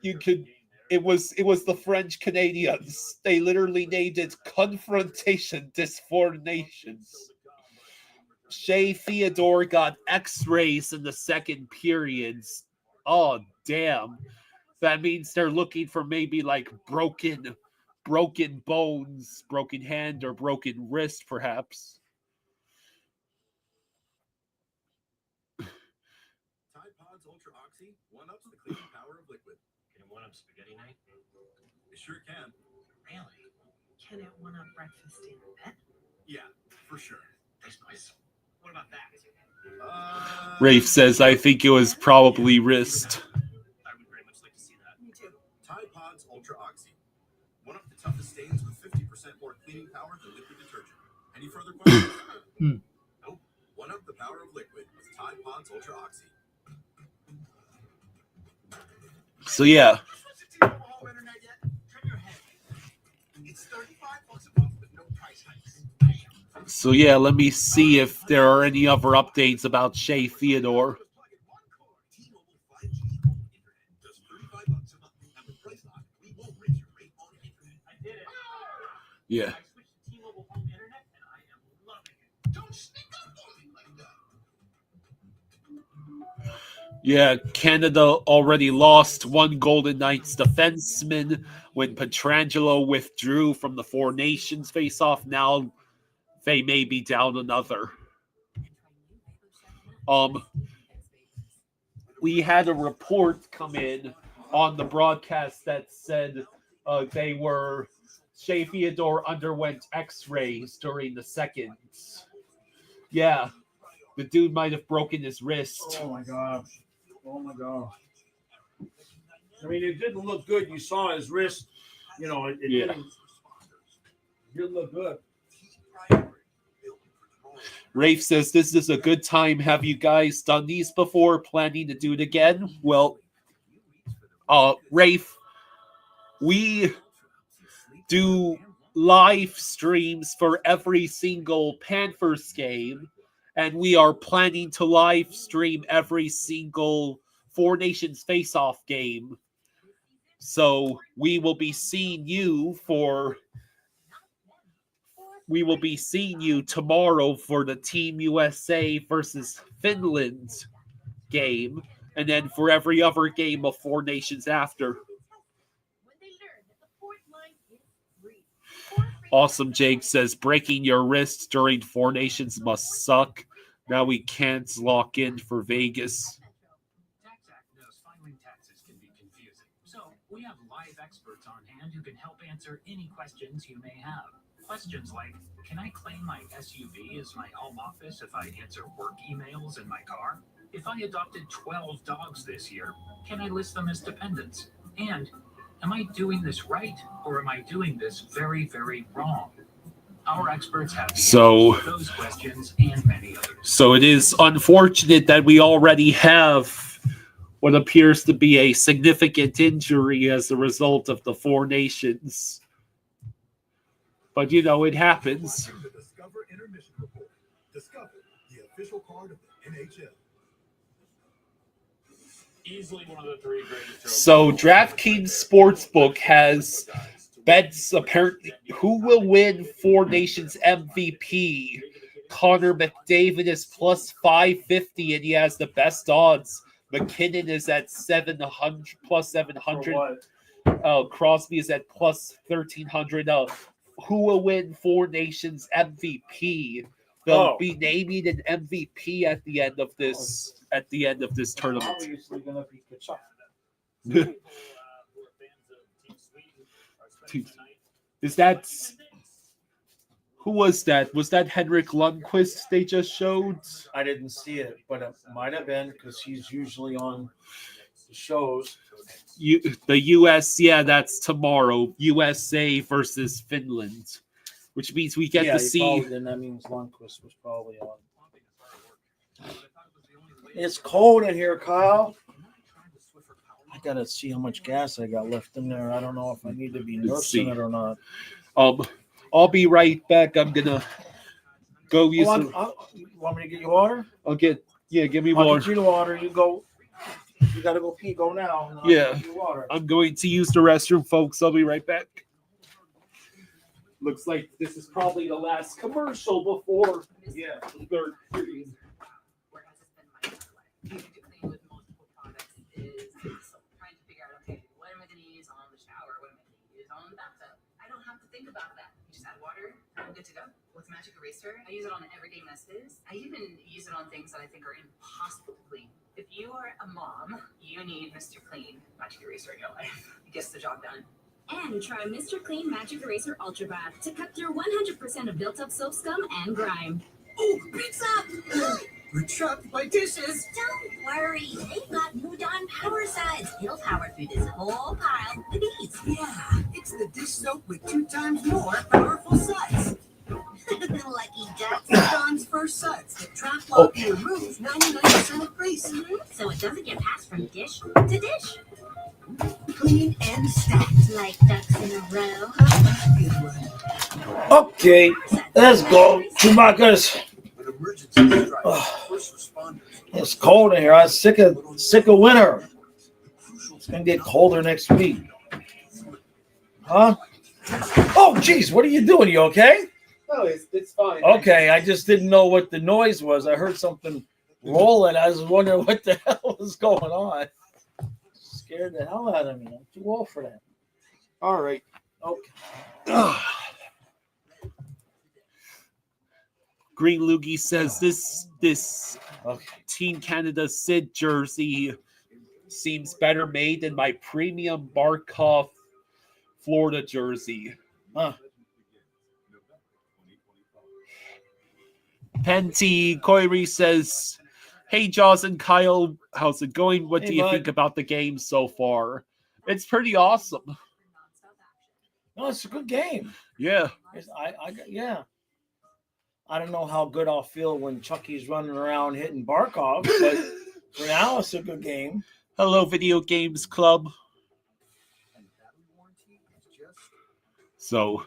it was the French Canadians. They literally named it Confrontation des Four Nations. Shea Theodore got X-rays in the second periods. Oh, damn. That means they're looking for maybe like broken bones, broken hand, or broken wrist, perhaps. Tide Pods Ultra Oxy one-ups the cleaning power of liquid. Can it one-up spaghetti night? It sure can. Really? Can it one-up breakfast in bed? Yeah, for sure. That's nice. What about that? Rafe says, I think it was probably wrist. I would very much like to see that. Me too. Tide Pods Ultra Oxy. One of the toughest stains with 50% more cleaning power than liquid detergent. Any further questions? Nope. One up the power of liquid with Tide Pods Ultra Oxy. So yeah. So, yeah, let me see if there are any other updates about Shea Theodore. Yeah. Yeah, Canada already lost one Golden Knights defenseman when Pietrangelo withdrew from the Four Nations face-off. Now they may be down another. We had a report come in on the broadcast that said Shea Theodore underwent x-rays during the seconds. Yeah, the dude might have broken his wrist. Oh my gosh. I mean, it didn't look good. You saw his wrist. You know, it didn't look good. Rafe says, this is a good time. Have you guys done these before? Planning to do it again? Well, Rafe, we do live streams for every single Panthers game, and we are planning to live stream every single Four Nations face-off game. So we will be seeing you tomorrow for the Team USA versus Finland game, and then for every other game of Four Nations after. Awesome Jake says, breaking your wrist during Four Nations must suck. Now we can't lock in for Vegas. Filing taxes can be confusing. So we have live experts on hand who can help answer any questions you may have. Questions like, can I claim my SUV as my home office if I answer work emails in my car? If I adopted 12 dogs this year, can I list them as dependents? And am I doing this right, or am I doing this very, very wrong? Our experts have those questions and many others. So it is unfortunate that we already have what appears to be a significant injury as a result of the Four Nations. But, you know, it happens. The Discover Intermission Report. Discover, the official card of the NHL. Easily one of the three greatest. So DraftKings Sportsbook has bets apparently who will win Four Nations MVP. Connor McDavid is plus 550 and he has the best odds. McKinnon is at 700 plus 700. Crosby is at plus 1300. Who will win Four Nations MVP? They'll be naming an MVP at the end of this tournament. Obviously going to be Kachuk. Is that who was that? Was that Henrik Lundqvist they just showed? I didn't see it, but it might have been because he's usually on the shows. The US, yeah, that's tomorrow. USA versus Finland, which means we get to see. Then that means Lundqvist was probably on. It's cold in here, Kyle. I gotta see how much gas I got left in there. I don't know if I need to be nursing it or not. I'll be right back. I'm gonna go use. You want me to get you water? Give me I'll water. get you the water. You go. You gotta go pee. Go now. Yeah, I'm going to use the restroom, folks. I'll be right back. Looks like this is probably the last commercial before the third period. I'm good to go. With Magic Eraser, I use it on everyday messes. I even use it on things that I think are impossible to clean. If you are a mom, you need Mr. Clean Magic Eraser in your life. It gets the job done. And try Mr. Clean Magic Eraser Ultra Bath to cut through 100% of built-up soap scum and grime. Oh, pizza! We're trapped by dishes. Don't worry, they've got new Dawn Power Suds. It'll power through this whole pile with ease. Yeah, it's the dish soap with 2 times more powerful suds. Lucky ducks. Dawn's first suds that trap, lock, and remove 99% of grease. So it doesn't get passed from dish to dish. Clean and stacked. Like ducks in a row. Good one. Okay. Suds. Let's go, Chewbacca's. It's cold in here. I'm sick of winter. It's gonna get colder next week. Huh? Oh, geez, what are you doing? You okay? No, it's fine. Okay, I just didn't know what the noise was. I heard something rolling. I was wondering what the hell was going on. Scared the hell out of me. I'm too old for that. All right. Okay. Green Loogie says this Team Canada Sid jersey seems better made than my premium Barkov Florida jersey. Huh. Penty Koiri says, "Hey Jaws and Kyle, how's it going? What Hey, do you bud. think about the game so far?" It's pretty awesome. No, it's a good game. Yeah. Yeah. I don't know how good I'll feel when Chucky's running around hitting Barkov, but for now it's a good game. Hello, Video Games Club. So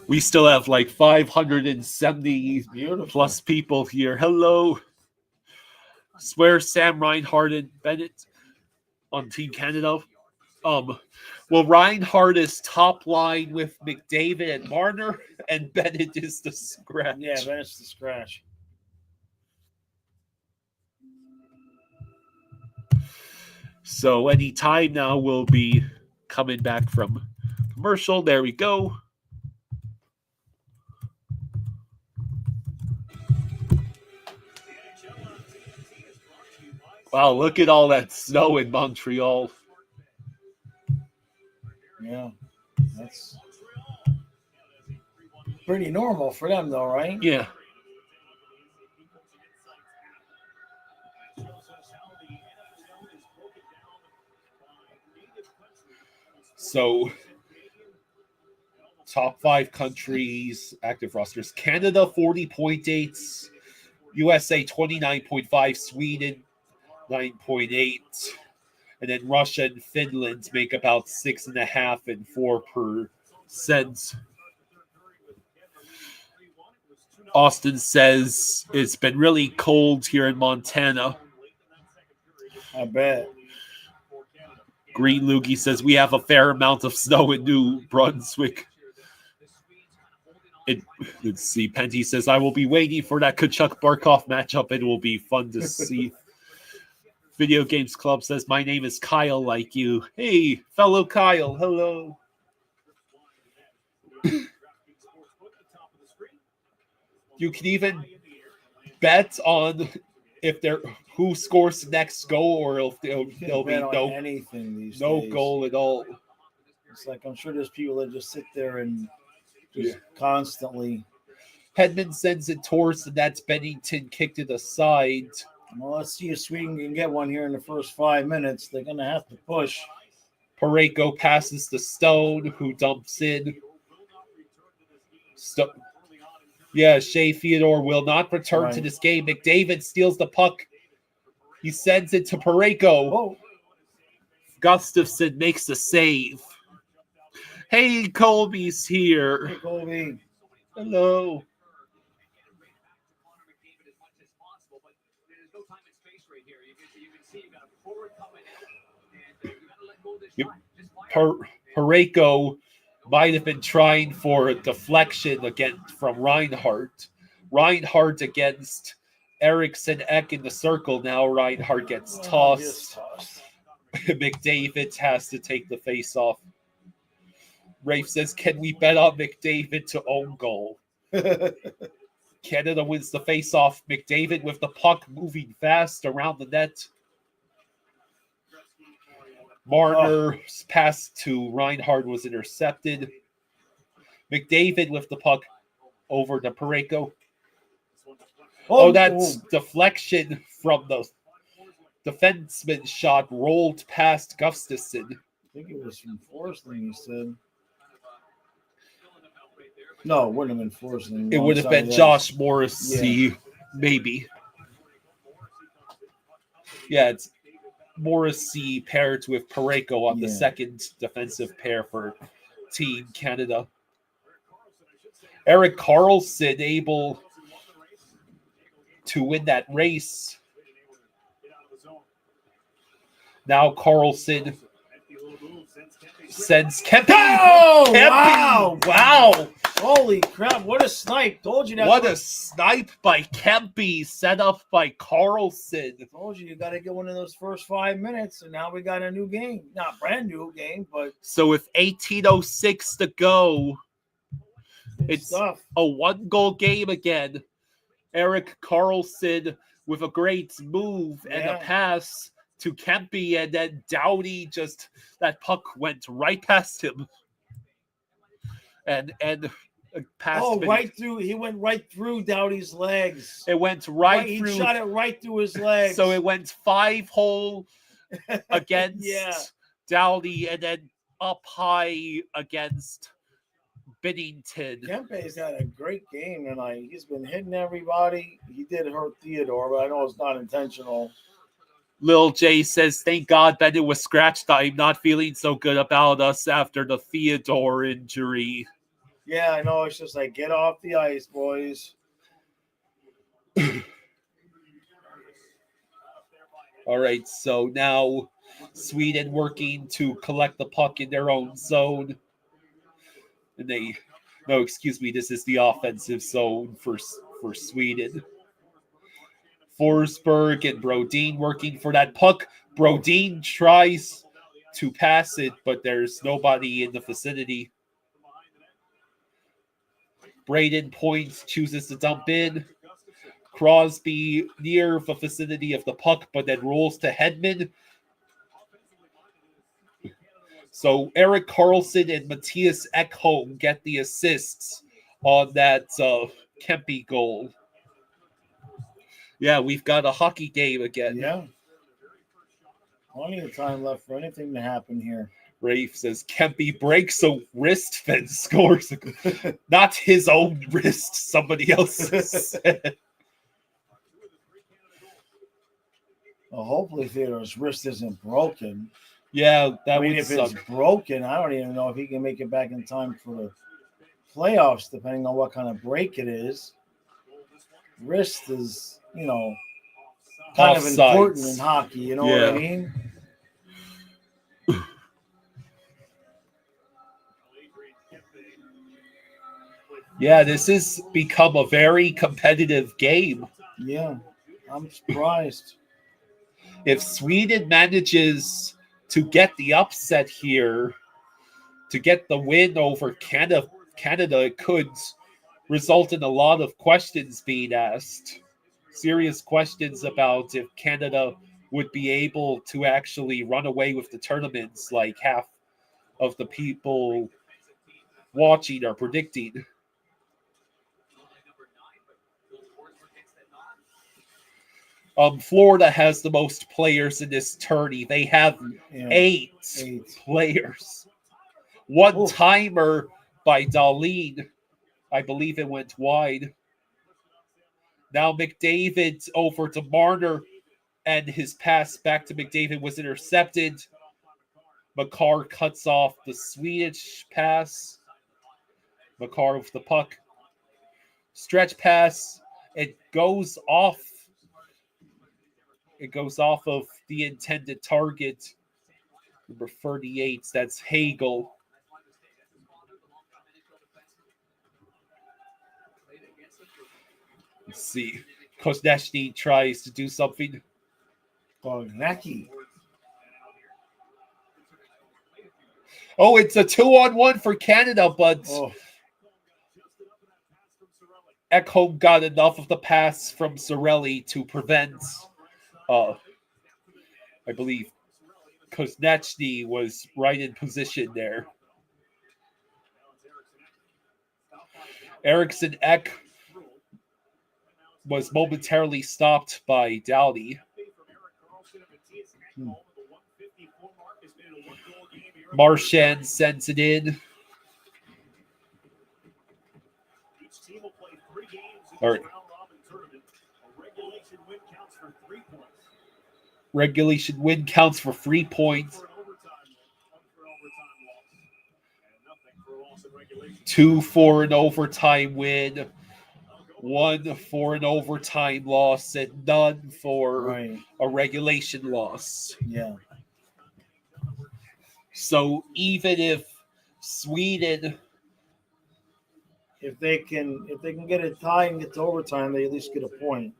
we still have like 570 plus people here. Hello. Swear Sam Reinhardt and Bennett on Team Canada. Well, Reinhardt is top line with McDavid and Marner, and Bennett is the scratch. Yeah, Bennett's the scratch. So any time now we'll be coming back from commercial. There we go. Wow, look at all that snow in Montreal. Yeah, that's pretty normal for them, though, right? Yeah. So, top 5 countries, active rosters. Canada, 40.8. USA, 29.5. Sweden, 9.8. And then Russia and Finland make about 6.5% and 4%. Austin says it's been really cold here in Montana. I bet. Green Loogie says we have a fair amount of snow in New Brunswick. Let's see. Penty says I will be waiting for that Kachuk Barkov matchup. It will be fun to see. Video Games Club says my name is Kyle, like you. Hey, fellow Kyle. Hello. You can even bet on if they're who scores the next goal, or if there'll be no anything these no days. goal at all. It's like I'm sure there's people that just sit there and just constantly. Hedman sends it towards the net. Bennington kicked it aside. Well, let's see if Sweden can get one here in the first 5 minutes. They're going to have to push. Pareko passes to Stone, who dumps in. Shea Theodore will not return to this game. McDavid steals the puck. He sends it to Pareko. Whoa. Gustafsson makes the save. Hey, Colby's here. Hey, Colby. Hello. Pareko might have been trying for a deflection again from Reinhardt. Reinhardt against Eriksson Ek in the circle. Now Reinhardt gets tossed. McDavid has to take the face off. Rafe says, can we bet on McDavid to own goal? Canada wins the face off. McDavid with the puck moving fast around the net. Marner's pass to Reinhardt was intercepted. McDavid with the puck over to Pareko. That's deflection from the defenseman shot rolled past Gustafsson. I think it was from Forsling, he said. No, it wouldn't have been Forsling. It would have been Josh Morrissey, maybe. Yeah, it's Morrissey paired with Pareko on the second defensive pair for Team Canada. Erik Karlsson able to win that race. Now Karlsson sends Kempe. Oh, Kempe. Wow. Holy crap, what a snipe. Told you that. What a snipe by Kempe, set up by Karlsson. Told you got to get one of those first 5 minutes, and now we got a new game. Not brand new game, but... So with 18:06 to go, it's stuff. a 1-goal game again. Erik Karlsson with a great move and a pass to Kempe, and then Doughty that puck went right past him. And past him. Right through. He went right through Doughty's legs. It went right through. He shot it right through his legs. So it went 5-hole against Doughty, and then up high against Binnington. Kempe's had a great game tonight. He's been hitting everybody. He did hurt Theodore, but I know it's not intentional. Lil J says, thank God Bennett was scratched. I'm not feeling so good about us after the Theodore injury. Yeah, I know. It's just like, get off the ice, boys. All right, so now Sweden working to collect the puck in their own zone. And this is the offensive zone for Sweden. Forsberg and Brodin working for that puck. Brodin tries to pass it, but there's nobody in the vicinity. Braden Point chooses to dump in. Crosby near the vicinity of the puck, but then rolls to Hedman. So Erik Karlsson and Matthias Ekholm get the assists on that Kempe goal. Yeah, we've got a hockey game again. Yeah. Plenty of time left for anything to happen here. Rafe says Kempe breaks a wrist, then scores. Not his own wrist, somebody else's. Well, hopefully Theodore's wrist isn't broken. Yeah, that would if suck. It's broken, I don't even know if he can make it back in time for the playoffs, depending on what kind of break it is. Wrist is, kind of important in hockey. You know what I mean? Yeah, this has become a very competitive game. Yeah, I'm surprised. If Sweden manages to get the upset here, to get the win over Canada, it could result in a lot of questions being asked. Serious questions about if Canada would be able to actually run away with the tournaments like half of the people watching are predicting. Florida has the most players in this tourney. They have 8 players. One-timer by Dahlin. I believe it went wide. Now McDavid over to Marner, and his pass back to McDavid was intercepted. Makar cuts off the Swedish pass. Makar with the puck. Stretch pass. It goes off. It goes off of the intended target. Number 38, that's Hagel. Let's see. Koznechny tries to do something. Koznechny. Oh, it's a 2-on-1 for Canada, but Ekholm got enough of the pass from Cirelli to prevent, I believe, Koznechny was right in position there. Eriksson Ek was momentarily stopped by Doughty. Marchand sends it in. Regulation win counts for 3 points. 2 for an overtime win, 1 for an overtime loss, and none for a regulation loss. Yeah. So even if Sweden, if they can get a tie and get to overtime, they at least get a point.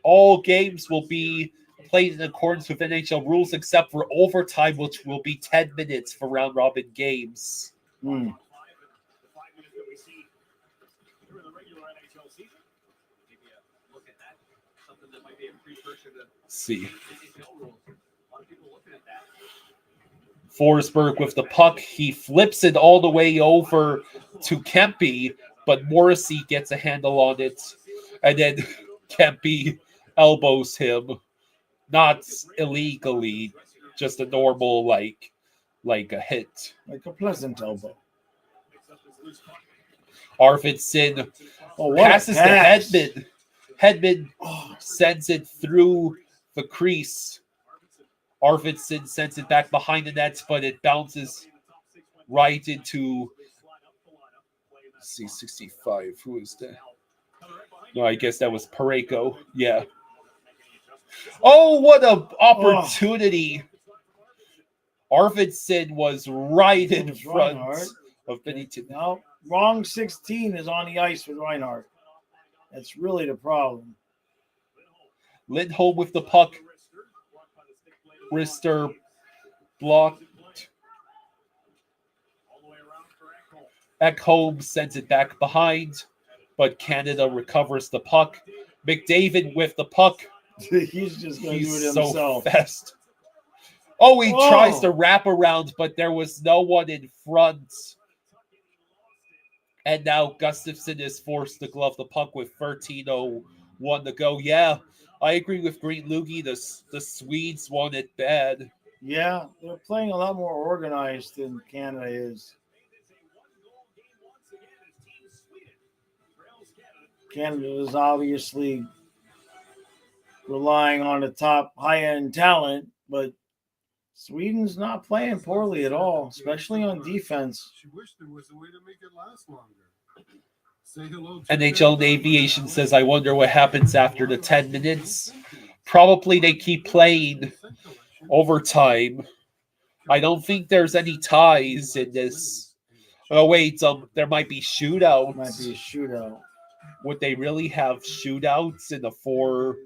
all games will be played in accordance with NHL rules except for overtime, which will be 10 minutes for round robin games. Mm. See. Forsberg with the puck. He flips it all the way over to Kempe, but Morrissey gets a handle on it. And then Kempe elbows him. Not illegally, just a normal, like a hit. Like a pleasant elbow. Arvidsson what passes a pass. to Hedman. Hedman sends it through the crease. Arvidsson sends it back behind the nets, but it bounces right into C65. Who is that? No, I guess that was Pareko. Yeah. Oh, what an opportunity. Arvidsson was right in front of Bennington. Now, wrong 16 is on the ice with Reinhardt. That's really the problem. Lindholm with the puck. Wrister blocked. Ekholm sends it back behind, but Canada recovers the puck. McDavid with the puck. He's just going to do it himself. So fast. Oh, he tries to wrap around, but there was no one in front. And now Gustafsson is forced to glove the puck with 13:01 to go. Yeah, I agree with Green Loogie. The Swedes won it bad. Yeah, they're playing a lot more organized than Canada is. Canada is obviously relying on the top high-end talent, but Sweden's not playing poorly at all, especially on defense. She wished there was a way to make it last longer. Say hello to NHL Aviation says, I wonder what happens after the 10 minutes. Probably they keep playing overtime. I don't think there's any ties in this. Oh, wait, there might be shootouts. Might be a shootout. Would they really have shootouts in the 4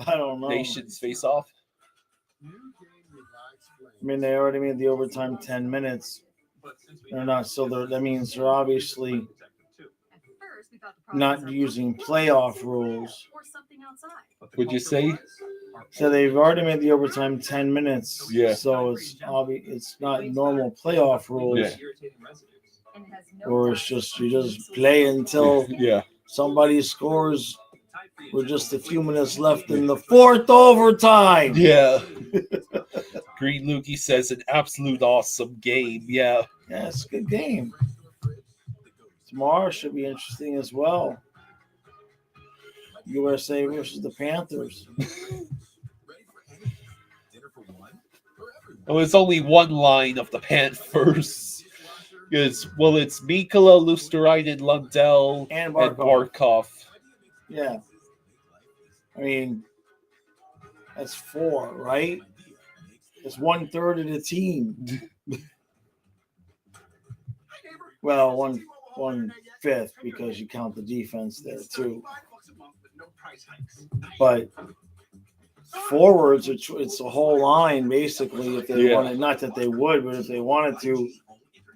I don't know. nations face-off? I mean, they already made the overtime 10 minutes. They're not, so that means they're obviously not using playoff rules. Would you say? So they've already made the overtime 10 minutes. Yeah. So it's not normal playoff rules. Yeah. Or it's just you just play until somebody scores with just a few minutes left in the 4th overtime. Yeah. Green Loogie says an absolute awesome game. Yeah. Yeah, it's a good game. Tomorrow should be interesting as well. USA versus the Panthers. Well, it's only one line of the Panthers. It's Mikkola, Luosterainen, Lundell, and Barkov. Yeah. I mean, that's 4, right? It's 1/3 of the team. Well, 1/5 because you count the defense there too. But forwards, it's a whole line basically. If they wanted, not that they would, but if they wanted to,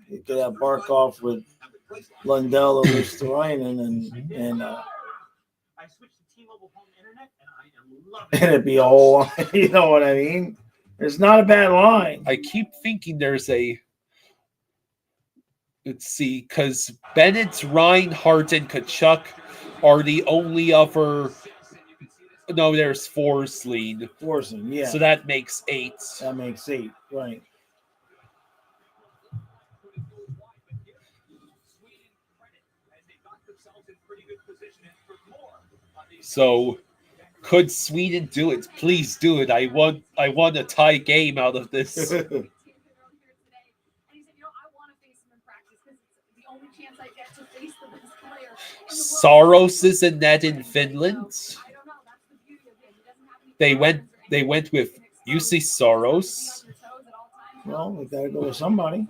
you could have Barkov with Lundell or Luosterainen and it'd be a whole line. You know what I mean? It's not a bad line. I keep thinking there's a. Let's see, because Bennett, Reinhardt, and Kachuk are the only other. No, there's Forsling. Forsling, yeah. So that makes 8. That makes 8, right. So, could Sweden do it? Please do it. I want a tie game out of this. Saros is in net in Finland. They went with UC Saros. Well, we got to go with somebody.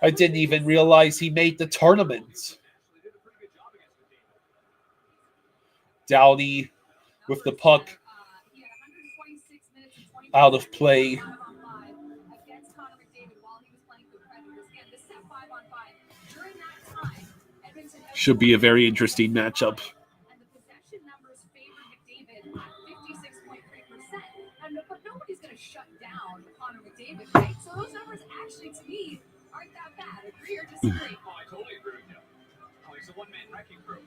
I didn't even realize he made the tournament. Doughty with the puck out of play. Should be a very interesting matchup. But nobody's going to shut down Connor McDavid, right? So those numbers actually, to me, aren't that bad. Agree or disagree? Oh, I totally agree with you. Oh, he's a one-man wrecking crew.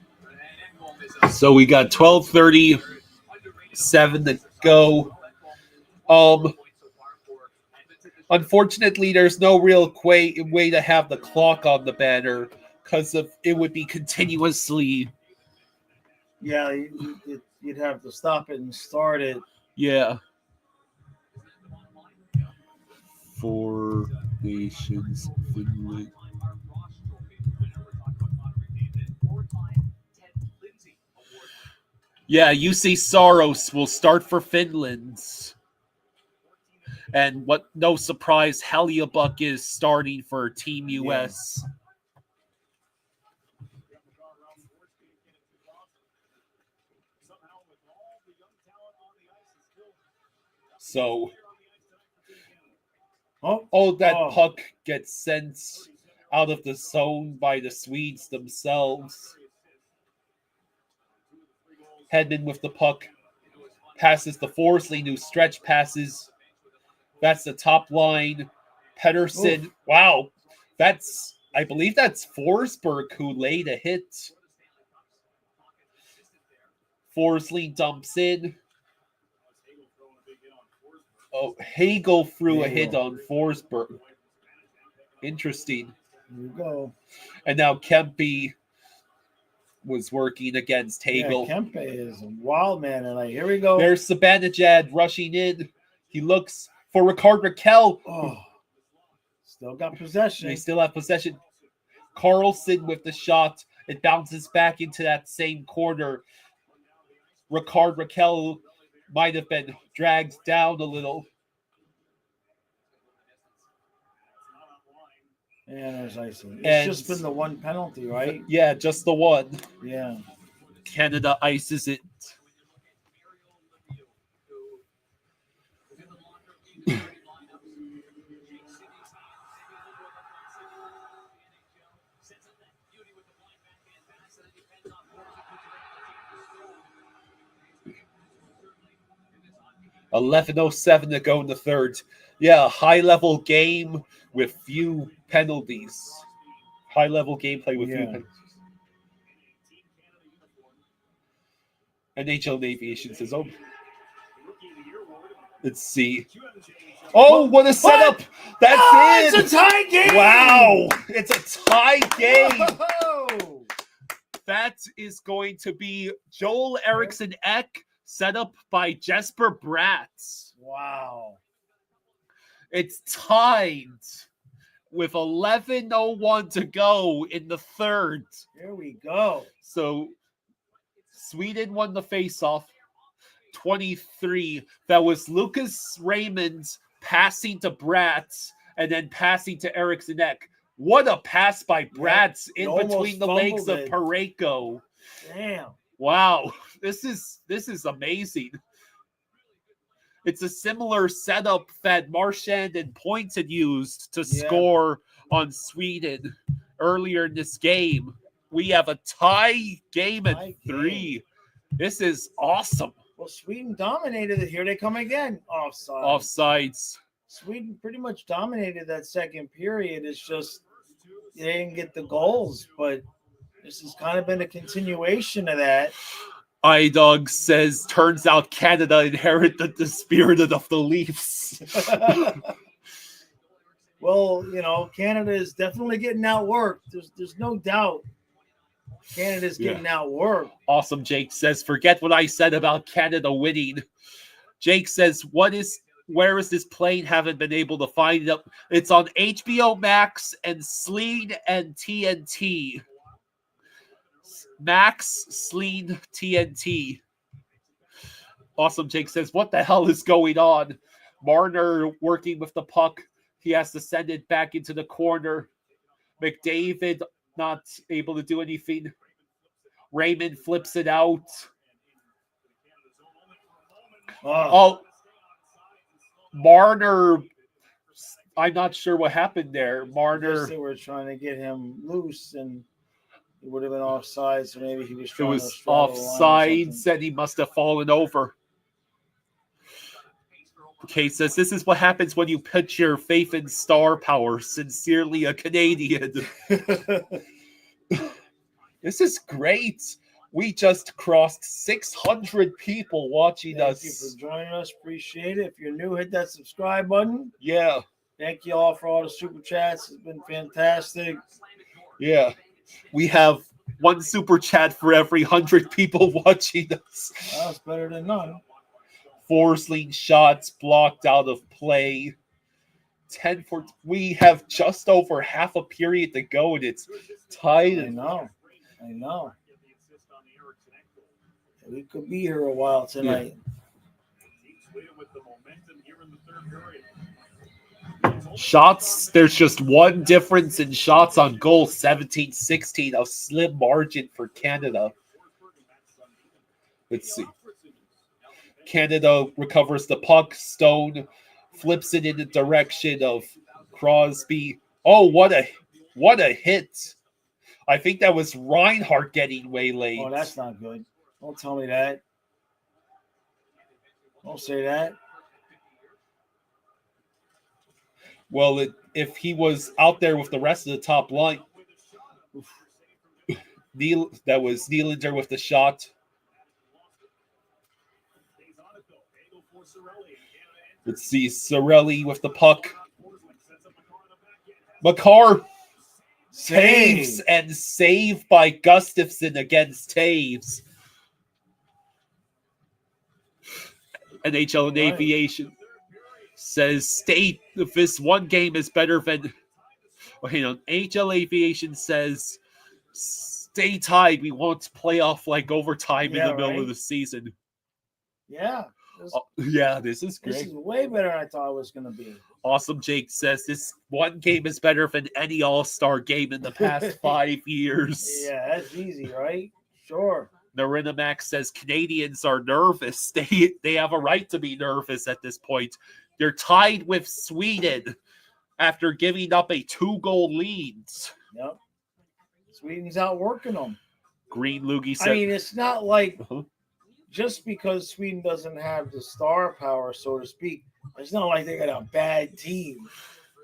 So we got 12:37 to go. Unfortunately, there's no real way to have the clock on the banner because it would be continuously. Yeah, you'd have to stop it and start it. Yeah. 4 Nations, Finland. Yeah, UC Saros will start for Finland. And no surprise, Hellebuyck is starting for Team US. So, puck gets sent out of the zone by the Swedes themselves. Hedman with the puck passes the Forsling, who stretch passes. That's the top line. Pettersson. Oof. Wow. I believe that's Forsberg who laid a hit. Forsling dumps in. Oh, Hagel threw a hit on Forsberg. Interesting. There you go. And now Kempe was working against Hagel. Yeah, Kempe is a wild man tonight. Here we go. There's Sabanajad rushing in. He looks for Ricard Raquel. Oh, still got possession. They still have possession. Carlson with the shot. It bounces back into that same corner. Ricard Raquel might have been dragged down a little. Yeah, there's icing. It's just been the one penalty, right? Yeah, just the one. Yeah. Canada ices it. $11:07 to go in the third. Yeah, high-level game with few penalties. High-level gameplay with few penalties. NHL Aviation says, oh. Let's see. Oh, what a setup! That's it! It's a tie game! Wow! It's a tie game! That is going to be Joel Eriksson Ek, set up by Jesper Bratz. Wow. It's tied with 11:01 to go in the third. Here we go. So Sweden won the faceoff 23. That was Lucas Raymond passing to Bratz and then passing to Eriksson Ek. What a pass by Bratz in between the legs of Parayko. Damn. Wow. This is amazing. It's a similar setup that Marchand and Points had used to score on Sweden earlier in this game. We have a tie game at 3. This is awesome. Well, Sweden dominated it. Here they come again. Offsides. Sweden pretty much dominated that second period. It's just they didn't get the goals, but this has kind of been a continuation of that. iDog says, turns out Canada inherited the spirit of the Leafs. Well, Canada is definitely getting outworked. There's no doubt. Canada's getting outworked. Awesome, Jake says, forget what I said about Canada winning. Jake says, where is this plane? Haven't been able to find it. It's on HBO Max and Sling and TNT. Max Sleen TNT. Awesome Jake says, what the hell is going on? Marner working with the puck. He has to send it back into the corner. McDavid not able to do anything. Raymond flips it out. Oh, Marner. I'm not sure what happened there. Marner. They were trying to get him loose, and it would have been offside. So maybe he was It trying was to straddle the line or offside, something. and he must have fallen over. Okay, says this is what happens when you put your faith in star power. Sincerely, a Canadian. This is great. We just crossed 600 people watching us. Thank you for joining us. Appreciate it. If you're new, hit that subscribe button. Yeah. Thank you all for all the super chats. It's been fantastic. Yeah. We have one super chat for every 100 people watching us. That's better than none. 4 sling shots blocked out of play. 10 for. We have just over half a period to go, and it's tied. I know. We could be here a while tonight. Shots, there's just one difference in shots on goal, 17-16, a slim margin for Canada. Let's see. Canada recovers the puck. Stone flips it in the direction of Crosby. Oh, what a hit. I think that was Reinhardt getting waylaid. Oh, that's not good. Don't tell me that. Don't say that. Well, if he was out there with the rest of the top line, that was Nylander with the shot. Let's see, Cirelli with the puck. Makar saves and saved by Gustafsson against Taves. NHL and Aviation says state if this one game is better than. NHL Aviation says stay tied. We want playoff like overtime in the middle of the season. Yeah. This is great. This is way better than I thought it was going to be. Awesome Jake says this one game is better than any All-Star game in the past 5 years. Yeah, that's easy, right? Sure. Narinimax says Canadians are nervous. They have a right to be nervous at this point. They're tied with Sweden after giving up a 2-goal lead. Yep. Sweden's outworking them. Green Loogie said, I mean, it's not like just because Sweden doesn't have the star power, so to speak, it's not like they got a bad team.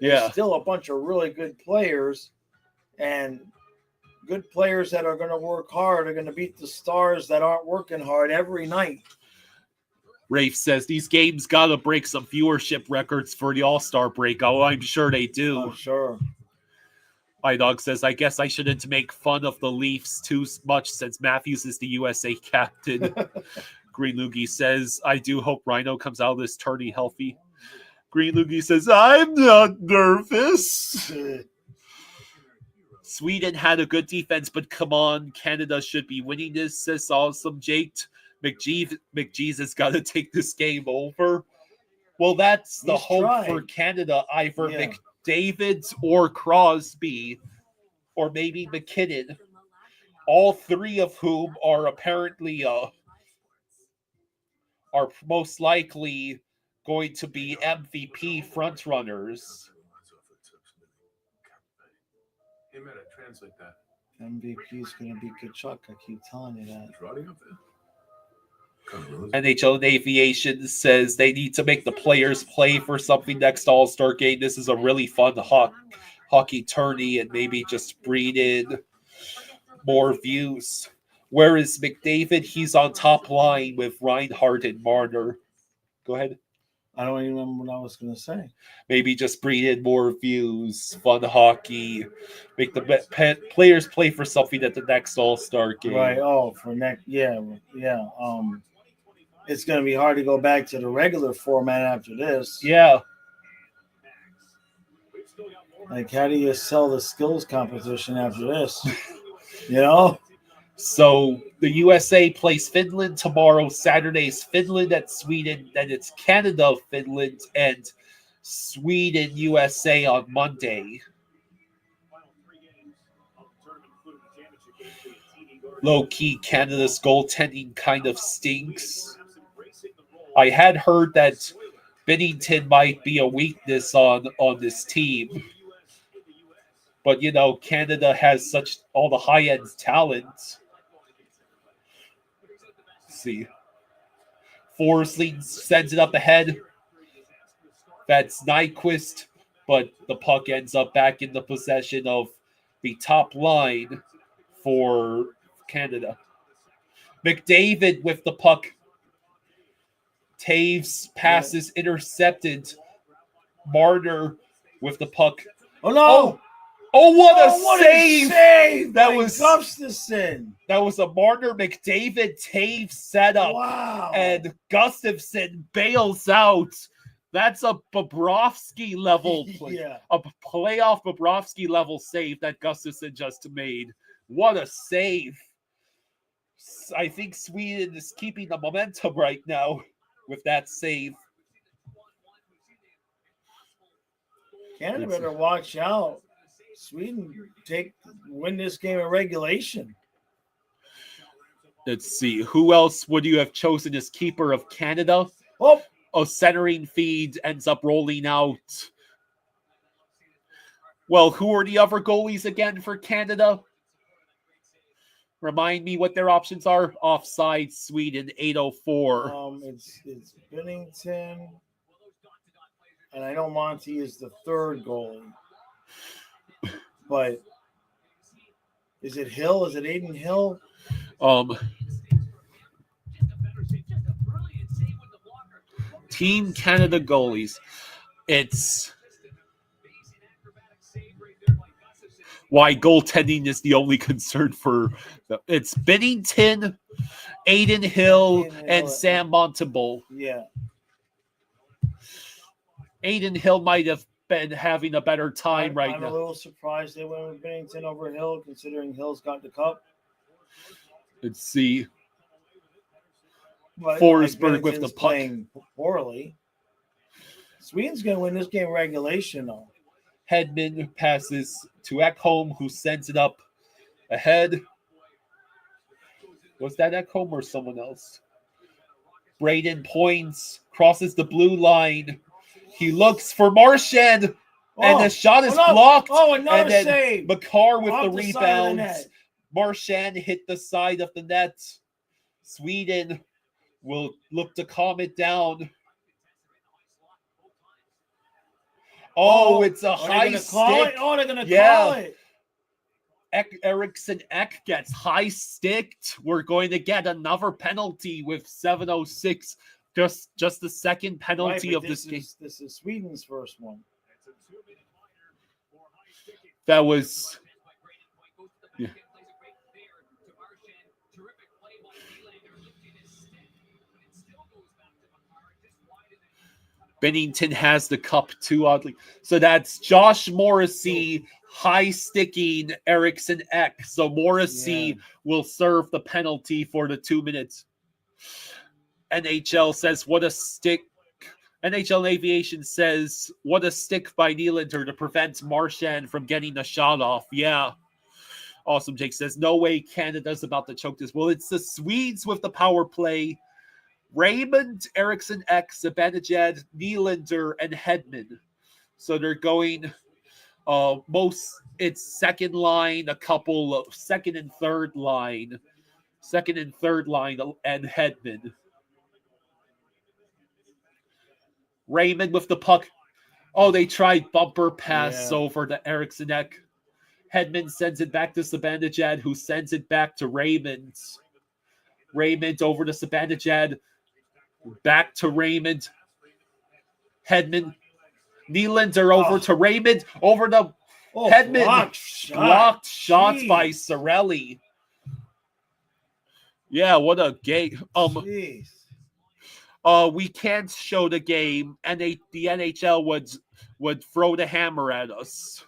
Yeah. There's still a bunch of really good players, and good players that are going to work hard are going to beat the stars that aren't working hard every night. Rafe says these games got to break some viewership records for the All-Star break. Oh, I'm sure they do. I'm sure. iDog says, I guess I shouldn't make fun of the Leafs too much since Matthews is the USA captain. Green Loogie says, I do hope Rhino comes out of this tourney healthy. Green Loogie says, I'm not nervous. Sweden had a good defense, but come on, Canada should be winning this, says Awesome Jake. McJesus got to take this game over. Well, that's the hope for Canada. Either McDavid or Crosby, or maybe McKinnon. All three of whom are apparently are most likely going to be MVP frontrunners. Hey, man, translate that. MVP is going to be Kachuk. I keep telling you that. NHL and Aviation says they need to make the players play for something next All-Star game. This is a really fun hockey tourney and maybe just breed in more views. Where is McDavid? He's on top line with Reinhardt and Marner. Go ahead. I don't even remember what I was going to say. Maybe just breed in more views, fun hockey, make the players play for something at the next All-Star game. Right. Oh, for next. Yeah. It's going to be hard to go back to the regular format after this. Yeah. Like, how do you sell the skills competition after this? You know? So the USA plays Finland tomorrow. Saturday's Finland at Sweden. Then it's Canada, Finland, and Sweden, USA on Monday. Low-key, Canada's goaltending kind of stinks. I had heard that Binnington might be a weakness on this team. But, you know, Canada has such all the high-end talent. Let's see. Forsling sends it up ahead. That's Nyquist, but the puck ends up back in the possession of the top line for Canada. McDavid with the puck. Taves passes intercepted. Marner with the puck. Oh no! Oh, what a save! That was Gustafsson. That was a Marner McDavid Taves setup. Wow! And Gustafsson bails out. That's a Bobrovsky level play. Yeah. A playoff Bobrovsky level save that Gustafsson just made. What a save! I think Sweden is keeping the momentum right now with that save. Canada better watch out. Sweden win this game in regulation. Let's see. Who else would you have chosen as keeper of Canada? Oh, centering feed ends up rolling out. Well, who are the other goalies again for Canada? Remind me what their options are. Offside, Sweden, 804. It's Binnington. And I know Monty is the third goalie. But is it Hill? Is it Aiden Hill? Team Canada goalies. It's why goaltending is the only concern for it's Binnington, Aiden Hill, and Sam Montembeault. Yeah. Aiden Hill might have been having a better time right I'm now. a little surprised they went with Binnington over Hill, considering Hill's got the cup. Let's see. But Forsberg with the Binnington's puck. playing poorly. Sweden's going to win this game regulation, though. Hedman passes to Ekholm, who sends it up ahead. Was that Ekholm or someone else? Braden points, crosses the blue line. He looks for Marchand, and the shot is blocked. Oh, another and then save. Makar with Off the the side of the rebound. net. Marchand hit the side of the net. Sweden will look to calm it down. Oh, it's a high stick. Oh, they're going to call it. Eriksson Ek gets high sticked. We're going to get another penalty with 7:06. Just the second penalty of this game. This is Sweden's first one. That was. Yeah. Binnington has the cup too, oddly. So that's Josh Morrissey high sticking Eriksson Ek. So Morrissey will serve the penalty for the 2 minutes. NHL says, what a stick. NHL Aviation says, what a stick by Nylander to prevent Marchand from getting the shot off. Yeah. Awesome Jake says, no way Canada's about to choke this. Well, it's the Swedes with the power play. Raymond, Eriksson Ek, Zibanejad, Nylander, and Hedman. So they're going it's second line, a couple of second and third line, and Hedman. Raymond with the puck. Oh, they tried bumper pass over to Eriksson Ek. Hedman sends it back to Zibanejad, who sends it back to Raymond. Raymond over to Zibanejad. Back to Raymond. Hedman. Nylander over to Raymond. Over to Hedman. Blocked shots by Cirelli. Yeah, what a game. We can't show the game, and the NHL would throw the hammer at us.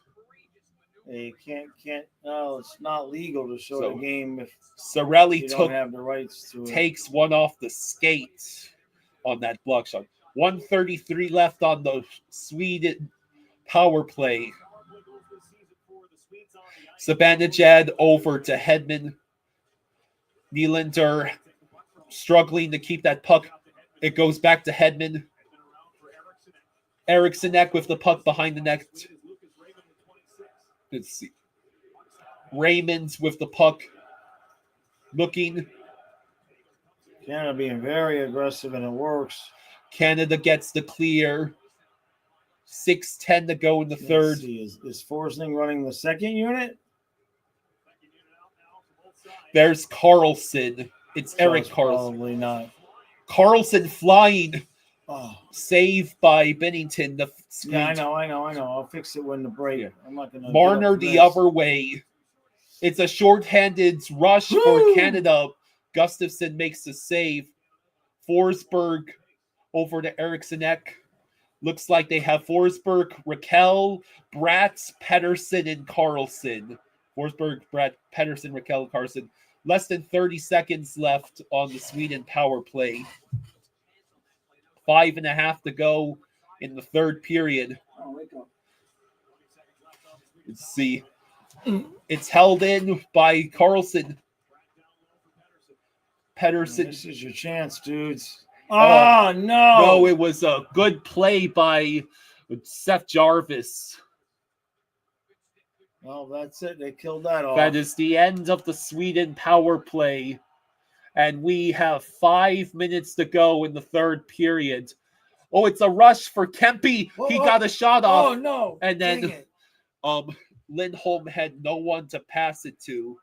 They can't. No, it's not legal to show the game if Cirelli you don't have the rights to it. takes one off the skate on that block shot. 1:33 left on the Sweden power play. Sabanajad over to Hedman. Nylander struggling to keep that puck. It goes back to Hedman. Eriksson with the puck behind the net. Let's see. Raymond with the puck. Looking. Canada being very aggressive, and it works. Canada gets the clear. 6:10 to go in the third. Is Forsling running the second unit? There's Carlson. It's Eric Carlson. Probably not. Carlson flying. Oh. Save by Bennington. Yeah, I know. I'll fix it when the break. I'm not gonna. Marner the other way. It's a shorthanded rush for Canada. Gustafsson makes the save. Forsberg over to Eriksson. Looks like they have Forsberg, Raquel, Bratz, Pedersen, and Carlson. Forsberg, Bratt, Pedersen, Raquel, Carlson. Less than 30 seconds left on the Sweden power play. 5.5 to go in the third period. Let's see. It's held in by Carlson. Pedersen. This is your chance, dudes. Oh, no. No, it was a good play by Seth Jarvis. Well, that's it. They killed that off. That is the end of the Sweden power play. And we have 5 minutes to go in the third period. Oh, it's a rush for Kempe. He got a shot off. Oh, no. And then Lindholm had no one to pass it to.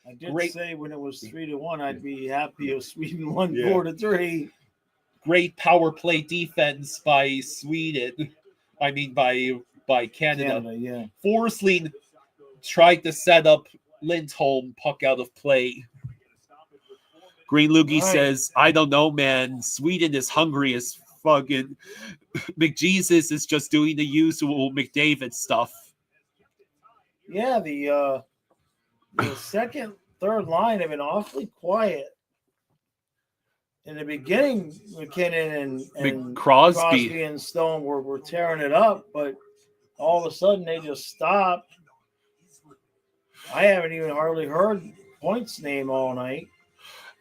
I did say when it was 3-1, I'd be happy if Sweden won 4-3. Great power play defense by Sweden. I mean, by Canada. Forsling tried to set up Lindholm, puck out of play. Green Loogie says, I don't know, man. Sweden is hungry as fucking. McJesus is just doing the usual McDavid stuff. Yeah, the second, third line have been awfully quiet. In the beginning, McKinnon and Crosby and Stone were tearing it up, but all of a sudden they just stopped. I haven't even hardly heard Point's name all night.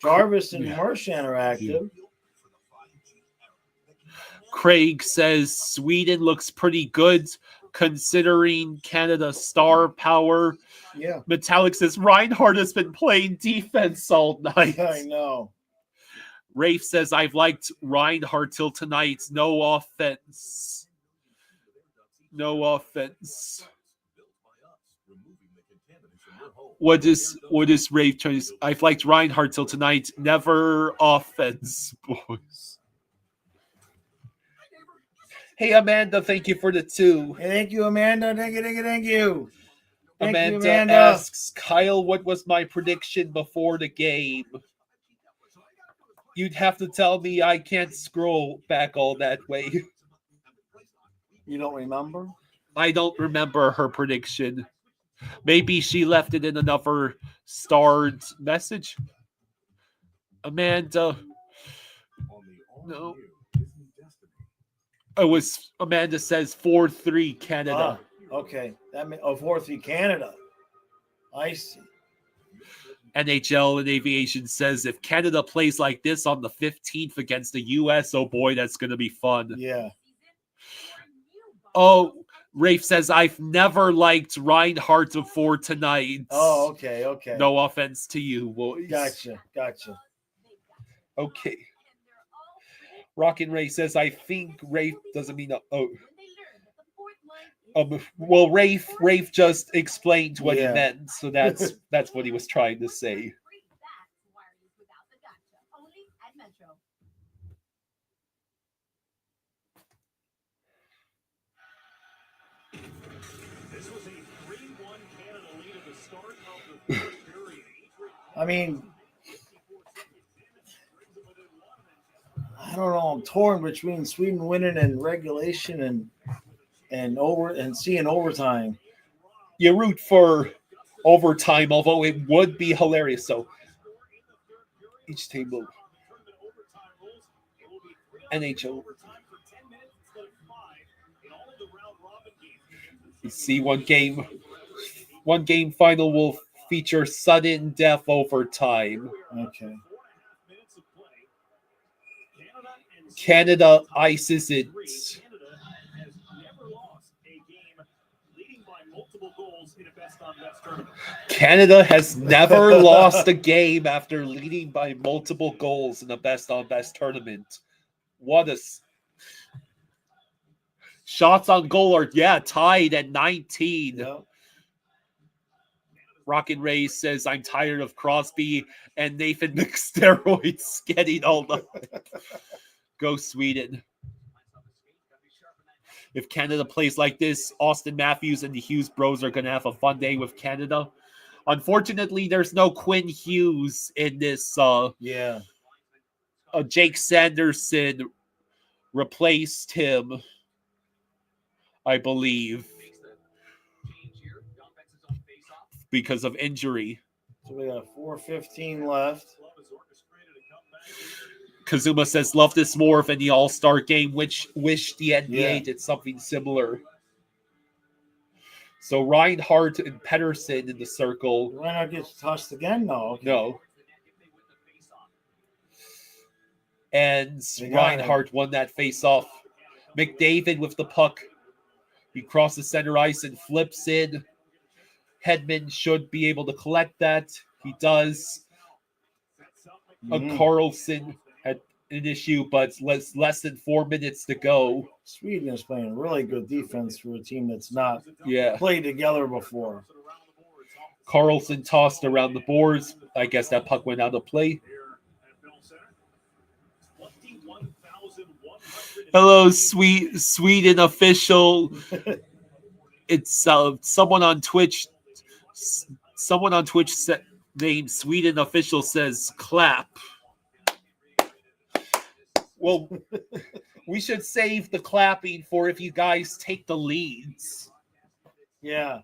Jarvis and Marchand are active. Craig says Sweden looks pretty good considering Canada's star power. Yeah. Metallic says Reinhardt has been playing defense all night. I know. Rafe says I've liked Reinhardt till tonight. No offense. No offense. What is Rafe trying to say? I've liked Reinhardt till tonight. Never offense, boys. Hey, Amanda, thank you for the 2. Hey, thank you, Amanda. Thank you. Amanda asks, Kyle, what was my prediction before the game? You'd have to tell me. I can't scroll back all that way. You don't remember? I don't remember her prediction. Maybe she left it in another starred message. Amanda. No. It was Amanda says 4-3 Canada. Okay. That means 4-3 Canada. I see. NHL and Aviation says if Canada plays like this on the 15th against the US, oh boy, that's going to be fun. Yeah. Oh, Rafe says I've never liked Reinhardt before tonight. Oh, okay. No offense to you, boys. Gotcha. Okay. Rockin' Ray says I think Rafe doesn't mean well, Rafe just explained what he meant, so that's what he was trying to say. This was a 3-1 Canada lead at the start of the fourth period. I mean, I don't know. I'm torn between Sweden winning and regulation and seeing overtime. you root for overtime, although it would be hilarious. So each table, NHL. You see, one game final will feature sudden death overtime. Okay. Canada ices it. Canada has never lost a game after leading by multiple goals in a best-on-best tournament. What a shots on goal are tied at 19. Yep. Rockin' Ray says, I'm tired of Crosby and Nathan McSteroids getting all the go Sweden. If Canada plays like this, Austin Matthews and the Hughes bros are going to have a fun day with Canada. Unfortunately, there's no Quinn Hughes in this. Jake Sanderson replaced him, I believe, because of injury. So we got 4:15 left. Kazuma says, love this more than the All-Star game, which wish the NBA did something similar. So Reinhardt and Pettersson in the circle. Reinhardt gets tossed again? No. Okay. No. And Reinhardt won that face-off. McDavid with the puck. He crosses center ice and flips in. Hedman should be able to collect that. He does. Carlson had an issue, but less than 4 minutes to go. Sweden is playing really good defense for a team that's not Yeah. played together before. Carlson tossed around the boards. I guess that puck went out of play. Hello, Sweden official. It's someone on Twitch. Someone on Twitch named Sweden official says clap. Well, we should save the clapping for if you guys take the leads. Yeah.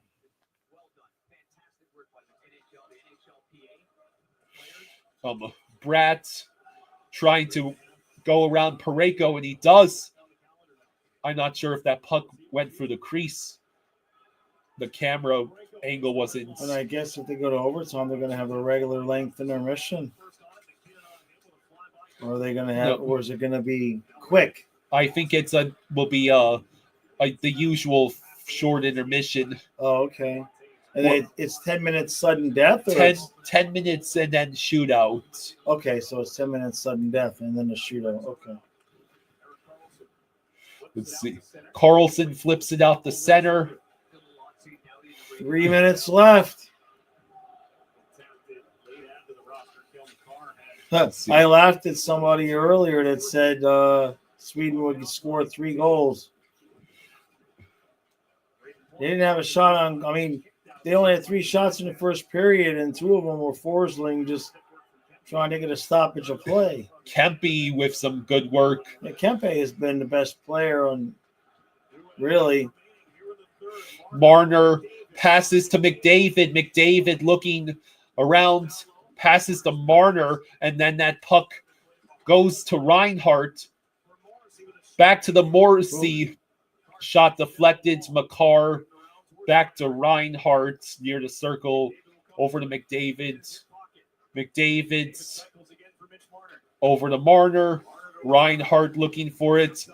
Brat trying to go around Pareko, and he does. I'm not sure if that puck went through the crease. The camera angle wasn't. And I guess if they go to overtime, they're going to have a regular length intermission. Or are they going to have? No. Or is it going to be quick? I think will be like the usual short intermission. Oh, okay. And it's 10 minutes sudden death? Or 10 minutes and then shootout. Okay, so it's 10 minutes sudden death and then a shootout. Okay. Let's see. Carlson flips it out the center. 3 minutes left. I laughed at somebody earlier that said Sweden would score 3 goals. They didn't have a shot on. I mean, they only had 3 shots in the first period, and 2 of them were Forsling just trying to get a stoppage of play. Kempe with some good work. Yeah, Kempe has been the best player on, really. Marner passes to McDavid. McDavid looking around, passes to Marner, and then that puck goes to Reinhardt. Back to the Morrissey. Shot deflected to Makar. Back to Reinhardt near the circle. Over to McDavid. McDavid's over to Marner. Reinhardt looking for it.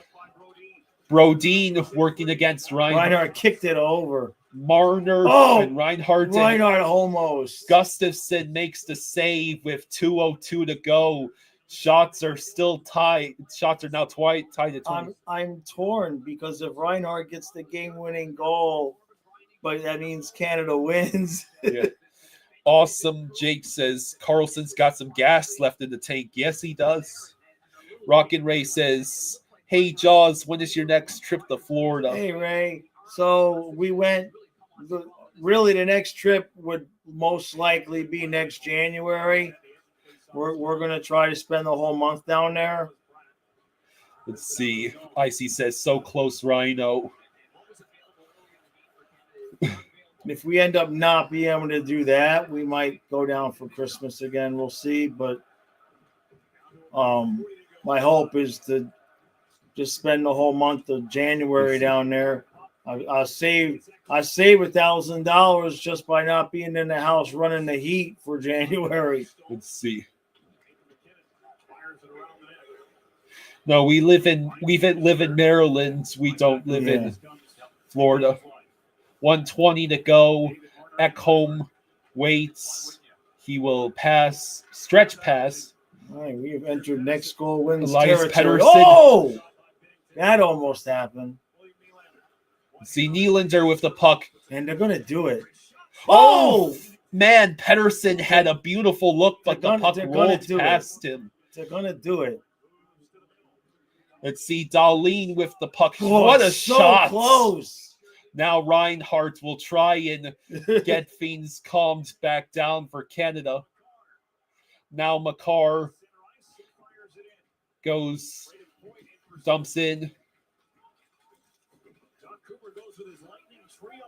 Brodin working against Reinhardt. Reinhardt kicked it over. Marner and Reinhardt. Reinhardt almost. Gustafsson makes the save with 2:02 to go. Shots are still tied. Shots are now tied at 20. I'm torn because if Reinhardt gets the game-winning goal, but that means Canada wins. Yeah. Awesome. Jake says Carlson's got some gas left in the tank. Yes, he does. Rockin' Ray says, hey, Jaws, when is your next trip to Florida? Hey, Ray. So we went, really the next trip would most likely be next January. We're going to try to spend the whole month down there. Let's see. Icy says, so close, Rhino. If we end up not being able to do that, we might go down for Christmas again. We'll see. But my hope is to just spend the whole month of January down there. I save $1,000 just by not being in the house running the heat for January. Let's see. No, we live in Maryland. We don't live in Florida. 1:20 to go. Ekholm waits. He will pass. Stretch pass. All right, we have entered next goal wins Elias territory. Pettersson. Oh! That almost happened. See Nylander with the puck. And they're going to do it. Oh! Man, Pettersson had a beautiful look, but the puck rolled past him. They're going to do it. Let's see Dahlin with the puck. Oh, what a so shot. Close. Now Reinhardt will try and get things calmed back down for Canada. Now Makar dumps in.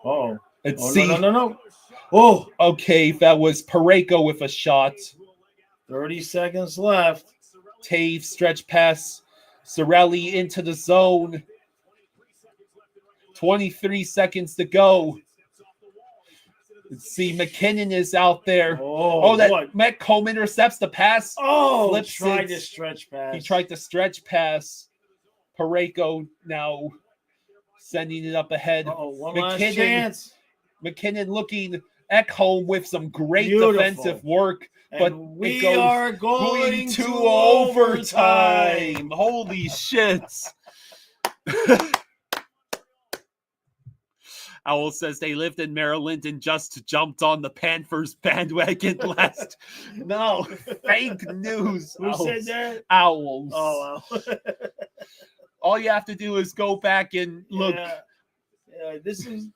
Oh. Let's Oh, see. No. Oh. Okay, that was Parayko with a shot. 30 seconds left. Taves stretch pass. Cirelli into the zone. 23 seconds to go. Let's see. McKinnon is out there. What? Metcalm intercepts the pass. Oh, flips tried it. to stretch pass. He tried to stretch pass. Parayko now sending it up ahead. One last chance. McKinnon looking. Ekholm with some great Beautiful. defensive work. But we it goes are going to to overtime. Holy shit. Owl says they lived in Maryland and just jumped on the Panthers bandwagon last. No, fake news. Who said that? Owls. Oh, wow. All you have to do is go back and look. Yeah, this is.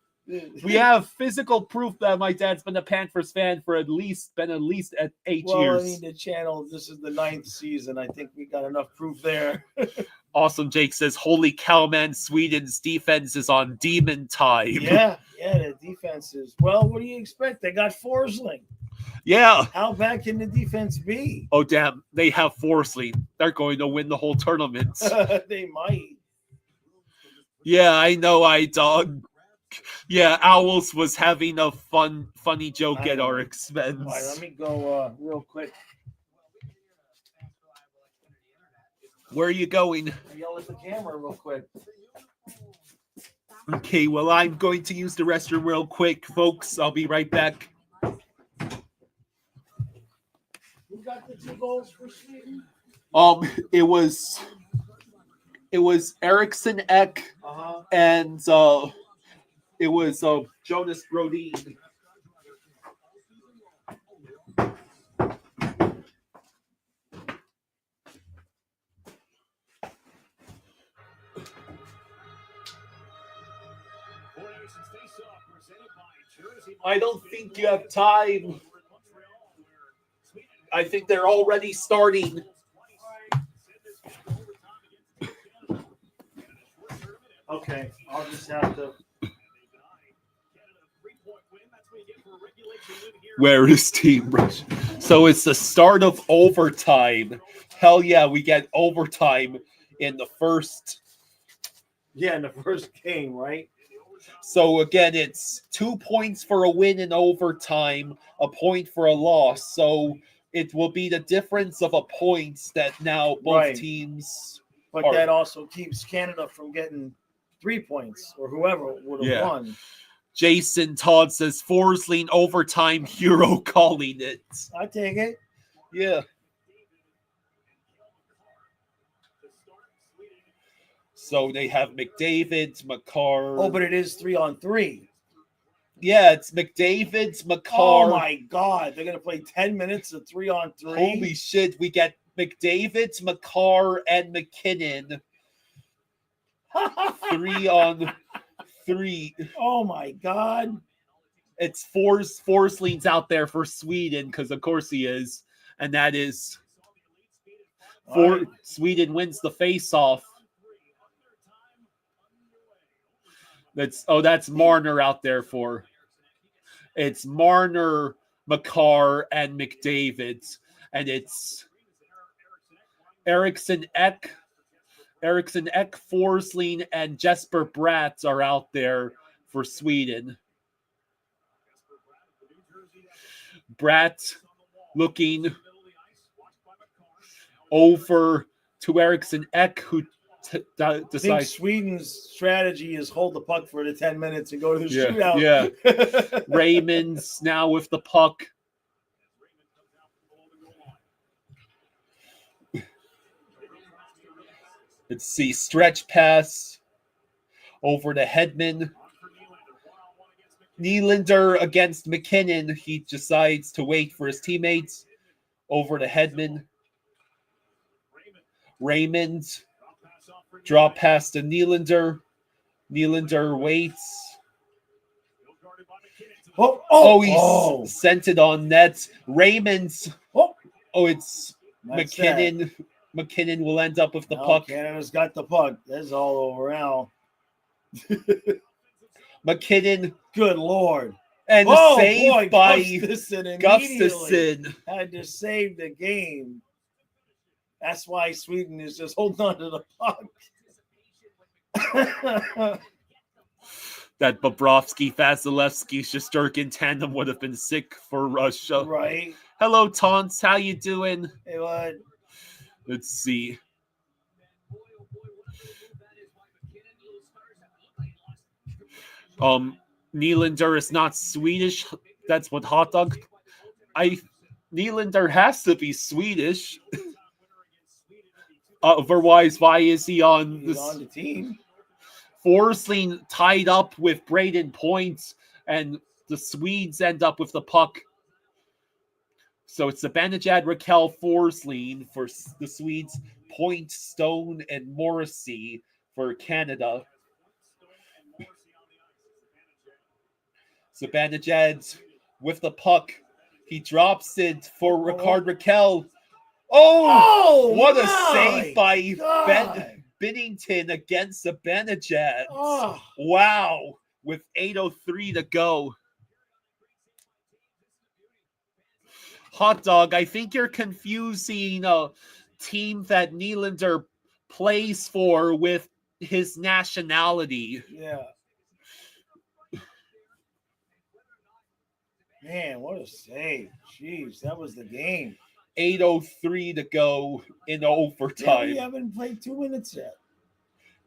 We have physical proof that my dad's been a Panthers fan for at least 8 years. I mean, the channel, this is the 9th season. I think we got enough proof there. Awesome. Jake says, holy cow, man, Sweden's defense is on demon time. Yeah, the defense is. Well, what do you expect? They got Forsling. Yeah. How bad can the defense be? Oh, damn. They have Forsling. They're going to win the whole tournament. They might. Yeah, I know, dog. Yeah, Owls was having a funny joke at our expense. All right, let me go real quick. Where are you going? Yell at the camera real quick. Okay, well, I'm going to use the restroom real quick, folks. I'll be right back. Who got the 2 goals for Sweden? It was Eriksson Ek and it was Jonas Brodin. I don't think you have time. I think they're already starting. Okay, I'll just have to. Where is Team Rush? So it's the start of overtime. Hell yeah, we get overtime in the first. Yeah, in the first game, right? So again, it's 2 points for a win in overtime, a point for a loss. So it will be the difference of a point that now both teams. But that also keeps Canada from getting 3 points or whoever would have won. Jason Todd says Forsling overtime hero calling it. I take it. Yeah. So they have McDavid, Makar. Oh, but it is 3-on-3. Yeah, it's McDavid, Makar. Oh my God, they're gonna play 10 minutes of 3-on-3. Holy shit, we get McDavid, Makar, and McKinnon. 3-on-3. Oh my God. It's Forsling's out there for Sweden because of course he is, and that is Sweden wins the face-off. That's Marner out there for. It's Marner, McCarr, and McDavid. And it's Eriksson Ek, Forsling, and Jesper Bratt are out there for Sweden. Bratt looking over to Eriksson Ek, who I think decides Sweden's strategy is hold the puck for the 10 minutes and go to the Yeah. shootout. Raymond's now with the puck. Let's see. Stretch pass over to Hedman. Nylander against McKinnon. He decides to wait for his teammates. Over to Hedman. Raymond. Drop pass to Nylander. Nylander waits. He sent it on net. Raymond's. It's That's McKinnon. that. McKinnon will end up with the No, puck. Canada's got the puck. That's all over now. McKinnon. Good Lord. And the save by Gustafsson Gustafsson. had to save the game. That's why Sweden is just holding on to the puck. That Bobrovsky, Vasilevsky, Shesterkin tandem would have been sick for Russia. Right. Hello, Taunts. How you doing? Hey, what? Let's see. Nylander is not Swedish. That's what Hot Dog. Nylander has to be Swedish. Otherwise, why is he on the team? Forsling tied up with Braden Point, and the Swedes end up with the puck. So it's Zibanejad, Raquel, Forsling for the Swedes, Point, Stone, and Morrissey for Canada. Zibanejad with the puck. He drops it for Ricard Raquel. What a save by Binnington against Zibanejad. Wow. With 8:03 to go. Hot Dog, I think you're confusing a team that Nylander plays for with his nationality. Yeah. Man, what a save. Jeez, that was the game. 8:03 to go in overtime. Yeah, we haven't played 2 minutes yet.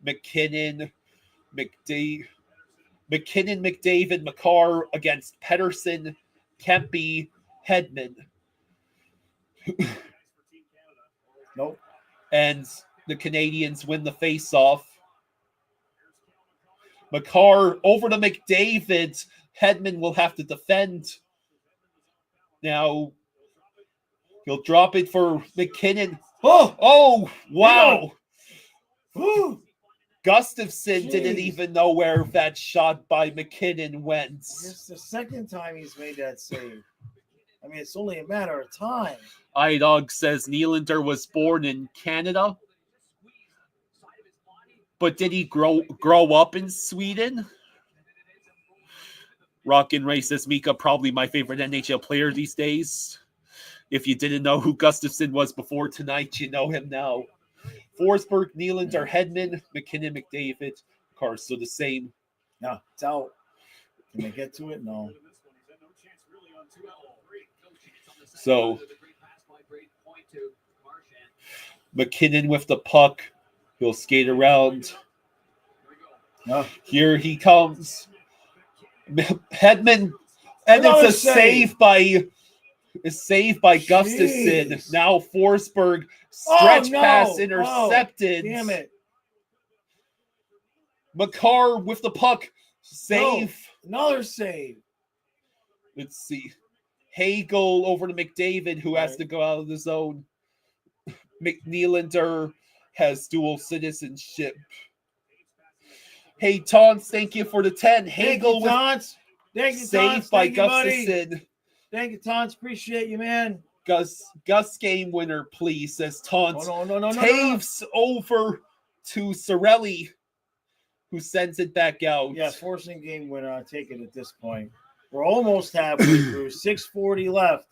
McKinnon, McDavid, McCarr against Pettersson, Kempe, Hedman. Nope. And the Canadians win the face-off. McCarr over to McDavid. Hedman will have to defend. Now, he'll drop it for McKinnon. Oh, wow. Gustafsson didn't even know where that shot by McKinnon went. It's the second time he's made that save. I mean, it's only a matter of time. iDog says Nylander was born in Canada. But did he grow up in Sweden? Rockin' Ray says Mika, probably my favorite NHL player these days. If you didn't know who Gustafsson was before tonight, you know him now. Forsberg, Nylander, Hedman, McKinnon, McDavid, Carr, so the same. No, it's out. Can they get to it? No. So McKinnon with the puck. He'll skate around. Here he comes. Hedman, and it's a save by Gustafsson. Now Forsberg, stretch pass intercepted. Damn it. McCarr with the puck. Save. No, another save. Let's see. Hagel over to McDavid, who has to go out of the zone. Nylander has dual citizenship. Hey, Taunts, thank you for the 10. Hagel with Taunts. Thank you, saved by Gustafsson. Thank you, Taunts. Appreciate you, man. Gus game winner, please, says Taunts. No. Taves over to Cirelli, who sends it back out. Yeah, forcing game winner. I'll take it at this point. We're almost halfway through. 6:40 left.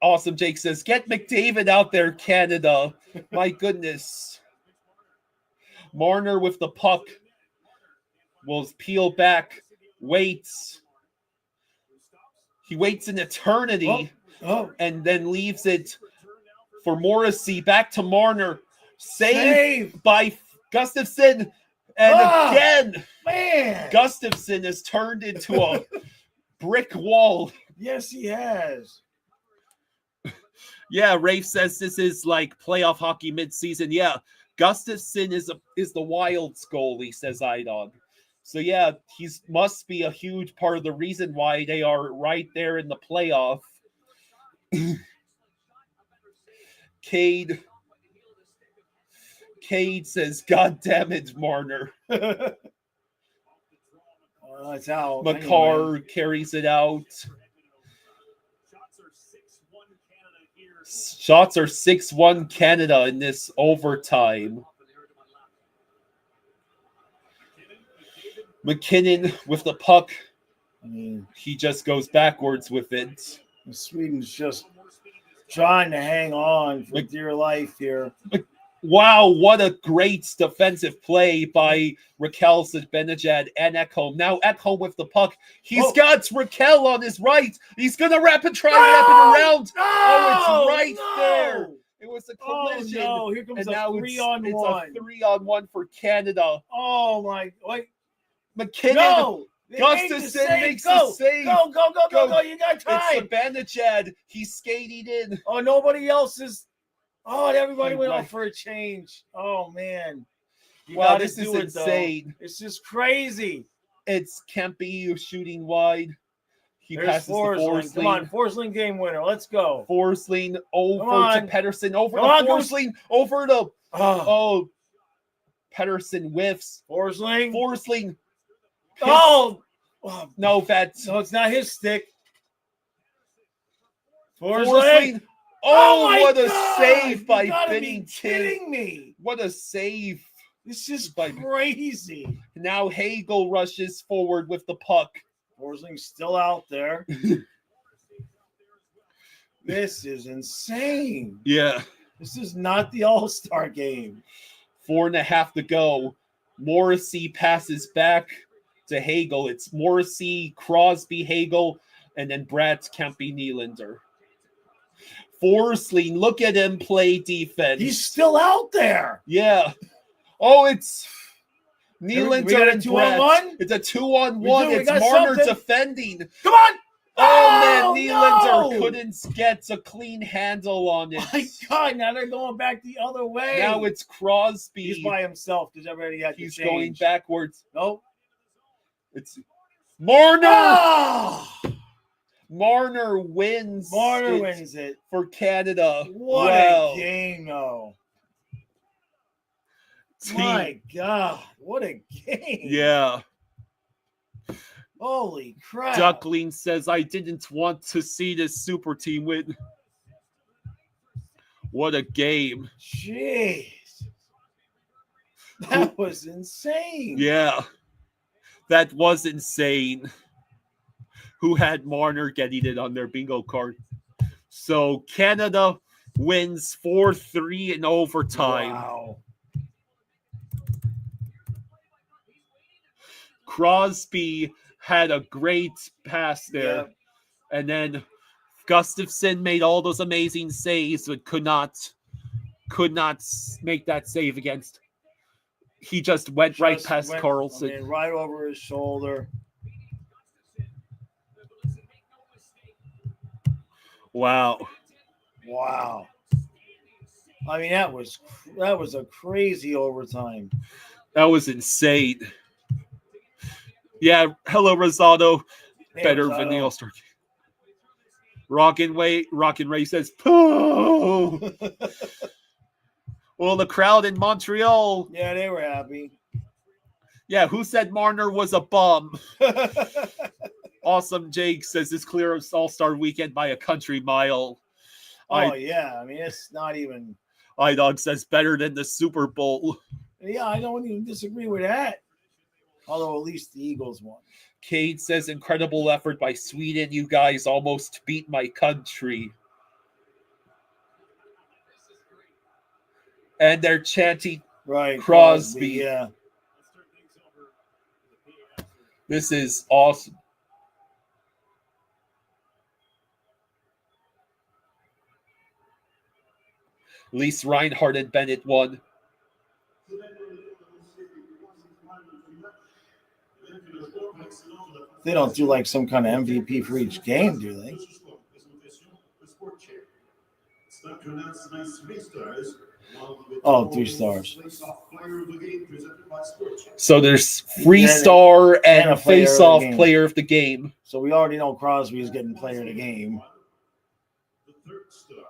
Awesome Jake says, get McDavid out there, Canada. My goodness. Marner with the puck. Will peel back. Waits. He waits an eternity. And then leaves it for Morrissey. Back to Marner. Save by Gustafsson. And again, man, Gustafsson has turned into a brick wall. Yes, he has. Yeah, Rafe says this is like playoff hockey midseason. Yeah, Gustafsson is the Wild's goalie, says iDog. So yeah, he must be a huge part of the reason why they are right there in the playoff. Cade says, God damn it, Marner. That's how Makar carries it out. Shots are 6-1 Canada in this overtime. McKinnon with the puck. He just goes backwards with it. Sweden's just trying to hang on for dear life here. Wow, what a great defensive play by Raquel Zibanejad and Ekholm. Now Ekholm with the puck. He's got Raquel on his right. He's going to wrap it around. Oh, it's right there. It was a collision. Oh, no. Here comes and now 3-on-1. It's a 3-on-1 for Canada. Oh, my. Wait. McKinnon. No. Gustafsson makes the save. Go. You got time. It's Zibanejad. He's skating in. Oh, nobody else is. Oh, everybody went off for a change. Oh, man. Wow, this is insane. It's just crazy. It's Kempe shooting wide. He There's passes Forsling. to Forsling. Come on, Forsling game winner. Let's go. Forsling over to Pedersen. Over to Forsling. Over to... Pedersen whiffs. Forsling. No, that's... No, it's not his stick. Forsling. Oh, what a save by Bennington. Bennington. Kidding me. What a save. This is crazy. Now Hagel rushes forward with the puck. Forsling's still out there. This is insane. Yeah. This is not the All-Star game. 4.5 to go. Morrissey passes back to Hagel. It's Morrissey, Crosby, Hagel, and then Bratz, Kempe, Nylander. Forsling, look at him play defense. He's still out there. Yeah. Oh, it's Nylander and 2-on-1? It's a 2-on-1. It's Marner defending. Come on. Oh, man, Nylander couldn't get a clean handle on it. My God, now they're going back the other way. Now it's Crosby. He's by himself because everybody had to change. He's going backwards. Nope. It's Marner. Marner wins. Wins it for Canada. What a game, though. My God, what a game. Yeah. Holy crap. Duckling says, I didn't want to see this super team win. What a game. Jeez. That was insane. Yeah. That was insane. Who had Marner getting it on their bingo card. So Canada wins 4-3 in overtime. Wow. Crosby had a great pass there. Yeah. And then Gustafsson made all those amazing saves, but could not make that save against. He just went right past Carlson. Right over his shoulder. Wow. I mean, that was a crazy overtime. That was insane. Yeah, hello, Rosado. Hey, Better Rosado. than the All-Star game. Rockin' Ray says, pooh. Well, the crowd in Montreal. Yeah, they were happy. Yeah, who said Marner was a bum? Awesome Jake says this clears All-Star weekend by a country mile. Yeah. I mean, it's not even. iDog says better than the Super Bowl. Yeah, I don't even disagree with that. Although at least the Eagles won. Cade says, incredible effort by Sweden. You guys almost beat my country. And they're chanting Crosby. Yeah. This is awesome. At least Reinhardt and Bennett won. They don't do like some kind of MVP for each game, do they? Oh, 3 stars. So there's free star and face-off player of the game. So we already know Crosby is getting player of the game. The third star.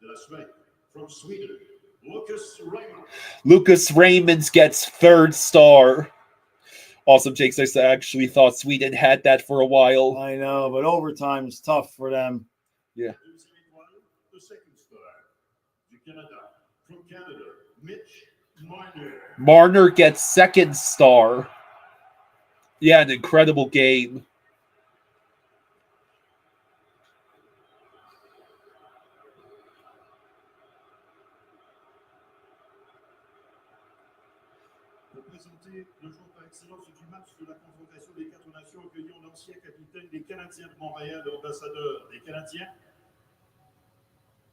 That's right. From Sweden, Lucas Raymond. Lucas Raymond gets 3rd star. Awesome, Jake. I actually thought Sweden had that for a while. I know, but overtime is tough for them. Yeah. The second star. Canada. From Canada, Mitch Marner. Marner gets 2nd star. Yeah, an incredible game. Pour présenter le joueur par excellence du match de la confrontation des 4 nations, accueillons l'ancien capitaine des Canadiens de Montréal, l'ambassadeur des Canadiens.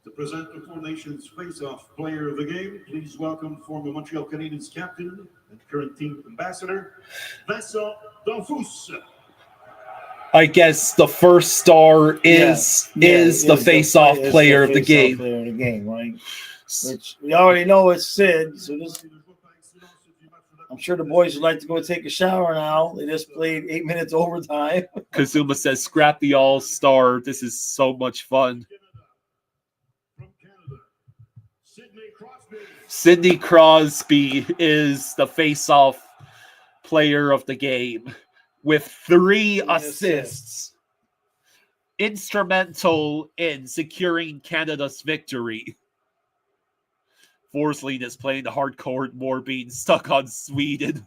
To present the Four Nations Face-Off Player of the Game, please welcome former Montreal Canadiens captain and current team ambassador, Vincent D'Anfous. I guess the 1st star is the face-off player of the game. Player of the game, right? Which we already know it's Sid. So this, I'm sure the boys would like to go take a shower now. They just played 8 minutes overtime. Kazuma says, "Scrap the All-Star. This is so much fun." Sidney Crosby is the face-off player of the game with 3 assists. Instrumental in securing Canada's victory. Forsling is playing the hardcore more being stuck on Sweden.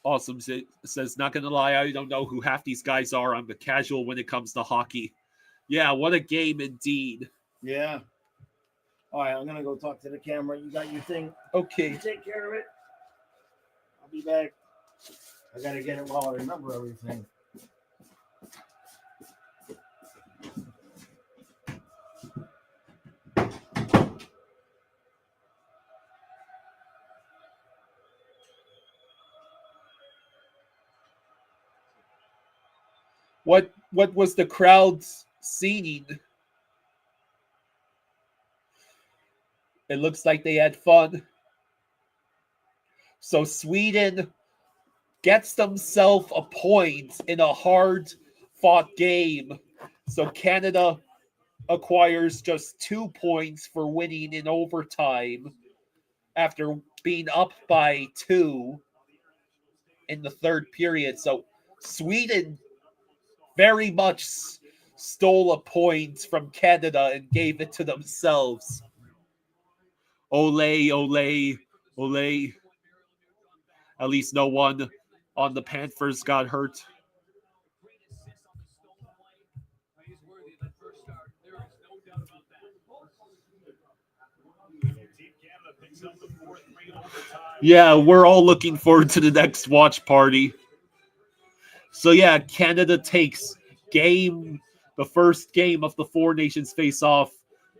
Awesome says, not going to lie, I don't know who half these guys are. I'm a casual when it comes to hockey. Yeah, what a game indeed. Yeah. All right, I'm going to go talk to the camera. You got your thing? Okay. You take care of it. I'll be back. I got to get it while I remember everything. What was the crowd seating? It looks like they had fun. So Sweden gets themselves a point in a hard-fought game. So Canada acquires just 2 points for winning in overtime after being up by 2 in the 3rd period. So Sweden very much stole a point from Canada and gave it to themselves. Ole, ole, ole. At least no one on the Panthers got hurt. Yeah, we're all looking forward to the next watch party. So yeah, Canada takes the first game of the Four Nations face-off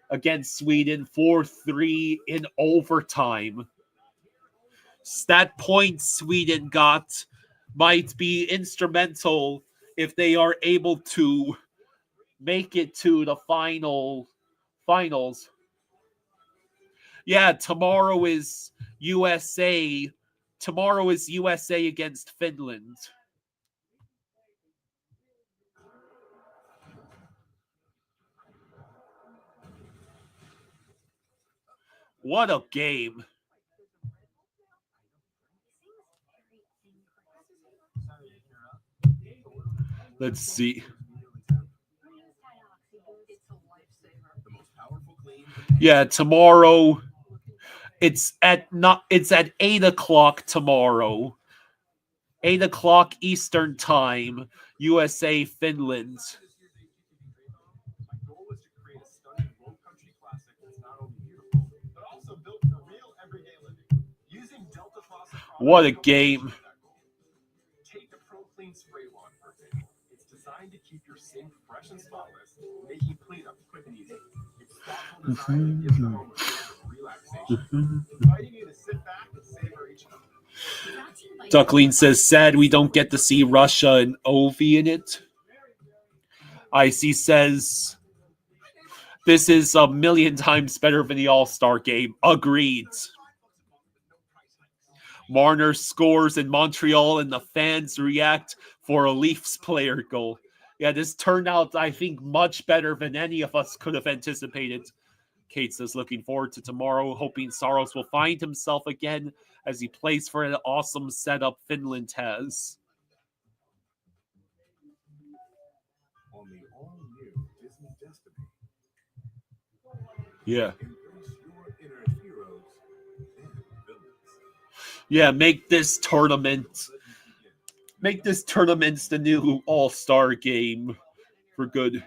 against Sweden 4-3 in overtime. That point Sweden got might be instrumental if they are able to make it to the finals. Yeah, tomorrow is USA. Tomorrow is USA against Finland. What a game. Let's see. Yeah, tomorrow It's at 8 o'clock tomorrow. 8 o'clock Eastern Time, USA, Finland. My goal was to create a stunning low country classic that's not only beautiful, but also built for real everyday living. Using Delta Faucet products. What a game. Take the Pro Clean Spray Wand, for example. It's designed to keep your sink fresh and spotless, making cleanup quick and easy. Its thoughtful design gives the home a feeling of relaxation, inviting you to sit back and savor each other. Duckling says, sad we don't get to see Russia and Ovi in it. Icy says, this is a million times better than the All-Star game. Agreed. Marner scores in Montreal and the fans react for a Leafs player goal. Yeah, this turned out, I think, much better than any of us could have anticipated. Kate says, looking forward to tomorrow, hoping Saros will find himself again as he plays for an awesome setup Finland has. On the all-new Disney Destiny. Yeah. Embrace your inner heroes and villains. Yeah, make this tournament the new All-Star game for good. Isn't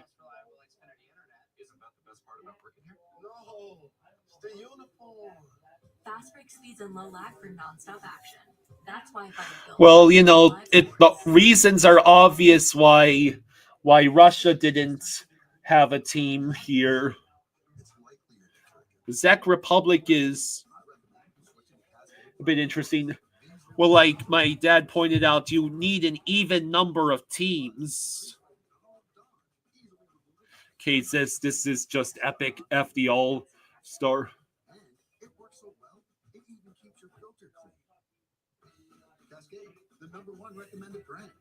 that the best part about working here? No, it's the uniform. Fast break speeds and low lag for nonstop action. That's why Well, you know, the reasons are obvious why Russia didn't have a team here. The Czech Republic is a bit interesting. Well, like my dad pointed out, you need an even number of teams. Kate says this is just epic. F the All-Star. It works so well, it even keeps your filter clean. Cascade, the #1 recommended brand.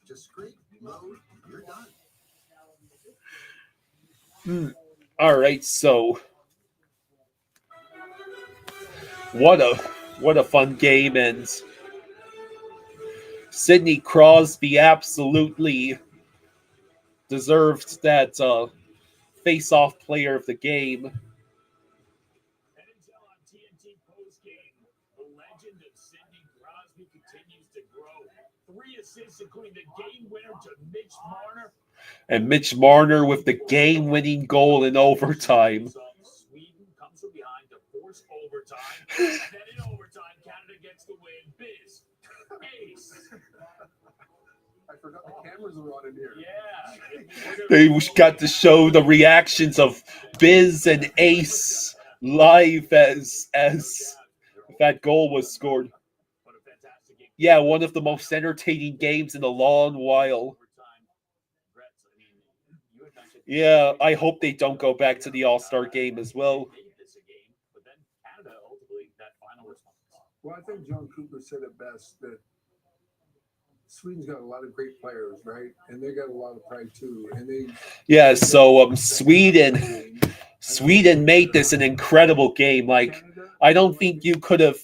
Just scrape, load, you're done. All right, so what a fun game, and Sidney Crosby absolutely deserved that face-off player of the game. NHL on TNT postgame. The legend of Sidney Crosby continues to grow. 3 assists, including the game winner to Mitch Marner. And Mitch Marner with the game-winning goal in overtime. Sweden comes from behind to force overtime. And then in overtime, Canada gets the win. Biz. Ace. I forgot the cameras were on in here. Yeah. They got to show the reactions of Biz and Ace live as that goal was scored. Yeah, one of the most entertaining games in a long while. Yeah, I hope they don't go back to the All-Star game as well. Well, I think John Cooper said it best, that Sweden's got a lot of great players, right? And they got a lot of pride too. And they so Sweden made this an incredible game. Like, I don't think you could have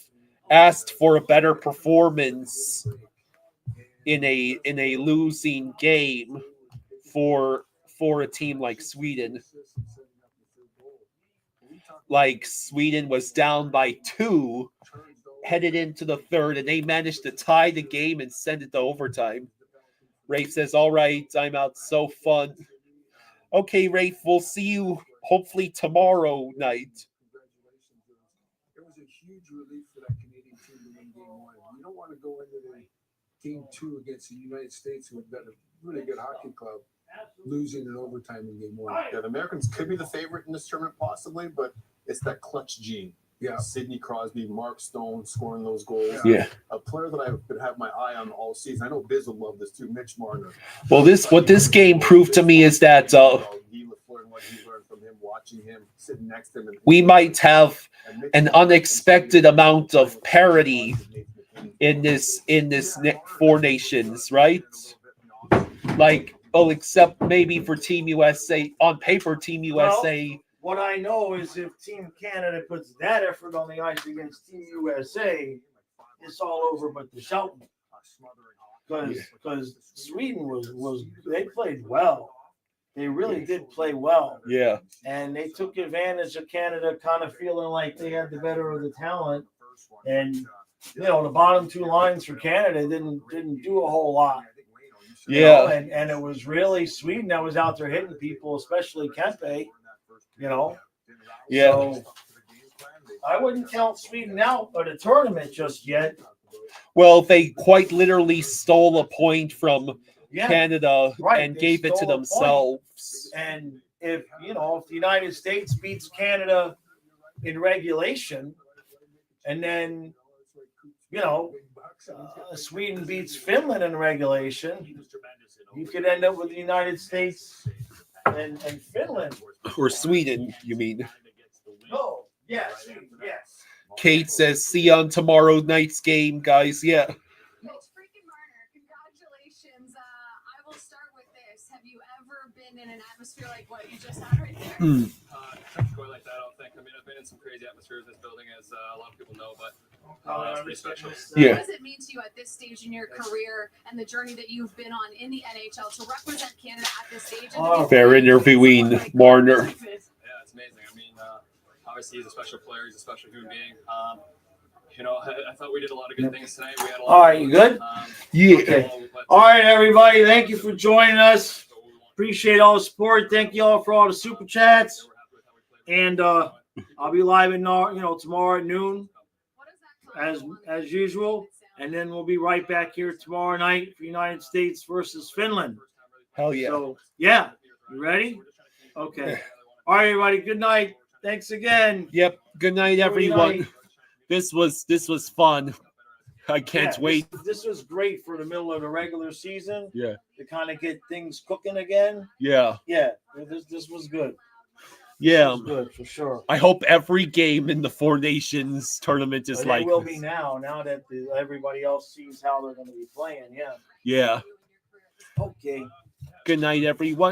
asked for a better performance in a losing game for a team like Sweden. Like, Sweden was down by 2 headed into the third, and they managed to tie the game and send it to overtime. Rafe says, all right, I'm out. So fun. Okay, Rafe, we'll see you hopefully tomorrow night. It was a huge relief for that Canadian team to win game 1. You don't want to go into the game 2 against the United States, who've got a really good hockey club, losing in overtime in game 1. Yeah, the Americans could be the favorite in this tournament possibly, but it's that clutch gene. Yeah, Sidney Crosby, Mark Stone scoring those goals. Yeah, a player that I could have my eye on all season. I know Biz will love this too. Mitch Marner. Well, what this game proved to me is that What he learned from him, watching him, sitting next to him, we might have an unexpected amount of parity in this Four Nations, right? Like, except maybe for Team USA. On paper, Team USA. What I know is if Team Canada puts that effort on the ice against Team USA, it's all over but the shouting. Because Sweden was they played well. They really did play well. Yeah. And they took advantage of Canada kind of feeling like they had the better of the talent. And, you know, the bottom two lines for Canada didn't do a whole lot. You know, and it was really Sweden that was out there hitting people, especially Kempe, you know. Yeah. So I wouldn't count Sweden out of the tournament just yet. Well, they quite literally stole a point from Canada and They gave it to stole a point. themselves. And if the United States beats Canada in regulation, and then Sweden beats Finland in regulation, you could end up with the United States and Finland. Or Sweden, you mean? No, yes, yes. Kate says, see you on tomorrow night's game, guys. Yeah. Congratulations. I will start with this. Have you ever been in an atmosphere like what you just had right there? Quite like that, I don't think. I mean, I've been in some crazy atmospheres in this building, as a lot of people know, but it's pretty special. What does it mean to you at this stage in your career and the journey that you've been on in the NHL to represent Canada at this stage? Fair interviewing Marner. Yeah, it's amazing. I mean, obviously he's a special player. He's a special human being. I thought we did a lot of good things tonight. We had a lot. All right, you good? Yeah. Okay. All right, everybody. Thank you for joining us. Appreciate all the support. Thank you all for all the super chats. And I'll be live tomorrow at noon, as usual. And then we'll be right back here tomorrow night for United States versus Finland. Hell yeah. So yeah, you ready? Okay. All right, everybody. Good night. Thanks again. Yep. Good night, everyone. Night. This was fun. I can't wait. This was great for the middle of the regular season. Yeah. To kind of get things cooking again. Yeah. Yeah. This was good. Yeah. This was good for sure. I hope every game in the Four Nations tournament is like it will this. be now that everybody else sees how they're going to be playing. Yeah. Yeah. Okay. Good night, everyone.